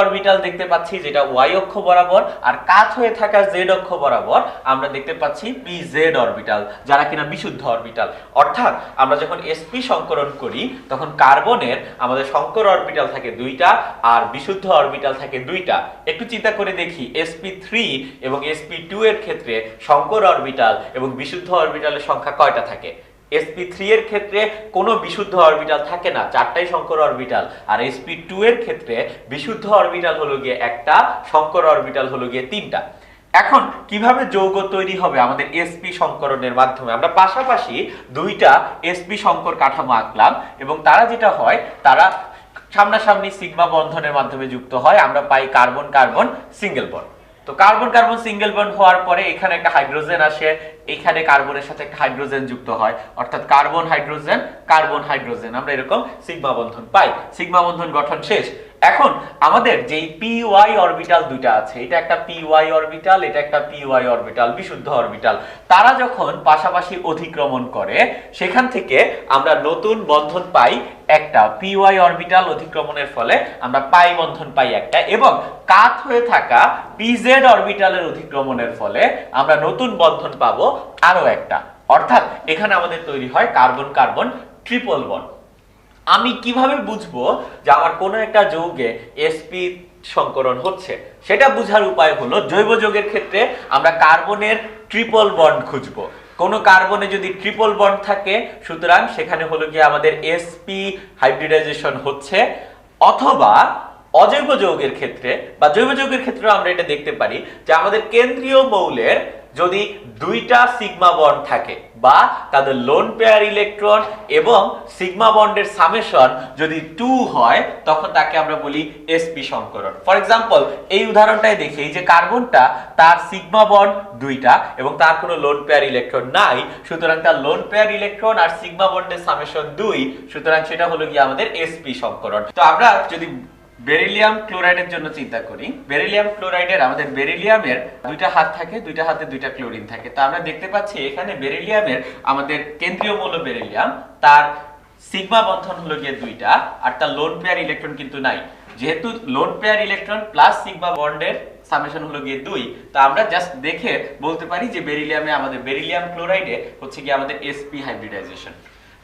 অরবিটাল দেখতে পাচ্ছি যেটা y অক্ষ বরাবর, আর কাত হয়ে থাকা z অক্ষ বরাবর আমরা দেখতে পাচ্ছি pz অরবিটাল, যারা কিনা বিশুদ্ধ অরবিটাল। অর্থাৎ আমরা যখন sp সংকরণ করি তখন কার্বনের আমাদের সংকর অরবিটাল থাকে 2টা আর বিশুদ্ধ অরবিটাল থাকে 2টা। একটু চিন্তা করে দেখি sp3 এবং sp2 এর ক্ষেত্রে সংকর অরবিটাল এবং বিশুদ্ধ অরবিটালের সংখ্যা কয়টা থাকে? sp3 এর ক্ষেত্রে কোনো বিশুদ্ধ অরবিটাল থাকে না, 4টাই সংকর অরবিটাল। আর sp2 এর ক্ষেত্রে বিশুদ্ধ অরবিটাল হলো গিয়ে একটা, সংকর অরবিটাল হলো গিয়ে 3টা। এখন কিভাবে যৌগ তৈরি হবে আমাদের sp সংকরণের মাধ্যমে? আমরা পাশাপাশি 2টা sp সংকর কাঠামো আঁকলাম, এবং তারা যেটা হয় তারা সামনাসামনি সিগমা বন্ধনের মাধ্যমে যুক্ত হয়। আমরা পাই কার্বন কার্বন সিঙ্গেল বন্ড। তো কার্বন কার্বন সিঙ্গেল বন্ড হওয়ার পরে এখানে একটা হাইড্রোজেন আসে, এখানে কার্বনের সাথে একটা হাইড্রোজেন যুক্ত হয়, অর্থাৎ কার্বন হাইড্রোজেন, আমরা এরকম সিগমা বন্ধন পাই। সিগমা বন্ধন গঠন শেষ। এখন আমাদের যেই py অরবিটাল 2টা আছে, এটা একটা py অরবিটাল, এটা একটা py অরবিটাল, বিশুদ্ধ অরবিটাল, তারা যখন পাশাপাশি অতিক্রমণ করে সেখান থেকে আমরা নতুন বন্ধন পাই একটা। py অরবিটাল অতিক্রমণের ফলে আমরা পাই বন্ধন পাই একটা, এবং কাত হয়ে থাকা pz অরবিটালের অতিক্রমণের ফলে আমরা নতুন বন্ধন পাবো আরো একটা। অর্থাৎ এখানে আমাদের তৈরি হয় কার্বন কার্বন ট্রিপল বন্ড। আমি কিভাবে বুঝবো যে আমার কোনো একটা যৌগে sp সংকরণ হচ্ছে? সেটা বোঝার উপায় হলো জৈব যৌগের ক্ষেত্রে আমরা কার্বনের ট্রিপল বন্ড খুঁজবো। কোন কার্বনে যদি ট্রিপল বন্ড থাকে, সুতরাং সেখানে হলো গিয়ে আমাদের sp হাইব্রিডাইজেশন হচ্ছে। অথবা অজৈব যৌগের ক্ষেত্রে বা জৈব যৌগের ক্ষেত্রে আমরা এটা দেখতে পারি যে আমাদের কেন্দ্রীয় মৌলের যদি 2টা সিগমা বন্ড থাকে বা তাদের লোন পেয়ার ইলেকট্রন এবং সিগমা বন্ডের সামেশন যদি 2 হয়, তখন তাকে আমরা বলি sp সংকরণ। ফর এক্সাম্পল এই উদাহরণটাই দেখি, এই যে কার্বনটা তার সিগমা বন্ড 2টা এবং তার কোনো লোন পেয়ার ইলেকট্রন নাই, সুতরাং তার লোন পেয়ার ইলেকট্রন আর সিগমা বন্ডের সামেশন 2, সুতরাং সেটা হলো গিয়ে আমাদের sp সংকরণ। তো আমরা যদি বেরিলিয়াম ক্লোরাইডের জন্য চিন্তা করি, বেরিলিয়াম ক্লোরাইডের আমাদের বেরিলিয়ামের 2টা হাত থাকে, 2টা হাতে 2টা ক্লোরিন থাকে। তো আমরা দেখতে পাচ্ছি এখানে বেরিলিয়ামের আমাদের কেন্দ্রীয় মৌল বেরিলিয়াম, তার সিগমা বন্ধন হলো গিয়ে 2টা আর তার লোন পেয়ার ইলেকট্রন কিন্তু নাই। যেহেতু lone pair electron plus sigma বন্ডের সামেশন হলো গিয়ে 2, তা আমরা জাস্ট দেখে বলতে পারি যে বেরিলিয়ামে আমাদের বেরিলিয়াম ক্লোরাইডে হচ্ছে গিয়ে আমাদের sp হাইব্রিডাইজেশন।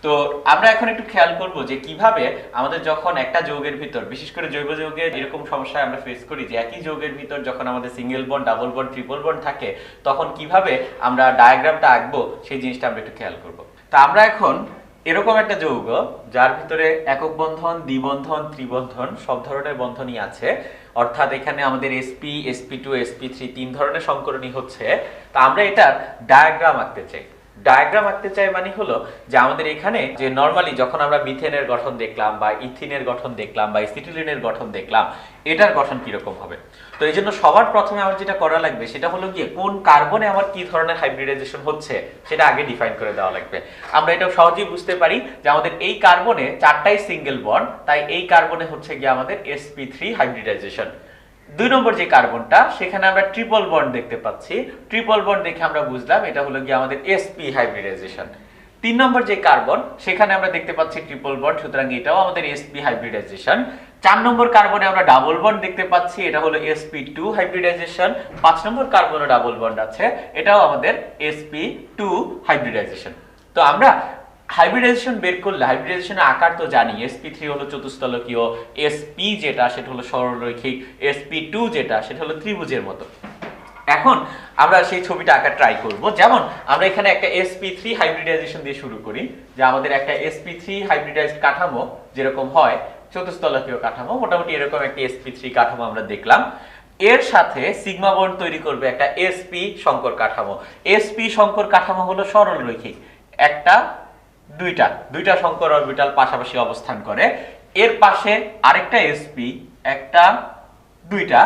তো তো আমরা এখন একটু খেয়াল করব যে কিভাবে আমাদের যখন একটা যৌগের ভিতর, বিশেষ করে জৈব যৌগের এরকম সমস্যা আমরা ফেস করি যে একই যৌগের ভিতর যখন আমাদের single bond, double bond, triple bond থাকে, তখন কিভাবে আমরা ডায়াগ্রামটা আঁকবো সেই জিনিসটা আমরা একটু খেয়াল করব। তা আমরা এখন এরকম একটা যৌগ যার ভিতরে একক বন্ধন, দ্বিবন্ধন, ত্রিবন্ধন সব ধরনের বন্ধনই আছে, অর্থাৎ এখানে আমাদের sp, sp2, sp3 তিন ধরনের সংকরণই হচ্ছে। তা আমরা এটার ডায়াগ্রাম আঁকতে চাই। ডায়াগ্রাম আঁকতে চাই মানে হলো যে আমাদের এখানে যে নরমালি যখন আমরা মিথেনের গঠন দেখলাম বা ইথিনের গঠন দেখলাম বা এসিটিলিনের গঠন দেখলাম, এটার গঠন কিরকম হবে। তো এই জন্য সবার প্রথমে আমার যেটা করা লাগবে সেটা হলো গিয়ে কোন কার্বনে আমার কি ধরনের হাইব্রিডাইজেশন হচ্ছে সেটা আগে ডিফাইন করে দেওয়া লাগবে। আমরা এটা সহজেই বুঝতে পারি যে আমাদের এই কার্বনে চারটাই সিঙ্গেল বন্ড, তাই এই কার্বনে হচ্ছে গিয়ে আমাদের sp3 হাইব্রিডাইজেশন। 2 নম্বর যে কার্বনটা সেখানে আমরা ট্রিপল বন্ড দেখতে পাচ্ছি, ট্রিপল বন্ড দেখে আমরা বুঝলাম এটা হলো গিয়ে আমাদের sp হাইব্রিডাইজেশন। 3 নম্বর যে কার্বন সেখানে আমরা দেখতে পাচ্ছি ট্রিপল বন্ড, সুতরাং এটাও আমাদের sp হাইব্রিডাইজেশন। 4 নম্বর কার্বনে আমরা ডাবল বন্ড দেখতে পাচ্ছি, এটা হলো sp2 হাইব্রিডাইজেশন। 5 নম্বর কার্বনে ডাবল বন্ড আছে, এটাও আমাদের sp2 হাইব্রিডাইজেশন। তো আমরা হাইব্রিডাইজেশন বের করলে হাইব্রিডাইজেশনের আকার তো জানি, sp3 হলো চতুস্তলকীয়, sp যেটা সেটা হলো সরলরৈখিক, sp2 যেটা সেটা হলো ত্রিভুজের মতো। এখন আমরা সেই ছবিটা আঁকা ট্রাই করব। যেমন আমরা এখানে একটা sp3 হাইব্রিডাইজেশন দিয়ে শুরু করি, যে আমাদের একটা sp3 হাইব্রিডাইজড কাঠামো যেরকম হয় চতুস্তলকীয় কাঠামো, মোটামুটি এরকম একটা sp3 কাঠামো আমরা দেখলাম। এর সাথে সিগমা বন্ড তৈরি করবে একটা sp সংকর কাঠামো। sp সংকর কাঠামো হলো সরলরৈখিক, একটা দুইটা সংকর অরবিটাল পাশাপাশি অবস্থান করে। এর পাশে আরেকটা sp, একটা দুইটা।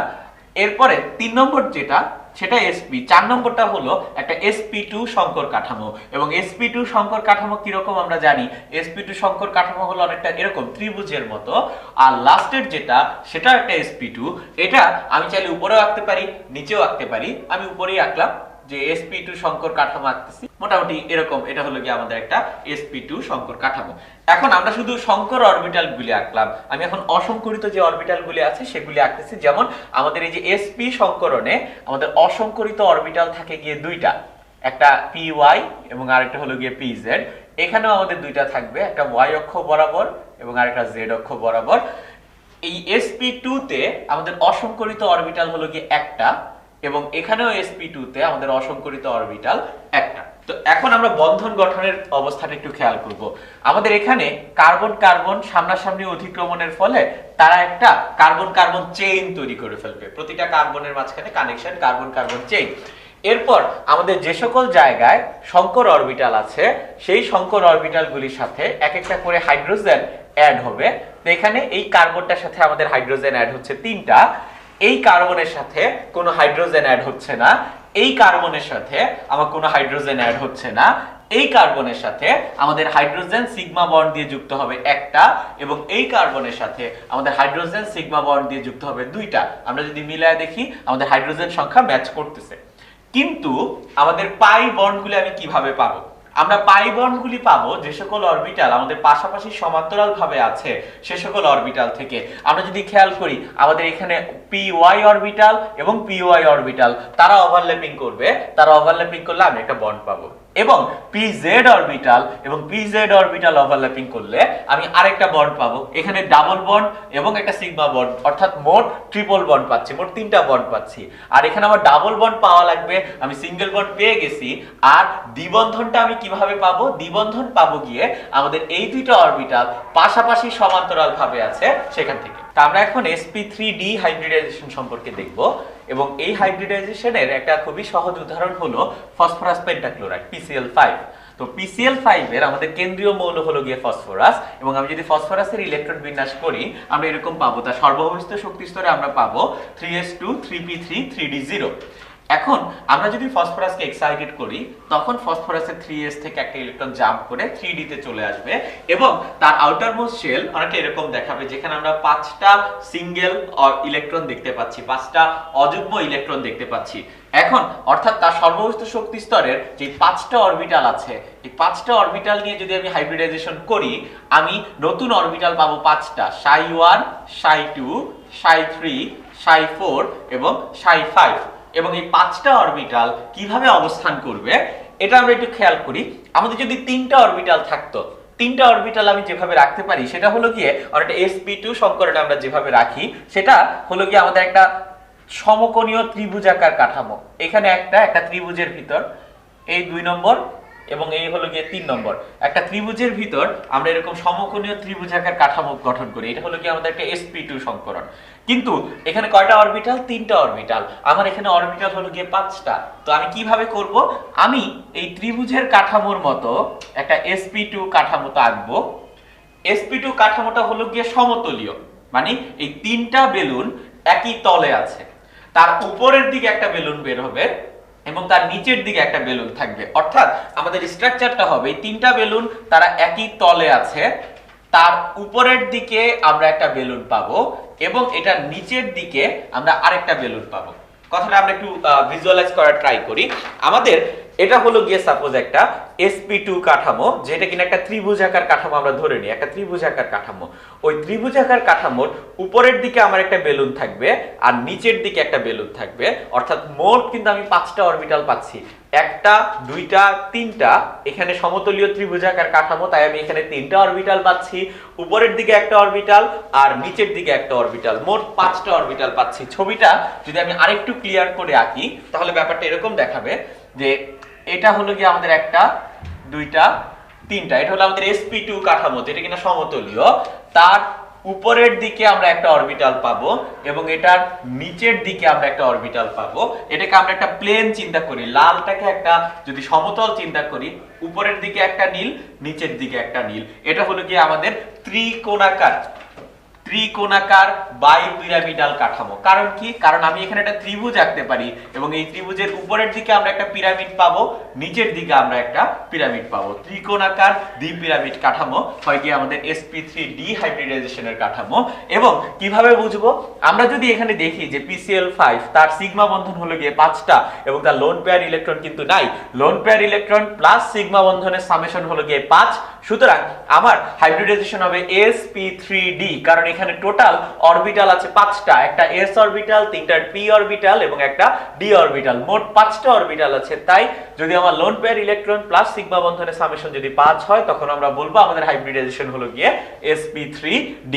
এরপরে 3 নম্বর যেটা সেটা sp, 4 নম্বরটা হলো একটা sp2 সংকর কাঠামো। এবং sp2 সংকর কাঠামো কিরকম আমরা জানি, sp2 সংকর কাঠামো হলো অনেকটা এরকম ত্রিভুজের মতো। আর লাস্টের যেটা সেটা একটা sp2, এটা আমি চাইলে উপরেও আঁকতে পারি, নিচেও আঁকতে পারি। আমি উপরেই আঁকলাম যে sp2 সংকর কাঠামো আঁকতেছি, মোটামুটি এরকম। এটা হলো কি আমাদের একটা sp2 সংকর কাঠামো। এখন আমরা শুধু সংকর অরবিটাল গুলি আঁকলাম, আমি এখন অসংকরিত যে অরবিটাল গুলি আছে সেগুলি আঁকতেছি। যেমন আমাদের এই যে sp সংকরণে আমাদের অসংকরিত অরবিটাল থাকে গিয়ে দুইটা, একটা py এবং আরেকটা হলো গিয়ে pz। এখানেও আমাদের দুইটা থাকবে, একটা y অক্ষ বরাবর এবং আরেকটা z অক্ষ বরাবর। এই sp2 তে আমাদের অসংকরিত অরবিটাল হলো গিয়ে একটা, এবং এখানেও sp2 তে আমাদের অসংকরিত অরবিটাল একটা। তো এখন আমরা বন্ধন গঠনের অবস্থাটা একটু খেয়াল করব। আমাদের এখানে কার্বন কার্বন সামনাসামনি অধিক্রমণের ফলে তারা একটা কার্বন কার্বন চেইন তৈরি করে ফেলবে, প্রতিটা কার্বনের মাঝখানে কানেকশন কার্বন কার্বন চেইন। এরপর আমাদের যে সকল জায়গায় সংকর অরবিটাল আছে সেই সংকর অরবিটালগুলির সাথে এক একটা করে হাইড্রোজেন অ্যাড হবে। তো এখানে এই কার্বনটার সাথে আমাদের হাইড্রোজেন অ্যাড হচ্ছে 3টা, এই কার্বনের সাথে কোনো হাইড্রোজেন অ্যাড হচ্ছে না, এই কার্বনের সাথে আমার কোনো হাইড্রোজেন অ্যাড হচ্ছে না, এই কার্বনের সাথে আমাদের হাইড্রোজেন সিগমা বন্ড দিয়ে যুক্ত হবে একটা, এবং এই কার্বনের সাথে আমাদের হাইড্রোজেন সিগমা বন্ড দিয়ে যুক্ত হবে দুইটা। আমরা যদি মিলায় দেখি আমাদের হাইড্রোজেন সংখ্যা ম্যাচ করতেছে। কিন্তু আমাদের পাই বন্ডগুলি আমি কিভাবে পাবো? আমরা পাই বন্ডগুলি পাবো যে সকল অরবিটাল আমাদের পাশাপাশি সমান্তরাল ভাবে আছে সে সকল অরবিটাল থেকে। আমরা যদি খেয়াল করি আমাদের এখানে py অরবিটাল এবং py অরবিটাল তারা ওভারল্যাপিং করবে, তারা ওভারল্যাপিং করলে আমি একটা বন্ড পাবো। এবং pz অরবিটাল এবং pz অরবিটাল ওভারল্যাপিং করলে আমি আরেকটা বন্ড পাবো। এখানে ডাবল বন্ড এবং একটা সিগমা বন্ড, অর্থাৎ মোট ট্রিপল বন্ড পাচ্ছি, মোট 3টা বন্ড পাচ্ছি। আর এখানে আমার ডাবল বন্ড পাওয়া লাগবে, আমি সিঙ্গেল বন্ড পেয়ে গেছি। আর দ্বিবন্ধনটা আমি কিভাবে পাবো? দ্বিবন্ধন পাবো গিয়ে আমাদের এই দুইটা অরবিটাল পাশাপাশি সমান্তরাল ভাবে আছে সেখান থেকে। তা আমরা এখন sp3d হাইব্রিডাইজেশন সম্পর্কে দেখব, এবং এই হাইব্রিডাইজেশনের একটা খুবই সহজ উদাহরণ হলো ফসফরাস পেন্টাক্লোরাইড PCl5। তো PCl5 এর আমাদের কেন্দ্রীয় মৌল হলো গিয়ে ফসফরাস, এবং আমি যদি ফসফরাসের ইলেকট্রন বিন্যাস করি আমরা এরকম পাবো। তার সর্বভৌমিক শক্তি স্তরে আমরা পাবো 3s2 3p3 3d0। এখন আমরা যদি ফসফরাসকে এক্সাইটেড করি তখন ফসফরাসের 3s থেকে একটা ইলেকট্রন জাম্প করে 3d তে চলে আসবে, এবং তার আউটার মোস্ট শেল অনেকটা এরকম দেখাবে, যেখানে আমরা 5টা সিঙ্গেল ইলেকট্রন দেখতে পাচ্ছি, 5টা অযুগ্ম ইলেকট্রন দেখতে পাচ্ছি। এখন অর্থাৎ তার সর্বস্থ শক্তি স্তরের যে 5টা অরবিটাল আছে, এই 5টা অরবিটাল নিয়ে যদি আমি হাইব্রিডাইজেশন করি আমি নতুন অরবিটাল পাবো 5টা, ψ1 ψ2 ψ3 ψ4 এবং ψ5। এবং এই 5টা অরবিটাল কিভাবে অবস্থান করবে এটা আমরা একটু খেয়াল করি। আমাদের যদি 3টা অরবিটাল থাকতো তিনটা অরবিটাল আমি যেভাবে রাখতে পারি সেটা হলো গিয়ে অনেকটা sp2 সংকরণে আমরা যেভাবে রাখি সেটা হলো গিয়ে আমাদের একটা সমকোণীয় ত্রিভুজাকার কাঠামো। এখানে একটা ত্রিভুজের ভিতর এই 2 নম্বর এবং এই হলো গিয়ে 3 নম্বর একটা ত্রিভুজের ভিতর আমরা এরকম সমকোণীয় ত্রিভুজাকার কাঠামো গঠন করি। এটা হলো গিয়ে আমাদের একটা sp2 সংকরণ। কিন্তু এখানে কয়টা অরবিটাল? 3টা অরবিটাল। আমার এখানে অরবিটাল হলো গিয়ে 5টা। তো আমি কিভাবে করব? আমি এই ত্রিভুজের কাঠামোর মতো একটা sp2 কাঠামো তো আঁকবো। sp2 কাঠামোটা হলো গিয়ে সমতলীয়, মানে এই 3টা বেলুন একই তলে আছে। তার উপরের দিকে একটা বেলুন বের হবে এবং তার নিচের দিকে একটা বেলুন থাকবে। অর্থাৎ আমাদের স্ট্রাকচারটা হবে এই 3টা বেলুন তারা একই তলে আছে, তার উপরের দিকে আমরা একটা বেলুন পাবো এবং এটার নিচের দিকে আমরা আরেকটা বেলুন পাবো। কথাটা আমরা একটু ভিজুয়ালাইজ করার ট্রাই করি। আমাদের এটা হলো গিয়ে সাপোজ একটা sp2 কাঠামো, যেটা কিনা একটা ত্রিভুজাকার কাঠামো আমরা ধরে নিই, একটা ত্রিভুজাকার কাঠামো। ওই ত্রিভুজাকার কাঠামোর উপরের দিকে আমার একটা বেলুন থাকবে আর নিচের দিকে একটা বেলুন থাকবে। অর্থাৎ মোট কিন্তু আমি 5টা অরবিটাল পাচ্ছি। একটা, দুইটা, তিনটা। এখানে সমতলীয় ত্রিভুজাকার কাঠামো, তাই আমি এখানে 3টা অরবিটাল পাচ্ছি। উপরের দিকে একটা অরবিটাল আর নিচের দিকে একটা অরবিটাল, মোট 5টা অরবিটাল পাচ্ছি। ছবিটা যদি আমি আরেকটু ক্লিয়ার করে আঁকি তাহলে ব্যাপারটা এরকম দেখাবে যে এটা হলো গিয়ে আমাদের একটা, দুইটা, তিনটা। এটা হলো আমাদের sp2 কাঠামো, যেটা কিনা সমতলীয়। তার উপরের দিকে আমরা একটা অরবিটাল পাবো এবং এটার নিচের দিকে আমরা একটা অরবিটাল পাবো। এটাকে আমরা একটা প্লেন চিন্তা করি, লালটাকে একটা যদি সমতল চিন্তা করি, উপরের দিকে একটা নীল, নিচের দিকে একটা নীল। এটা হলো গিয়ে আমাদের ত্রিকোণাকার বাইপিরামিডাল কাঠামো। কারণ কি? কারণ আমি এখানে একটা ত্রিভুজ আঁকতে পারি এবং এই ত্রিভুজের উপরের দিকে আমরা একটা পিরামিড পাবো, নিচের দিকে আমরা একটা পিরামিড পাবো। ত্রিকোণাকার দ্বিপিরামিড কাঠামো হয় কি আমাদের sp3d হাইব্রিডাইজেশনের কাঠামো। এবং কিভাবে বুঝবো? আমরা যদি এখানে দেখি যে pCl5 তার সিগমা বন্ধন হলো গিয়ে 5টা এবং তার লোন পেয়ার ইলেকট্রন কিন্তু নাই। Lone pair electron plus sigma বন্ধনের সামেশন হলো গিয়ে 5। সুতরাং আমার হাইব্রিডাইজেশন হবে sp3d, কারণ এখানে টোটাল অরবিটাল আছে 5টা, একটা s অরবিটাল, 3টা p অরবিটাল এবং একটা d অরবিটাল। মোট 5টা অরবিটাল আছে। তাই যদি আমার lone pair electron plus sigma বন্ধনের সামেশন যদি 5 হয় তখন আমরা বলবো আমাদের হাইব্রিডাইজেশন হলো গিয়ে sp3d।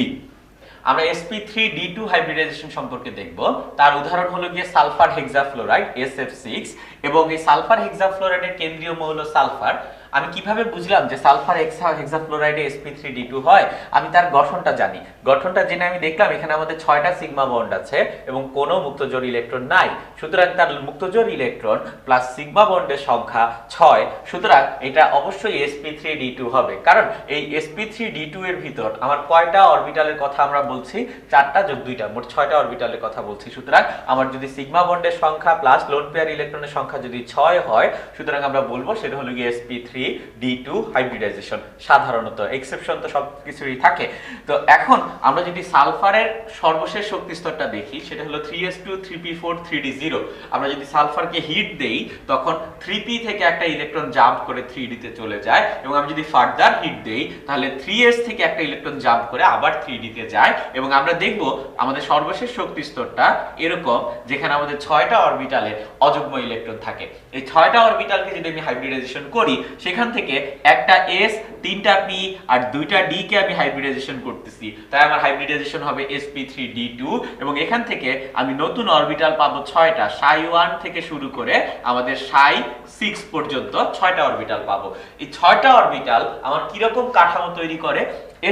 আমরা sp3d2 হাইব্রিডাইজেশন সম্পর্কে দেখব। তার উদাহরণ হলো গিয়ে সালফার হেক্সাফ্লোরাইড SF6 এবং এই সালফার হেক্সাফ্লোরাইডের কেন্দ্রীয় মৌল সালফার। আমি কিভাবে বুঝলাম যে সালফার হেক্সাফ্লোরাইডে sp3d2 হয়? আমি তার গঠনটা জানি। গঠনটা জেনে আমি দেখলাম এখানে আমাদের 6টা সিগমা বন্ড আছে এবং কোনো মুক্তজোড় ইলেকট্রন নাই। সুতরাং তার মুক্তজোড় ইলেকট্রন প্লাস সিগমা বন্ডের সংখ্যা 6। সুতরাং এটা অবশ্যই sp3d2 হবে। কারণ এই sp3d2 এর ভিতর আমার কয়টা অরবিটালের কথা আমরা বলছি? 4টা যোগ 2টা, মোট 6টা অরবিটালের কথা বলছি। সুতরাং আমার যদি সিগমা বন্ডের সংখ্যা প্লাস লোন পেয়ার ইলেকট্রনের সংখ্যা যদি 6 হয়, সুতরাং আমরা বলবো সেটা হলো গিয়ে sp3d2 হাইব্রিডাইজেশন। সাধারণত এক্সেপশন তো সব কিছুই থাকে। তো এখন আমরা যদি সালফারের সর্বশেষ শক্তি স্তরটা দেখি, সেটা হলো 3s2 3p4 3d0। আমরা যদি সালফারকে হিট দেই তখন 3p থেকে একটা ইলেকট্রন জাম্প করে 3d তে চলে যায় এবং আমি যদি ফার্দার হিট দেই তাহলে 3s থেকে একটা ইলেকট্রন জাম্প করে আবার 3d তে যায়। এবং আমরা দেখব আমাদের সর্বশেষ শক্তি স্তরটা এরকম, যেখানে আমাদের 6টা অরবিটালে অযুগ্ম ইলেকট্রন থাকে। এই 6টা অরবিটালকে যদি আমি হাইব্রিডাইজেশন করি, সেখান থেকে একটা s, 3টা p আর 2টা d কে আমি হাইব্রিডাইজেশন করতেছি। তাই আমার হাইব্রিডাইজেশন হবে sp3d2 এবং এখান থেকে আমি নতুন অরবিটাল পাবো 6টা, ψ1 থেকে শুরু করে আমাদের ψ6 পর্যন্ত 6টা অরবিটাল পাবো। এই 6টা অরবিটাল আমার কি রকম কাঠামো তৈরি করে?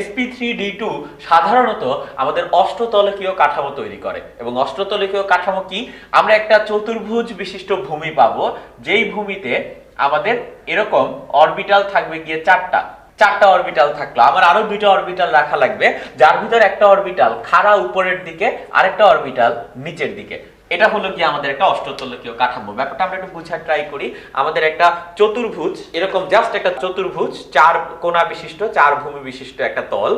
sp3d2 সাধারণত আমাদের অষ্টতলকীয় কাঠামো তৈরি করে। এবং অষ্টতলকীয় কাঠামো কি? আমরা একটা চতুর্ভুজ বিশিষ্ট ভূমি পাবো, যেই ভূমিতে আমাদের এরকম অরবিটাল থাকবে গিয়ে 4টা অরবিটাল থাকলো। আমার আরো 2টা অরবিটাল রাখা লাগবে, যার ভিতর একটা অরবিটাল খাড়া উপরের দিকে, আরেকটা অরবিটাল নিচের দিকে। এটা হলো কি আমাদের একটা অষ্টতলকীয় কাঠামো। ব্যাপারটা আমরা একটু বোঝার ট্রাই করি। আমাদের একটা চতুর্ভুজ, এরকম জাস্ট একটা চতুর্ভুজ, 4 কোণা বিশিষ্ট, 4 ভূমি বিশিষ্ট একটা তল।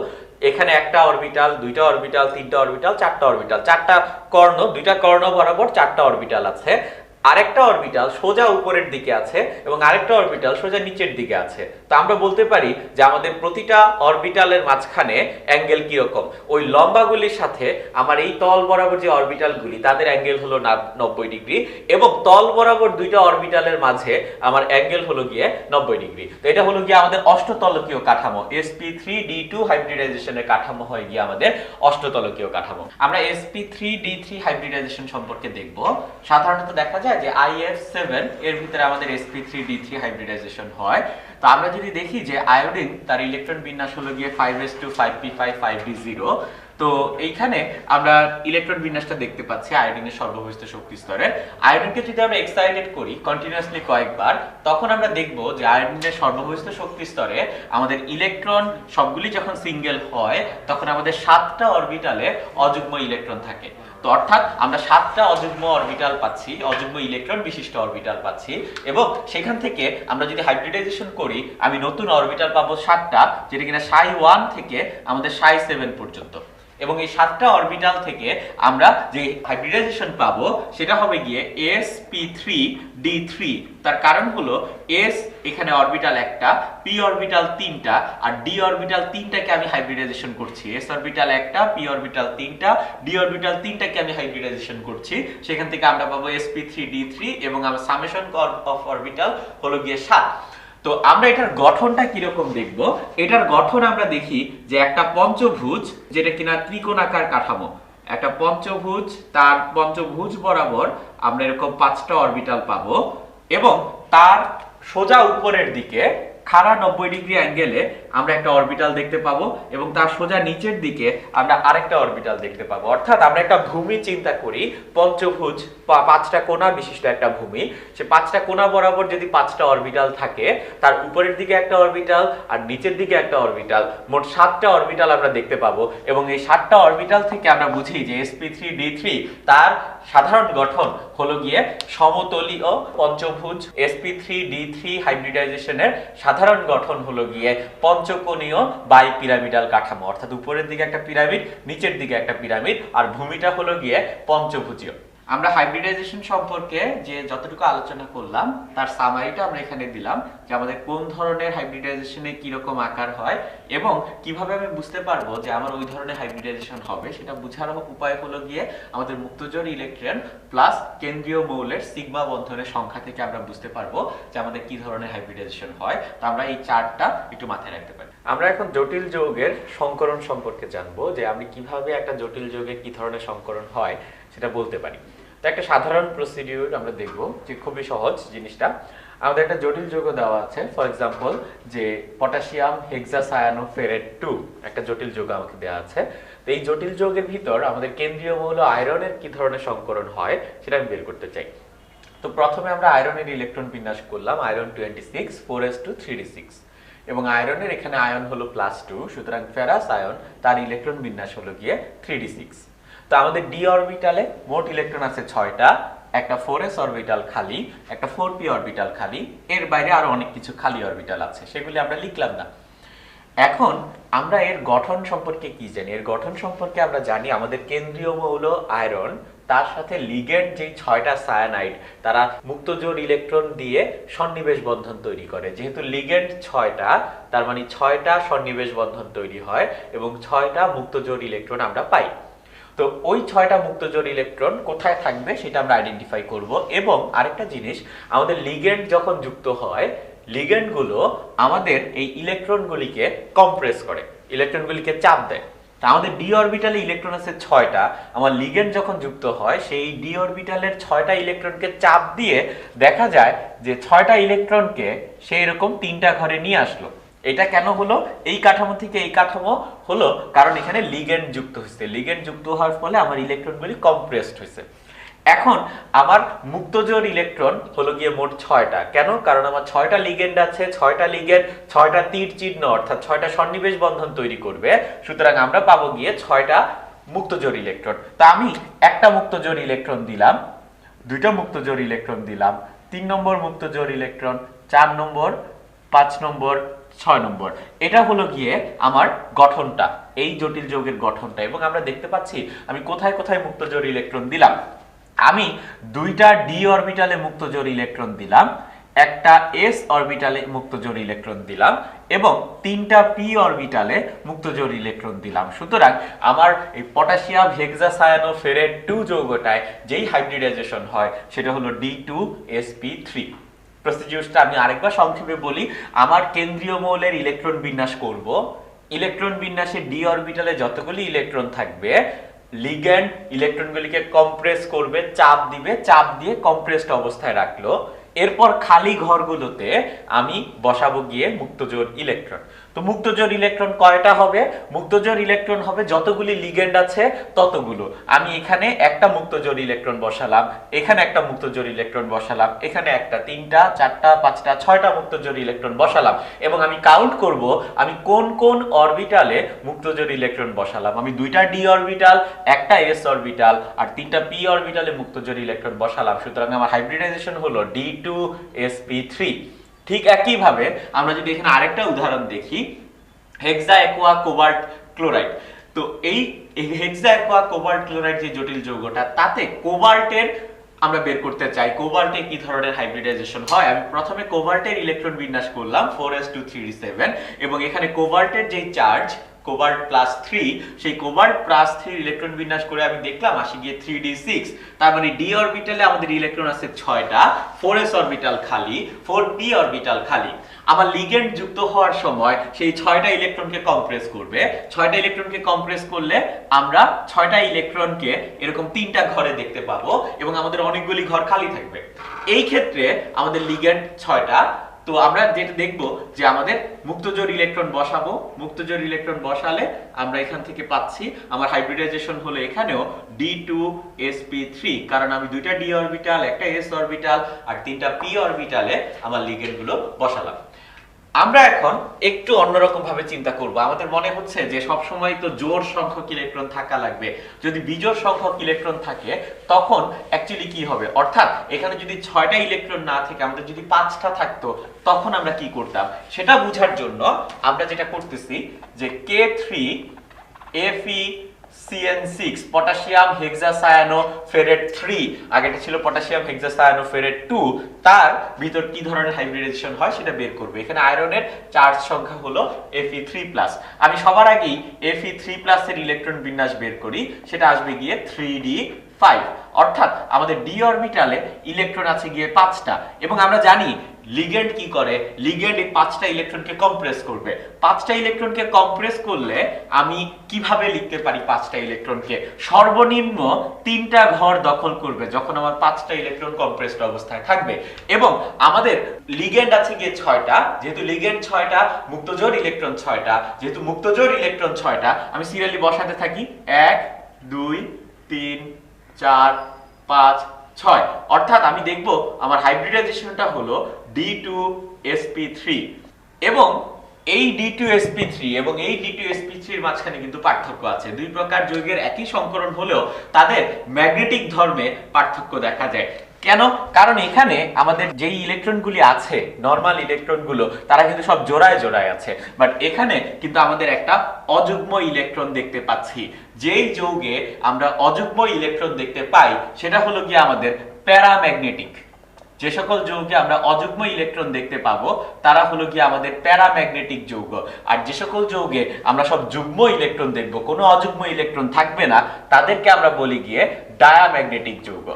এখানে একটা অরবিটাল, 2টা অরবিটাল, 3টা অরবিটাল, 4টা অরবিটাল, 4টা কর্ণ, 2টা কর্ণ বরাবর 4টা অরবিটাল আছে। আরেকটা অরবিটাল সোজা উপরের দিকে আছে এবং আরেকটা অরবিটাল সোজা নিচের দিকে আছে। তো আমরা বলতে পারি যে আমাদের প্রতিটা অরবিটালের মাঝখানে অ্যাঙ্গেল কিরকম, ওই লম্বাগুলির সাথে আমার এই তল বরাবর যে অরবিটালগুলি তাদের অ্যাঙ্গেল হলো 90 ডিগ্রি এবং তল বরাবর দুইটা অরবিটালের মাঝে আমার অ্যাঙ্গেল হলো গিয়ে 90 ডিগ্রি। তো এটা হলো গিয়ে আমাদের অষ্টতলকীয় কাঠামো। sp3d2 হাইব্রিডাইজেশনের কাঠামো হয় গিয়ে আমাদের অষ্টতলকীয় কাঠামো। আমরা sp3d3 হাইব্রিডাইজেশন সম্পর্কে দেখব। সাধারণত দেখা যায় যে IF7 এর ভিতরে আমাদের sp3d3 হাইব্রিডাইজেশন হয়। তো আমরা যদি দেখি যে আয়োডিন তার ইলেকট্রন বিন্যাস হলো গিয়ে 5s2 5p5 5d0। তো এইখানে আমরা ইলেকট্রন বিন্যাসটা দেখতে পাচ্ছি আয়োডিনের সর্ববহিস্থ শক্তি স্তরে। আয়োডিনকে যদি আমরা এক্সাইটেড করি কন্টিনিউয়াসলি কয়েকবার, তখন আমরা দেখব যে আয়োডিনের সর্ববহিস্থ শক্তি স্তরে আমাদের ইলেকট্রন সবগুলি যখন সিঙ্গেল হয় তখন আমাদের 7টা অরবিটালে অযুগ্ম ইলেকট্রন থাকে। তো অর্থাৎ আমরা 7টা অযুগ্ম অরবিটাল পাচ্ছি, অযুগ্ম ইলেকট্রন বিশিষ্ট অরবিটাল পাচ্ছি এবং সেখান থেকে আমরা যদি হাইব্রিডাইজেশন করি আমি নতুন অরবিটাল পাবো 7টা, যেটা কিনা ψ1 থেকে আমাদের ψ7 পর্যন্ত। এবং এই 7টা অরবিটাল থেকে আমরা যে হাইব্রিডাইজেশন পাবো সেটা হবে গিয়ে sp3d3। তার কারণ হলো s এখানে অরবিটাল একটা, p অরবিটাল 3টা আর d অরবিটাল 3টাকে আমি হাইব্রিডাইজেশন করছি। s অরবিটাল একটা, p অরবিটাল 3টা, d অরবিটাল 3টাকে আমি হাইব্রিডাইজেশন করছি। সেখান থেকে আমরা পাবো sp3d3 এবং আমার সামেশন অফ অরবিটাল হলো গিয়ে 7। তো আমরা এটার গঠনটা কিরকম দেখব। এটার গঠন আমরা দেখি যে একটা পঞ্চভুজ, যেটা কিনা ত্রিকোণাকার কাঠামো, একটা পঞ্চভুজ, তার পঞ্চভুজ বরাবর আমরা এরকম 5টা অরবিটাল পাবো এবং তার সোজা উপরের দিকে খাড়া 90 ডিগ্রি অ্যাঙ্গেলে আমরা একটা অরবিটাল দেখতে পাবো এবং তার সোজা নিচের দিকে আমরা আরেকটা অরবিটাল দেখতে পাবো। অর্থাৎ আমরা একটা ভূমি চিন্তা করি, পঞ্চভুজ 5টা কোণা বিশিষ্ট একটা ভূমি। সে 5টা কোণা বরাবর যদি 5টা অরবিটাল থাকে, তার উপরের দিকে একটা অরবিটাল আর নিচের দিকে একটা অরবিটাল, মোট 7টা অরবিটাল আমরা দেখতে পাবো। এবং এই 7টা অরবিটাল থেকে আমরা বুঝি যে sp3d3 তার সাধারণ গঠন হলো গিয়ে সমতলীয় পঞ্চভুজ। sp3d3 হাইব্রিডাইজেশনের সাধারণ গঠন হলো গিয়ে পঞ্চকোণীয় বাই পিরামিডাল কাঠামো, অর্থাৎ উপরের দিকে একটা পিরামিড, নিচের দিকে একটা পিরামিড আর ভূমিটা হলো গিয়ে পঞ্চভুজীয়। আমরা হাইব্রিডাইজেশন সম্পর্কে যে যতটুকু আলোচনা করলাম তার সামারিটা আমরা এখানে দিলাম যে আমাদের কোন ধরনের হাইব্রিডাইজেশনে কি রকম আকার হয় এবং কিভাবে আমি বুঝতে পারবো যে আমার ওই ধরনের হাইব্রিডাইজেশন হবে। সেটা বোঝার উপায় হলো গিয়ে আমাদের মুক্তজোড় ইলেকট্রন প্লাস কেন্দ্রীয় মৌলের সিগমা বন্ধনের সংখ্যা থেকে আমরা বুঝতে পারবো যে আমাদের কি ধরনের হাইব্রিডাইজেশন হয়। তো আমরা এই চার্টটা একটু মাথায় রাখতে পারি। আমরা এখন জটিল যৌগের সংকরণ সম্পর্কে জানবো, যে আমি কিভাবে একটা জটিল যৌগে কি ধরনের সংকরণ হয় সেটা বলতে পারি। তো একটা সাধারণ প্রসিডিউর আমরা দেখব, যে খুবই সহজ জিনিসটা। আমাদের একটা জটিল যৌগ দেওয়া আছে, ফর এক্সাম্পল যে পটাশিয়াম হেক্সাসায়ানোফেরেট 2 একটা জটিল যৌগ আমাকে দেওয়া আছে। তো এই জটিল যৌগের ভিতর আমাদের কেন্দ্রীয় মৌল আয়রনের কি ধরনের সংকরণ হয় সেটা আমি বের করতে চাই। তো প্রথমে আমরা আয়রনের ইলেকট্রন বিন্যাস করলাম, আয়রন 26 4s2 3d6 এবং আয়রনের এখানে আয়ন হলো +2, সুতরাং ফেরাস আয়ন তার ইলেকট্রন বিন্যাস হলো গিয়ে 3d6। তো আমাদের d অরবিটালে মোট ইলেকট্রন আছে 6টা, একটা 4s অরবিটাল খালি, একটা 4p অরবিটাল খালি, এর বাইরে আরো অনেক কিছু খালি অরবিটাল আছে, সেগুলি আমরা লিখলাম না। এখন আমরা এর গঠন সম্পর্কে কি জানি? এর গঠন সম্পর্কে আমরা জানি আমাদের কেন্দ্রীয় মৌল আয়রন, তার সাথে লিগ্যান্ড যে 6টা সায়ানাইড তারা মুক্তজোড় ইলেকট্রন দিয়ে সন্নিবেশ বন্ধন তৈরি করে। যেহেতু লিগ্যান্ড 6টা, তার মানে 6টা সন্নিবেশ বন্ধন তৈরি হয় এবং 6টা মুক্তজোড় ইলেকট্রন আমরা পাই। তো ওই 6টা মুক্তজোড় ইলেকট্রন কোথায় থাকবে সেটা আমরা আইডেন্টিফাই করব। এবং আরেকটা জিনিস, আমাদের লিগ্যান্ড যখন যুক্ত হয়, লিগ্যান্ডগুলো আমাদের এই ইলেকট্রনগুলিকে কম্প্রেস করে, ইলেকট্রনগুলিকে চাপ দেয়। তা আমাদের ডি অরবিটালে ইলেকট্রন আছে 6টা, আমার লিগ্যান্ড যখন যুক্ত হয় সেই ডি অরবিটালের 6টা ইলেকট্রনকে চাপ দিয়ে দেখা যায় যে 6টা ইলেকট্রনকে সেই রকম 3টা ঘরে নিয়ে আসলো। এটা কেন হলো? এই কাঠামো থেকে এই কাঠামো হলো কারণ এখানে লিগ্যান্ড যুক্ত হয়েছে, লিগ্যান্ড যুক্ত হওয়ার ফলে আমার ইলেকট্রনগুলি কম্প্রেসড হয়েছে। এখন আমার মুক্তজোড় ইলেকট্রন হলো গিয়ে মোট 6টা। কেন? কারণ আমার 6টা লিগ্যান্ড আছে, 6টা লিগ্যান্ড 6টা তীর চিহ্ন অর্থাৎ 6টা সন্নিবেশ বন্ধন তৈরি করবে, সুতরাং আমরা পাবো গিয়ে 6টা মুক্তজোড় ইলেকট্রন। তা আমি একটা মুক্তজোড় ইলেকট্রন দিলাম, 2টা মুক্তজোড় ইলেকট্রন দিলাম, 3 নম্বর মুক্তজোড় ইলেকট্রন, 4 নম্বর, 5 নম্বর, 6 নম্বর। এটা হলো গিয়ে আমার গঠনটা, এই জটিল যৌগের গঠনটা। এবং আমরা দেখতে পাচ্ছি আমি কোথায় কোথায় মুক্তজোড় ইলেকট্রন দিলাম। আমি দুইটা ডি অরবিটালে মুক্ত জোড় ইলেকট্রন দিলাম, একটা এস অরবিটালে মুক্ত জোড় ইলেকট্রন দিলাম এবং তিনটা পি অরবিটালে মুক্ত জোড় ইলেকট্রন দিলাম। সুতরাং আমার এই পটাশিয়াম হেক্সাসায়ানোফেরেট 2 যৌগটায় যেই হাইব্রিডাইজেশন হয় সেটা হলো D2sp3। প্রসিডিউরটা আমি আরেকবার সংক্ষেপে বলি। আমার কেন্দ্রীয় মৌলের ইলেকট্রন বিন্যাস করব। ইলেকট্রন বিন্যাসে ডি অরবিটালে যতগুলি ইলেকট্রন থাকবে, লিগ্যান্ড ইলেকট্রনগুলিকে কম্প্রেস করবে, চাপ দিবে, চাপ দিয়ে কম্প্রেসড অবস্থায় রাখলো। এরপর খালি ঘরগুলোতে আমি বসাবো গিয়ে মুক্তজোড় ইলেকট্রন। তো মুক্তজোড় ইলেকট্রন কয়টা হবে? মুক্তজোড় ইলেকট্রন হবে যতগুলি লিগ্যান্ড আছে ততগুলো। আমি এখানে একটা মুক্তজোড় ইলেকট্রন বসালাম, এখানে একটা মুক্তজোড় ইলেকট্রন বসালাম, এখানে একটা, তিনটা, চারটা, পাঁচটা, ছয়টা মুক্তজোড় ইলেকট্রন বসালাম এবং আমি কাউন্ট করব আমি কোন কোন অরবিটালে মুক্তজোড় ইলেকট্রন বসালাম। আমি দুইটা ডি অরবিটাল, একটা এস অরবিটাল আর তিনটা পি অরবিটালে মুক্তজোড় ইলেকট্রন বসালাম। সুতরাং আমার হাইব্রিডাইজেশন হলো D2sp3। ঠিক একইভাবে আমরা যদি এখানে আরেকটা উদাহরণ দেখি, হেক্সা অ্যাকোয়া কোবাল্ট ক্লোরাইড। তো এই হেক্সা অ্যাকোয়া কোবাল্ট ক্লোরাইড যে জটিল যৌগটা, তাতে কোবাল্টের আমরা বের করতে চাই কোবাল্টে কি ধরনের হাইব্রিডাইজেশন হয়। আমি প্রথমে কোবাল্টের ইলেকট্রন বিন্যাস করলাম 4s2 3d7 এবং এখানে কোবাল্টের যে চার্জ কোবাল্ট +3, সেই কোবাল্ট +3 ইলেকট্রন বিন্যাস করে আমি দেখলাম আসি গিয়ে 3d6। তার মানে ডি অরবিটালে আমাদের ইলেকট্রন আছে 6টা, 4s অরবিটাল খালি, 4p অরবিটাল খালি। আমার লিগ্যান্ড যুক্ত হওয়ার সময় সেই 6টা ইলেকট্রনকে কম্প্রেস করবে। 6টা ইলেকট্রনকে কম্প্রেস করলে আমরা 6টা ইলেকট্রনকে এরকম 3টা ঘরে দেখতে পাবো এবং আমাদের অনেকগুলি ঘর খালি থাকবে। এই ক্ষেত্রে আমাদের লিগ্যান্ড 6টা। তো আমরা যেটা দেখবো যে আমাদের মুক্তজোড় ইলেকট্রন বসাবো, মুক্তজোড় ইলেকট্রন বসালে আমরা এখান থেকে পাচ্ছি আমার হাইব্রিডাইজেশন হলো এখানেও D2sp3, কারণ আমি দুইটা ডি অরবিটাল, একটা এস অরবিটাল আর তিনটা পি অরবিটালে আমার লিগ্যান্ড গুলো বসালাম। আমরা এখন একটু অন্যরকম ভাবে চিন্তা করব। আমাদের মনে হচ্ছে যে সব সময় তো জোড় সংখ্যক ইলেকট্রন থাকা লাগবে। যদি বিজোড় সংখ্যক ইলেকট্রন থাকে তখন অ্যাকচুয়ালি কি হবে, অর্থাৎ এখানে যদি 6টা ইলেকট্রন না থেকে আমাদের যদি 5টা থাকতো তখন আমরা কি করতাম সেটা বোঝার জন্য আমরা যেটা করতেছি যে K3FeCN6 পটাশিয়াম হেক্সাসায়ানোফেরেট 3, আগেটা ছিল পটাশিয়াম হেক্সাসায়ানোফেরেট 2, তার ভিতর কি ধরনের হাইব্রিডাইজেশন হয় সেটা বের করবে। এখানে আয়রনের চার্জ সংখ্যা হলো Fe3+। আমি সবার আগেই Fe3+ এর ইলেকট্রন বিন্যাস বের করি, সেটা আসবে গিয়ে 3d5। অর্থাৎ আমাদের ডি অরবিটালে ইলেকট্রন আছে গিয়ে 5টা এবং আমরা জানি লিগ্যান্ড কি করে, লিগ্যান্ড এই 5টা ইলেকট্রনকে কম্প্রেস করবে। 5টা ইলেকট্রনকে কম্প্রেস করলে আমি কিভাবে লিখতে পারি 5টা ইলেকট্রনকে? সর্বনিম্ন 3টা ঘর দখল করবে যখন আমার 5টা ইলেকট্রন কম্প্রেসড অবস্থায় থাকবে। এবং আমাদের লিগ্যান্ড আছে গিয়ে 6টা, যেহেতু লিগ্যান্ড 6টা, মুক্তজোড় ইলেকট্রন 6টা, যেহেতু মুক্তজোড় ইলেকট্রন 6টা, আমি সিরিয়ালি বসাতে থাকি 1 2 3 4 5 6। অর্থাৎ আমি দেখব আমার হাইব্রিডাইজেশনটা হলো D2sp3 এবং এই D2sp3 এবং এই D2sp3 এর মাঝখানে কিন্তু পার্থক্য আছে। দুই প্রকার যৌগের একই সংকরণ হলেও তাদের ম্যাগনেটিক ধর্মে পার্থক্য দেখা যায়। কেন? কারণ এখানে আমাদের যেই ইলেকট্রনগুলি আছে, নরমাল ইলেকট্রনগুলো, তারা কিন্তু সব জোড়ায় জোড়ায় আছে, বাট এখানে কিন্তু আমাদের একটা অযুগ্ম ইলেকট্রন দেখতে পাচ্ছি। যেই যৌগে আমরা অযুগ্ম ইলেকট্রন দেখতে পাই সেটা হলো গিয়ে আমাদের প্যারাম্যাগনেটিক। যে সকল যৌগে আমরা অযুগ্ম ইলেকট্রন দেখতে পাবো তারা হলো গিয়ে আমাদের প্যারাম্যাগনেটিক যৌগ, আর যে সকল যৌগে আমরা সব যুগ্ম ইলেকট্রন দেখব, কোনো অযুগ্ম ইলেকট্রন থাকবে না, তাদেরকে আমরা বলি গিয়ে ডায়াম্যাগনেটিক যৌগ।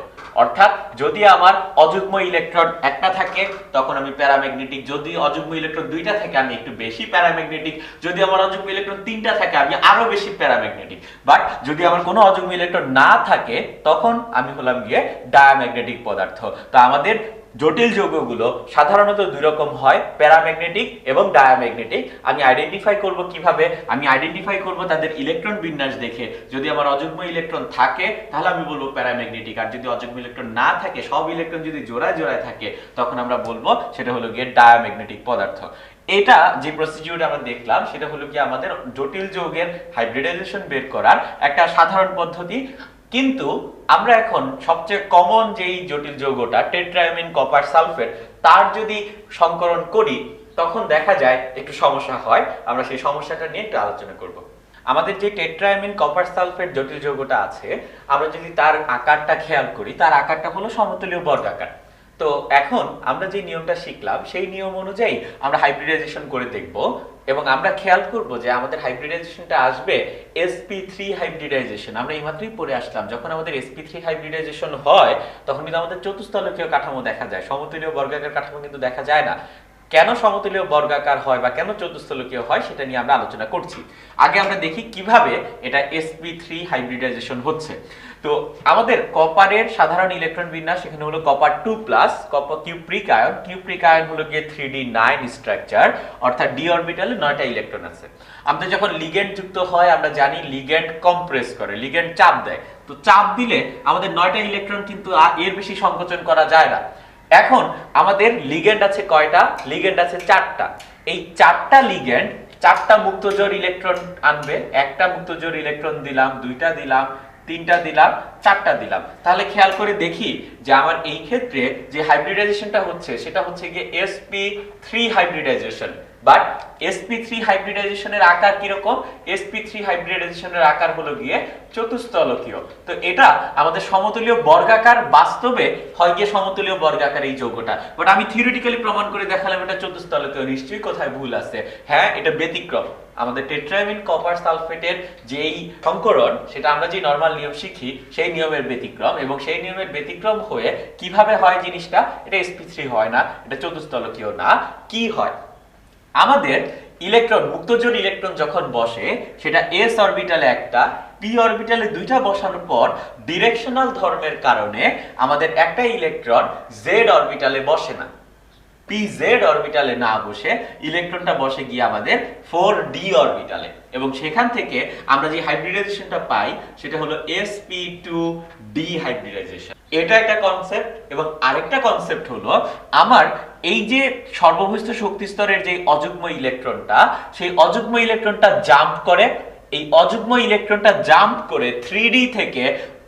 অর্থাৎ যদি আমার অযুগ্ম ইলেকট্রন একটা থাকে তখন আমি প্যারাম্যাগনেটিক, যদি অযুগ্ম ইলেকট্রন দুইটা থাকে আমি একটু বেশি প্যারাম্যাগনেটিক, যদি আমার অযুগ্ম ইলেকট্রন তিনটা থাকে আমি আরো বেশি প্যারাম্যাগনেটিক, বাট যদি আমার কোনো অযুগ্ম ইলেকট্রন না থাকে তখন আমি হলাম গিয়ে ডায়াম্যাগনেটিক পদার্থ। তো আমাদের জটিল যৌগগুলো সাধারণত দুই রকম হয়, প্যারাম্যাগনেটিক এবং ডায়াম্যাগনেটিক। আমি আইডেন্টিফাই করব কিভাবে? আমি আইডেন্টিফাই করব তাদের ইলেকট্রন বিন্যাস দেখে। যদি আমার অযুগ্ম ইলেকট্রন থাকে তাহলে আমি বলবো প্যারাম্যাগনেটিক, আর যদি অযুগ্ম ইলেকট্রন না থাকে, সব ইলেকট্রন যদি জোড়ায় জোড়ায় থাকে, তখন আমরা বলবো সেটা হলো গিয়ে ডায়াম্যাগনেটিক পদার্থ। এটা যে প্রসিডিউর আমরা দেখলাম সেটা হলো কি আমাদের জটিল যৌগের হাইব্রিডাইজেশন বের করার একটা সাধারণ পদ্ধতি। কিন্তু আমরা এখন সবচেয়ে কমন যেই জটিল যৌগটা টেট্রাঅ্যামিন কপার সালফেট, তার যদি সংকরণ করি তখন দেখা যায় একটু সমস্যা হয়। আমরা সেই সমস্যাটা নিয়ে একটু আলোচনা করব। আমাদের যে টেট্রাঅ্যামিন কপার সালফেট জটিল যৌগটা আছে, আমরা যদি তার আকারটা খেয়াল করি, তার আকারটা হলো সমতুল্য বর্গাকার। তো এখন আমরা যে নিয়মটা শিখলাম সেই নিয়ম অনুযায়ী আমরা হাইব্রিডাইজেশন করে দেখব, এবং আমরা খেয়াল করব যে আমাদের হাইব্রিডাইজেশনটা আসবে sp3 হাইব্রিডাইজেশন। আমরা এইমাত্রই পড়ে আসলাম, যখন আমাদের sp3 হাইব্রিডাইজেশন হয় তখন কিন্তু আমাদের চতুস্তলকীয় কাঠামো দেখা যায়, সমতুল্য বর্গাকার কাঠামো কিন্তু দেখা যায় না। কেন সমতুল্য বর্গাকার হয় বা কেন চতুস্তলকীয় হয় সেটা নিয়ে আমরা আলোচনা করছি। আগে আমরা দেখি কিভাবে এটা sp3 হাইব্রিডাইজেশন হচ্ছে। তো আমাদের কপারের সাধারণ ইলেকট্রন বিন্যাস এখানে হলো copper 2+, copper cupric ion. Cupric ion হলো গিয়ে 3d9 স্ট্রাকচার, অর্থাৎ ডি অরবিটালে 9টা ইলেকট্রন আছে। আমাদের যখন লিগ্যান্ড যুক্ত হয় আমরা জানি লিগ্যান্ড কম্প্রেস করে, লিগ্যান্ড চাপ দেয়। তো চাপ দিলে আমাদের 9টা ইলেকট্রন কিন্তু এর বেশি সংকোচন করা যায় না। এখন আমাদের লিগ্যান্ড আছে কয়টা? লিগ্যান্ড আছে 4টা। এই 4টা লিগ্যান্ড 4টা মুক্তজোড় ইলেকট্রন আনবে। একটা মুক্তজোড় ইলেকট্রন দিলাম, 2টা দিলাম, 3টা দিলাম, 4টা দিলাম। তাহলে খেয়াল করে দেখি যে আমার এই ক্ষেত্রে যে হাইব্রিডাইজেশনটা হচ্ছে সেটা হচ্ছে গিয়ে sp3 হাইব্রিডাইজেশন। বাট sp3 হাইব্রিডাইজেশনের আকার কি রকম? sp3 হাইব্রিডাইজেশনের আকার হলো গিয়ে চতুস্তলকীয়। তো এটা আমাদের সমতুল্য বর্গাকার, বাস্তবে হয় গিয়ে সমতুল্য বর্গাকার এই যৌগটা। বাট আমি থিওরিটিক্যালি প্রমাণ করে দেখালাম এটা চতুস্তলকীয়। নিশ্চয়ই কোথায় ভুল আছে? হ্যাঁ, এটা ব্যতিক্রম। আমাদের টেট্রাঅ্যামিন কপার সালফেটের যেই সংকরণ, সেটা আমরা যে নরমাল নিয়ম শিখি সেই নিয়মের ব্যতিক্রম, এবং সেই নিয়মের ব্যতিক্রম হয়ে কিভাবে হয় জিনিসটা, এটা sp3 হয় না, এটা চতুস্তলকীয় না। কি হয়? আমাদের ইলেকট্রন, মুক্তজোড় ইলেকট্রন যখন বসে সেটা s অরবিটালে একটা, p অরবিটালে 2টা বসানোর পর ডিরেকশনাল ধর্মের কারণে আমাদের একটা ইলেকট্রন z অরবিটালে বসে না। pz অরবিটালে না বসে ইলেকট্রনটা বসে গিয়ে আমাদের 4d অরবিটালে, এবং সেখান থেকে আমরা যে হাইব্রিডাইজেশনটা পাই সেটা হলো sp2d হাইব্রিডাইজেশন। এটা একটা কনসেপ্ট। এবং আরেকটা কনসেপ্ট হলো আমার এই যে সর্বভৌস্থ শক্তি স্তরের যে অযুগ্ম ইলেকট্রনটা, সেই অযুগ্ম ইলেকট্রনটা জাম্প করে, এই অযুগ্ম ইলেকট্রনটা জাম্প করে 3d থেকে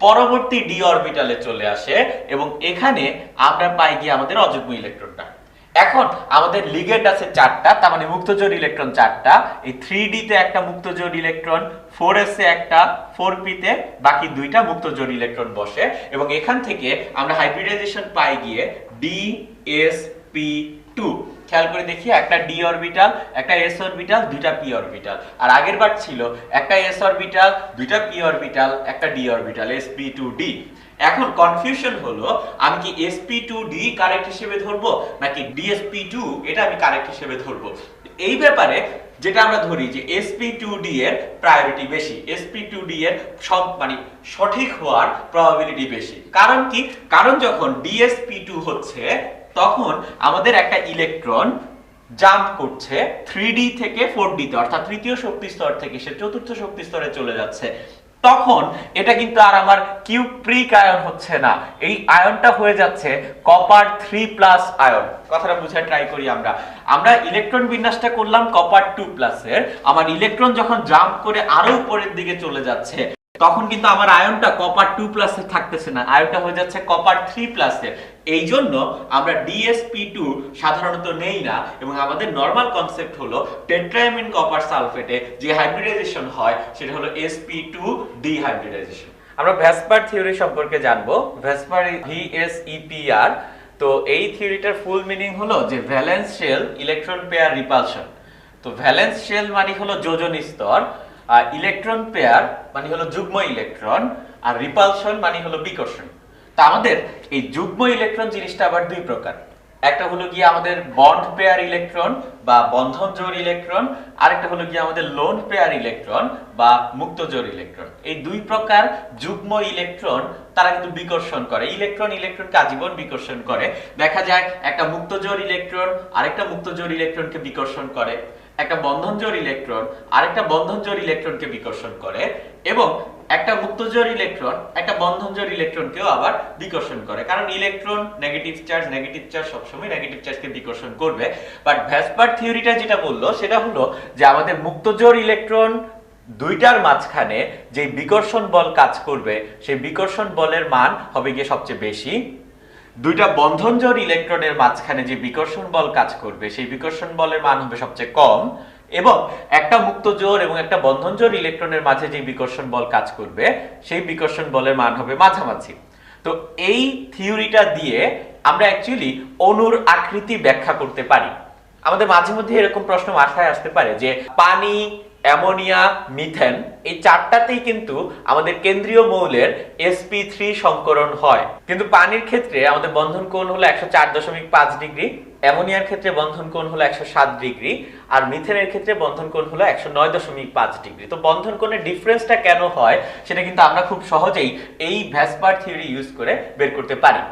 পরবর্তী d অরবিটালে চলে আসে, এবং এখানে আমরা পাই গিয়ে আমাদের অযুগ্ম ইলেকট্রনটা। এখন আমাদের লিগ্যান্ড আছে 4টা, তার মানে মুক্তজোড় ইলেকট্রন 4টা। এই 3d তে একটা মুক্তজোড় ইলেকট্রন, 4s এ একটা, 4p তে বাকি 2টা মুক্তজোড় ইলেকট্রন বসে, এবং এখান থেকে আমরা হাইব্রিডাইজেশন পাই গিয়ে dsp2। খেয়াল করে দেখি, একটা d অরবিটাল, একটা s অরবিটাল, 2টা p অরবিটাল। আর আগের বার ছিল একটা s অরবিটাল, 2টা p অরবিটাল, একটা d অরবিটাল, sp2d। এখন কনফিউশন হলো আমি কি sp2d কারেক্ট হিসেবে ধরবো নাকি dsp2 এটা আমি কারেক্ট হিসেবে ধরবো। এই ব্যাপারে যেটা আমরা ধরি যে sp2d এর প্রায়োরিটি বেশি, sp2d এর মানে সঠিক হওয়ার প্রবাবিলিটি বেশি। কারণ কি? কারণ যখন dsp2 হচ্ছে তখন আমাদের একটা ইলেকট্রন জাম্প করছে 3d থেকে 4d তে, অর্থাৎ তৃতীয় শক্তি স্তর থেকে সে চতুর্থ শক্তি স্তরে চলে যাচ্ছে। তখন এটা কিন্তু আর আমার কিউপ্রিক আয়ন হচ্ছে না, এই আয়নটা হয়ে যাচ্ছে কপার 3+ আয়ন। কথাটা বুঝে ট্রাই করি। আমরা ইলেকট্রন বিন্যাসটা করলাম কপার 2+ এর। আমার ইলেকট্রন যখন জাম্প করে আরো উপরের দিকে চলে যাচ্ছে তখন কিন্তু আমার আয়নটা কপার 2+ এর থাকতেছে না, আয়নটা হয়ে যাচ্ছে কপার 3+ এর। এই জন্য আমরা dsp2 সাধারণত নেই না, এবং আমাদের নরমাল কনসেপ্ট হলো টেট্রাঅ্যামিন কপার সালফেটে যে হাইব্রিডাইজেশন হয় সেটা হলো sp2d হাইব্রিডাইজেশন। আমরা ভেসপার থিওরি সম্পর্কে জানবো। ভেসপার VSEPR। তো এই থিওরিটার ফুল মিনিং হলো যে valence shell electron pair repulsion. তো ভ্যালেন্স শেল মানে হলো যোজনী স্তর, আর ইলেকট্রন পেয়ার মানে হলো যুগ্ম ইলেকট্রন, আর রিপালশন মানে হলো বিকর্ষণ। তা আমাদের এই যুগ্ম ইলেকট্রন জিনিসটা আবার দুই প্রকার। একটা হলো গিয়ে আমাদের বন্ড পেয়ার ইলেকট্রন বা বন্ধন জোড় ইলেকট্রন, আরেকটা হলো গিয়ে আমাদের লোন পেয়ার ইলেকট্রন বা মুক্ত জোড় ইলেকট্রন। এই দুই প্রকার যুগ্ম ইলেকট্রন তারা কিন্তু বিকর্ষণ করে, ইলেকট্রনকে আজীবন বিকর্ষণ করে। দেখা যায় একটা মুক্ত জোড় ইলেকট্রন আরেকটা মুক্ত জোড় ইলেকট্রনকে বিকর্ষণ করে, একটা বন্ধন জোড় ইলেকট্রন আরেকটা বন্ধন জোড় ইলেকট্রনকে বিকর্ষণ করে, এবং একটা মুক্ত জোড় ইলেকট্রন একটা বন্ধন জোড় ইলেকট্রনকেও আবার বিকর্ষণ করে। কারণ ইলেকট্রন নেগেটিভ চার্জ সবসময় নেগেটিভ চার্জকে বিকর্ষণ করবে। বাট ভেসপার থিওরিটা যেটা বললো সেটা হলো যে আমাদের মুক্ত জোড় ইলেকট্রন দুইটার মাঝখানে যে বিকর্ষণ বল কাজ করবে সেই বিকর্ষণ বলের মান হবে গিয়ে সবচেয়ে বেশি। দুইটা বন্ধন জোড় ইলেকট্রনের মাঝখানে যে বিকর্ষণ বল কাজ করবে সেই বিকর্ষণ বলের মান হবে সবচেয়ে কম। এবং একটা মুক্ত জোড় এবং একটা বন্ধন জোড় ইলেকট্রনের মাঝে যে বিকর্ষণ বল কাজ করবে সেই বিকর্ষণ বলের মান হবে মাঝামাঝি। তো এই থিওরিটা দিয়ে আমরা অ্যাকচুয়ালি অণুর আকৃতি ব্যাখ্যা করতে পারি। আমাদের মাঝে মধ্যে এরকম প্রশ্ন মাথায় আসতে পারে যে পানি, অ্যামোনিয়া, মিথেন এই চারটাতেই কিন্তু আমাদের কেন্দ্রীয় মৌলের sp3 সংকরণ হয়, কিন্তু পানির ক্ষেত্রে আমাদের বন্ধন কোণ হলো 104.5 ডিগ্রি, অ্যামোনিয়ার ক্ষেত্রে বন্ধন কোণ হলো 107 ডিগ্রি, আর মিথেনের ক্ষেত্রে বন্ধন কোণ হলো 109.5 ডিগ্রি। তো বন্ধন কোণের ডিফারেন্সটা কেন হয় সেটা কিন্তু আমরা খুব সহজেই এই ভ্যাসপার থিওরি ইউজ করে বের করতে পারি।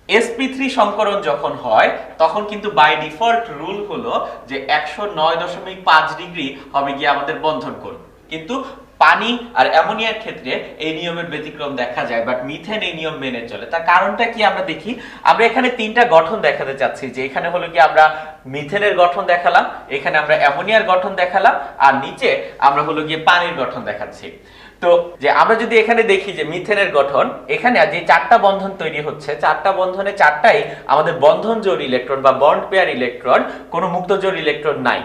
sp3 সংকরণ যখন হয় তখন কিন্তু বাই ডিফল্ট রুল হলো যে 109.5 ডিগ্রি হবে গিয়ে আমাদের বন্ধন কোণ, কিন্তু পানি আর অ্যামোনিয়ার ক্ষেত্রে এই নিয়মের ব্যতিক্রম দেখা যায়, বাট মিথেন এই নিয়ম মেনে চলে। তার কারণটা কি আমরা দেখি, আমরা এখানে তিনটা গঠন দেখাতে চাচ্ছি, যে এখানে হলো কি আমরা মিথেনের গঠন দেখালাম, এখানে আমরা অ্যামোনিয়ার গঠন দেখালাম, আর নিচে আমরা হলো গিয়ে পানির গঠন দেখাচ্ছি। তো যে আমরা যদি এখানে দেখি যে মিথেনের গঠন, এখানে যে চারটা বন্ধন তৈরি হচ্ছে, চারটা বন্ধনে চারটাই আমাদের বন্ধন জোড় ইলেকট্রন বা বন্ড পেয়ার ইলেকট্রন, কোনো মুক্ত জোড় ইলেকট্রন নাই।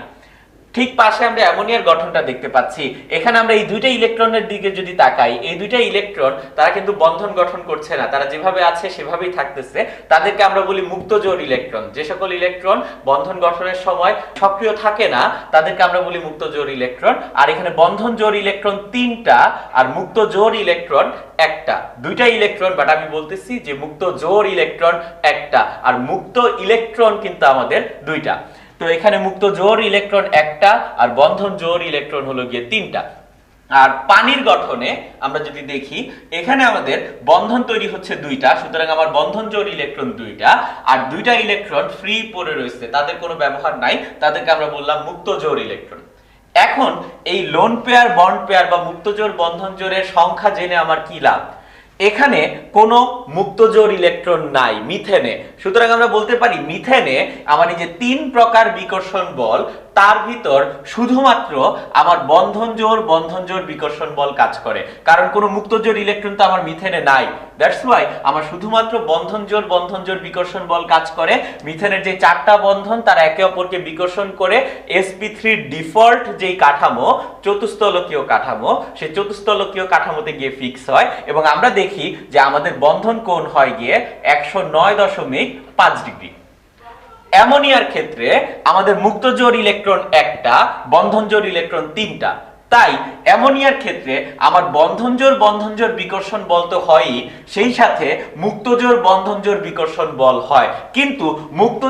ঠিক পাশে আমরা অ্যামোনিয়ার গঠনটা দেখতে পাচ্ছি, এখানে আমরা এই দুইটা ইলেকট্রনের দিকে যদি তাকাই, এই দুইটা ইলেকট্রন তারা কিন্তু বন্ধন গঠন করছে না, তারা যেভাবে আছে সেভাবেই থাকতেছে, তাদেরকে আমরা বলি মুক্ত জোড় ইলেকট্রন। যে সকল ইলেকট্রন বন্ধন গঠনের সময় সক্রিয় থাকে না তাদেরকে আমরা বলি মুক্ত জোড় ইলেকট্রন। আর এখানে বন্ধন জোড় ইলেকট্রন তিনটা আর মুক্ত জোড় ইলেকট্রন একটা, দুইটা ইলেকট্রন, বাট আমি বলতেছি যে মুক্ত জোড় ইলেকট্রন একটা আর মুক্ত ইলেকট্রন কিন্তু আমাদের দুইটা। তো এখানে মুক্ত জোড় ইলেকট্রন একটা আর বন্ধন জোড় ইলেকট্রন হলো গিয়ে তিনটা। আর পানির গঠনে আমরা যদি দেখি, এখানে আমাদের বন্ধন তৈরি হচ্ছে দুইটা, সুতরাং আমার বন্ধন জোড় ইলেকট্রন দুইটা, আর দুইটা ইলেকট্রন ফ্রি পড়ে রয়েছে, তাদের কোনো ব্যবহার নাই, তাদেরকে আমরা বললাম মুক্ত জোড় ইলেকট্রন। এখন এই লোন পেয়ার, বন্ড পেয়ার বা মুক্ত জোড় বন্ধন জোড়ের সংখ্যা জেনে আমার কি লাভ? এখানে কোনো মুক্ত জোড় ইলেকট্রন নাই মিথেনে, সুতরাং আমরা বলতে পারি মিথেনে আমার এই যে তিন প্রকার বিকর্ষণ বল, তার ভিতর শুধুমাত্র আমার বন্ধন জোড় বিকর্ষণ বল কাজ করে, কারণ কোনো মুক্ত জোড় ইলেকট্রন তো আমার মিথেনে নাই। দ্যাটস ওয়াই আমার শুধুমাত্র বন্ধন জোড় বিকর্ষণ বল কাজ করে। মিথেনের যে চারটা বন্ধন তারা একে অপরকে বিকর্ষণ করে sp3 ডিফল্ট যেই কাঠামো, চতুস্তলকীয় কাঠামো, সেই চতুস্তলকীয় কাঠামোতে গিয়ে ফিক্স হয়, এবং আমরা দেখি যে আমাদের বন্ধন কোণ হয় গিয়ে 109.5 ডিগ্রি। অ্যামোনিয়ার ক্ষেত্রে আমাদের মুক্ত জোড় ইলেকট্রন একটা, বন্ধন জোড় ইলেকট্রন তিনটা, তাই অ্যামোনিয়ার ক্ষেত্রে আমার বন্ধন জোড় বিকর্ষণ বল তো হয়ই, সেই সাথে মুক্ত জোড় বিকর্ষণ বল হয়, কিন্তু মুক্ত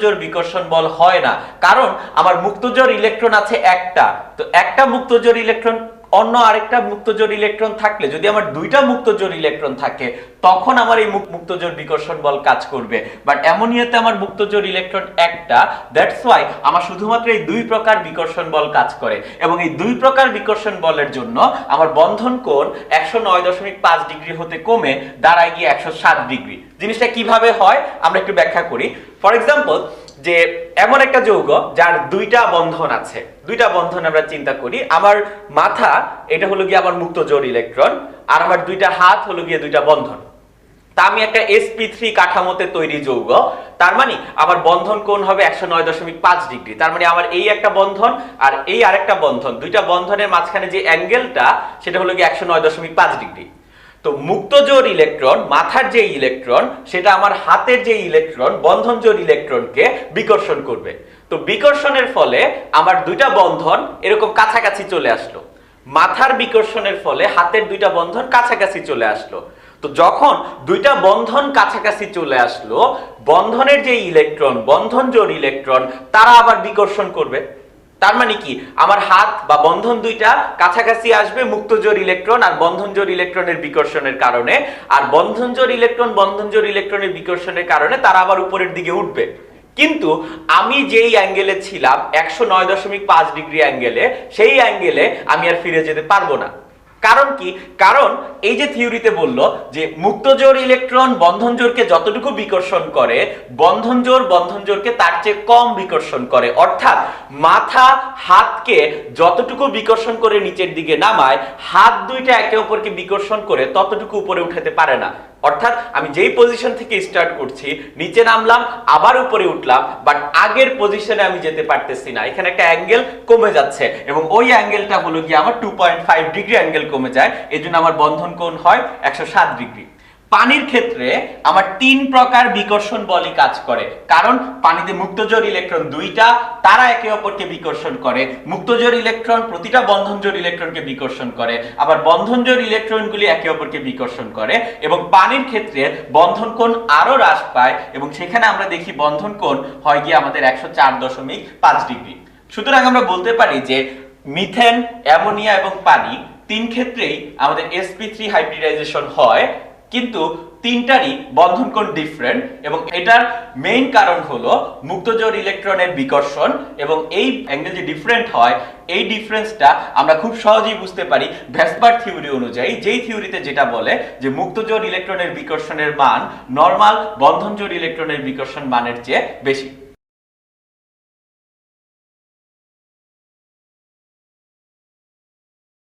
জোড় বিকর্ষণ বল হয় না, কারণ আমার মুক্ত জোড় ইলেকট্রন আছে একটা। তো একটা মুক্ত জোড় ইলেকট্রন অন্য আরেকটা মুক্ত জোড় ইলেকট্রন থাকলে, যদি আমার দুইটা মুক্ত জোড় ইলেকট্রন থাকে তখন আমার এই মুক্ত জোড় বিকর্ষণ বল কাজ করবে, বাট অ্যামোনিয়াতে আমার মুক্ত জোড় ইলেকট্রন একটা, দ্যাটস ওয়াই আমার শুধুমাত্র এই দুই প্রকার বিকর্ষণ বল কাজ করে, এবং এই দুই প্রকার বিকর্ষণ বলের জন্য আমার বন্ধন কোণ 109.5 ডিগ্রি হতে কমে দাঁড়ায় গিয়ে 107 ডিগ্রি। জিনিসটা কিভাবে হয় আমরা একটু ব্যাখ্যা করি। ফর এক্সাম্পল, যে এমন একটা যৌগ যার দুইটা বন্ধন আছে, দুইটা বন্ধন আমরা চিন্তা করি, আমার মাথা এটা হলো গিয়ে আমার মুক্ত জোড় ইলেকট্রন, আর আমার দুইটা হাত হলো গিয়ে দুইটা বন্ধন। তা আমি একটা sp3 কাঠামোতে তৈরি যৌগ, তার মানে আমার বন্ধন কোণ হবে 109.5 ডিগ্রি। তার মানে আমার এই একটা বন্ধন আর এই আরেকটা বন্ধন, দুইটা বন্ধনের মাঝখানে যে অ্যাঙ্গেলটা সেটা হলো গিয়ে 109.5 ডিগ্রি। তো মুক্ত জোড় ইলেকট্রন, মাথার যে ইলেকট্রন, সেটা আমার হাতের যে ইলেকট্রন, বন্ধন জোড় ইলেকট্রনকে বিকর্ষণ করবে। তো বিকর্ষণের ফলে আমার দুইটা বন্ধন এরকম কাছাকাছি চলে আসলো, মাথার বিকর্ষণের ফলে হাতের দুইটা বন্ধন কাছাকাছি চলে আসলো। তো যখন দুইটা বন্ধন কাছাকাছি চলে আসলো, বন্ধনের যে ইলেকট্রন, বন্ধন জোড় ইলেকট্রন, তারা আবার বিকর্ষণ করবে। তার মানে কি, আমার হাত বা বন্ধন দুইটা কাছাকাছি আসবে মুক্ত জোড় ইলেকট্রন আর বন্ধন জোড় ইলেকট্রনের বিকর্ষণের কারণে, আর বন্ধন জোড় ইলেকট্রনের বিকর্ষণের কারণে তারা আবার উপরের দিকে উঠবে। কিন্তু আমি যেই অ্যাঙ্গেলে ছিলাম 109.5 ডিগ্রি অ্যাঙ্গেলে, সেই অ্যাঙ্গেলে আমি আর ফিরে যেতে পারবো না। কারণ কি? কারণ এই যে থিওরিতে বললো যে মুক্ত জোড় ইলেকট্রন বন্ধন জোড়কে যতটুকু বিকর্ষণ করে, বন্ধন জোড়কে তার চেয়ে কম বিকর্ষণ করে, অর্থাৎ মাথা হাতকে যতটুকু বিকর্ষণ করে নিচের দিকে নামায়, হাত দুইটা একে অপরকে বিকর্ষণ করে ততটুকু উপরে উঠাতে পারে না। অর্থাৎ আমি যেই পজিশন থেকে স্টার্ট করছি, নিচে নামলাম, আবার উপরে উঠলাম, বাট আগের পজিশনে আমি যেতে পারতেছি না। এখানে একটা অ্যাঙ্গেল কমে যাচ্ছে এবং ওই অ্যাঙ্গেলটা হলো গিয়ে আমার 2.5 ডিগ্রি অ্যাঙ্গেল কমে যায়, এজন্য আমার বন্ধন কোণ হয় 107 ডিগ্রি। পানির ক্ষেত্রে আমার 3 প্রকার বিকর্ষণ বলই কাজ করে, কারণ পানিতে মুক্তজোড় ইলেকট্রন দুইটা, তারা একে অপরকে বিকর্ষণ করে। মুক্তজোড় ইলেকট্রন প্রতিটা বন্ধনজোড় ইলেকট্রনকে বিকর্ষণ করে, আবার বন্ধনজোড় ইলেকট্রনগুলি একে অপরকে বিকর্ষণ করে, এবং পানির ক্ষেত্রে বন্ধন কোণ আরো হ্রাস পায় এবং সেখানে আমরা দেখি বন্ধন কোণ হয় গিয়ে আমাদের 104.5 ডিগ্রি। সুতরাং আমরা বলতে পারি যে মিথেন, অ্যামোনিয়া এবং পানি 3 ক্ষেত্রেই আমাদের sp3 হাইব্রিডাইজেশন হয়, কিন্তু তিনটারই বন্ধন কোণ ডিফারেন্ট এবং এটার মেইন কারণ হলো মুক্তজোড় ইলেকট্রনের বিকর্ষণ। এবং এই অ্যাঙ্গেল যে ডিফারেন্ট হয়, এই ডিফারেন্সটা আমরা খুব সহজেই বুঝতে পারি ভেসপার থিওরি অনুযায়ী, যেই থিওরিতে যেটা বলে যে মুক্তজোড় ইলেকট্রনের বিকর্ষণের মান নরমাল বন্ধনজোড় ইলেকট্রনের বিকর্ষণ মানের চেয়ে বেশি।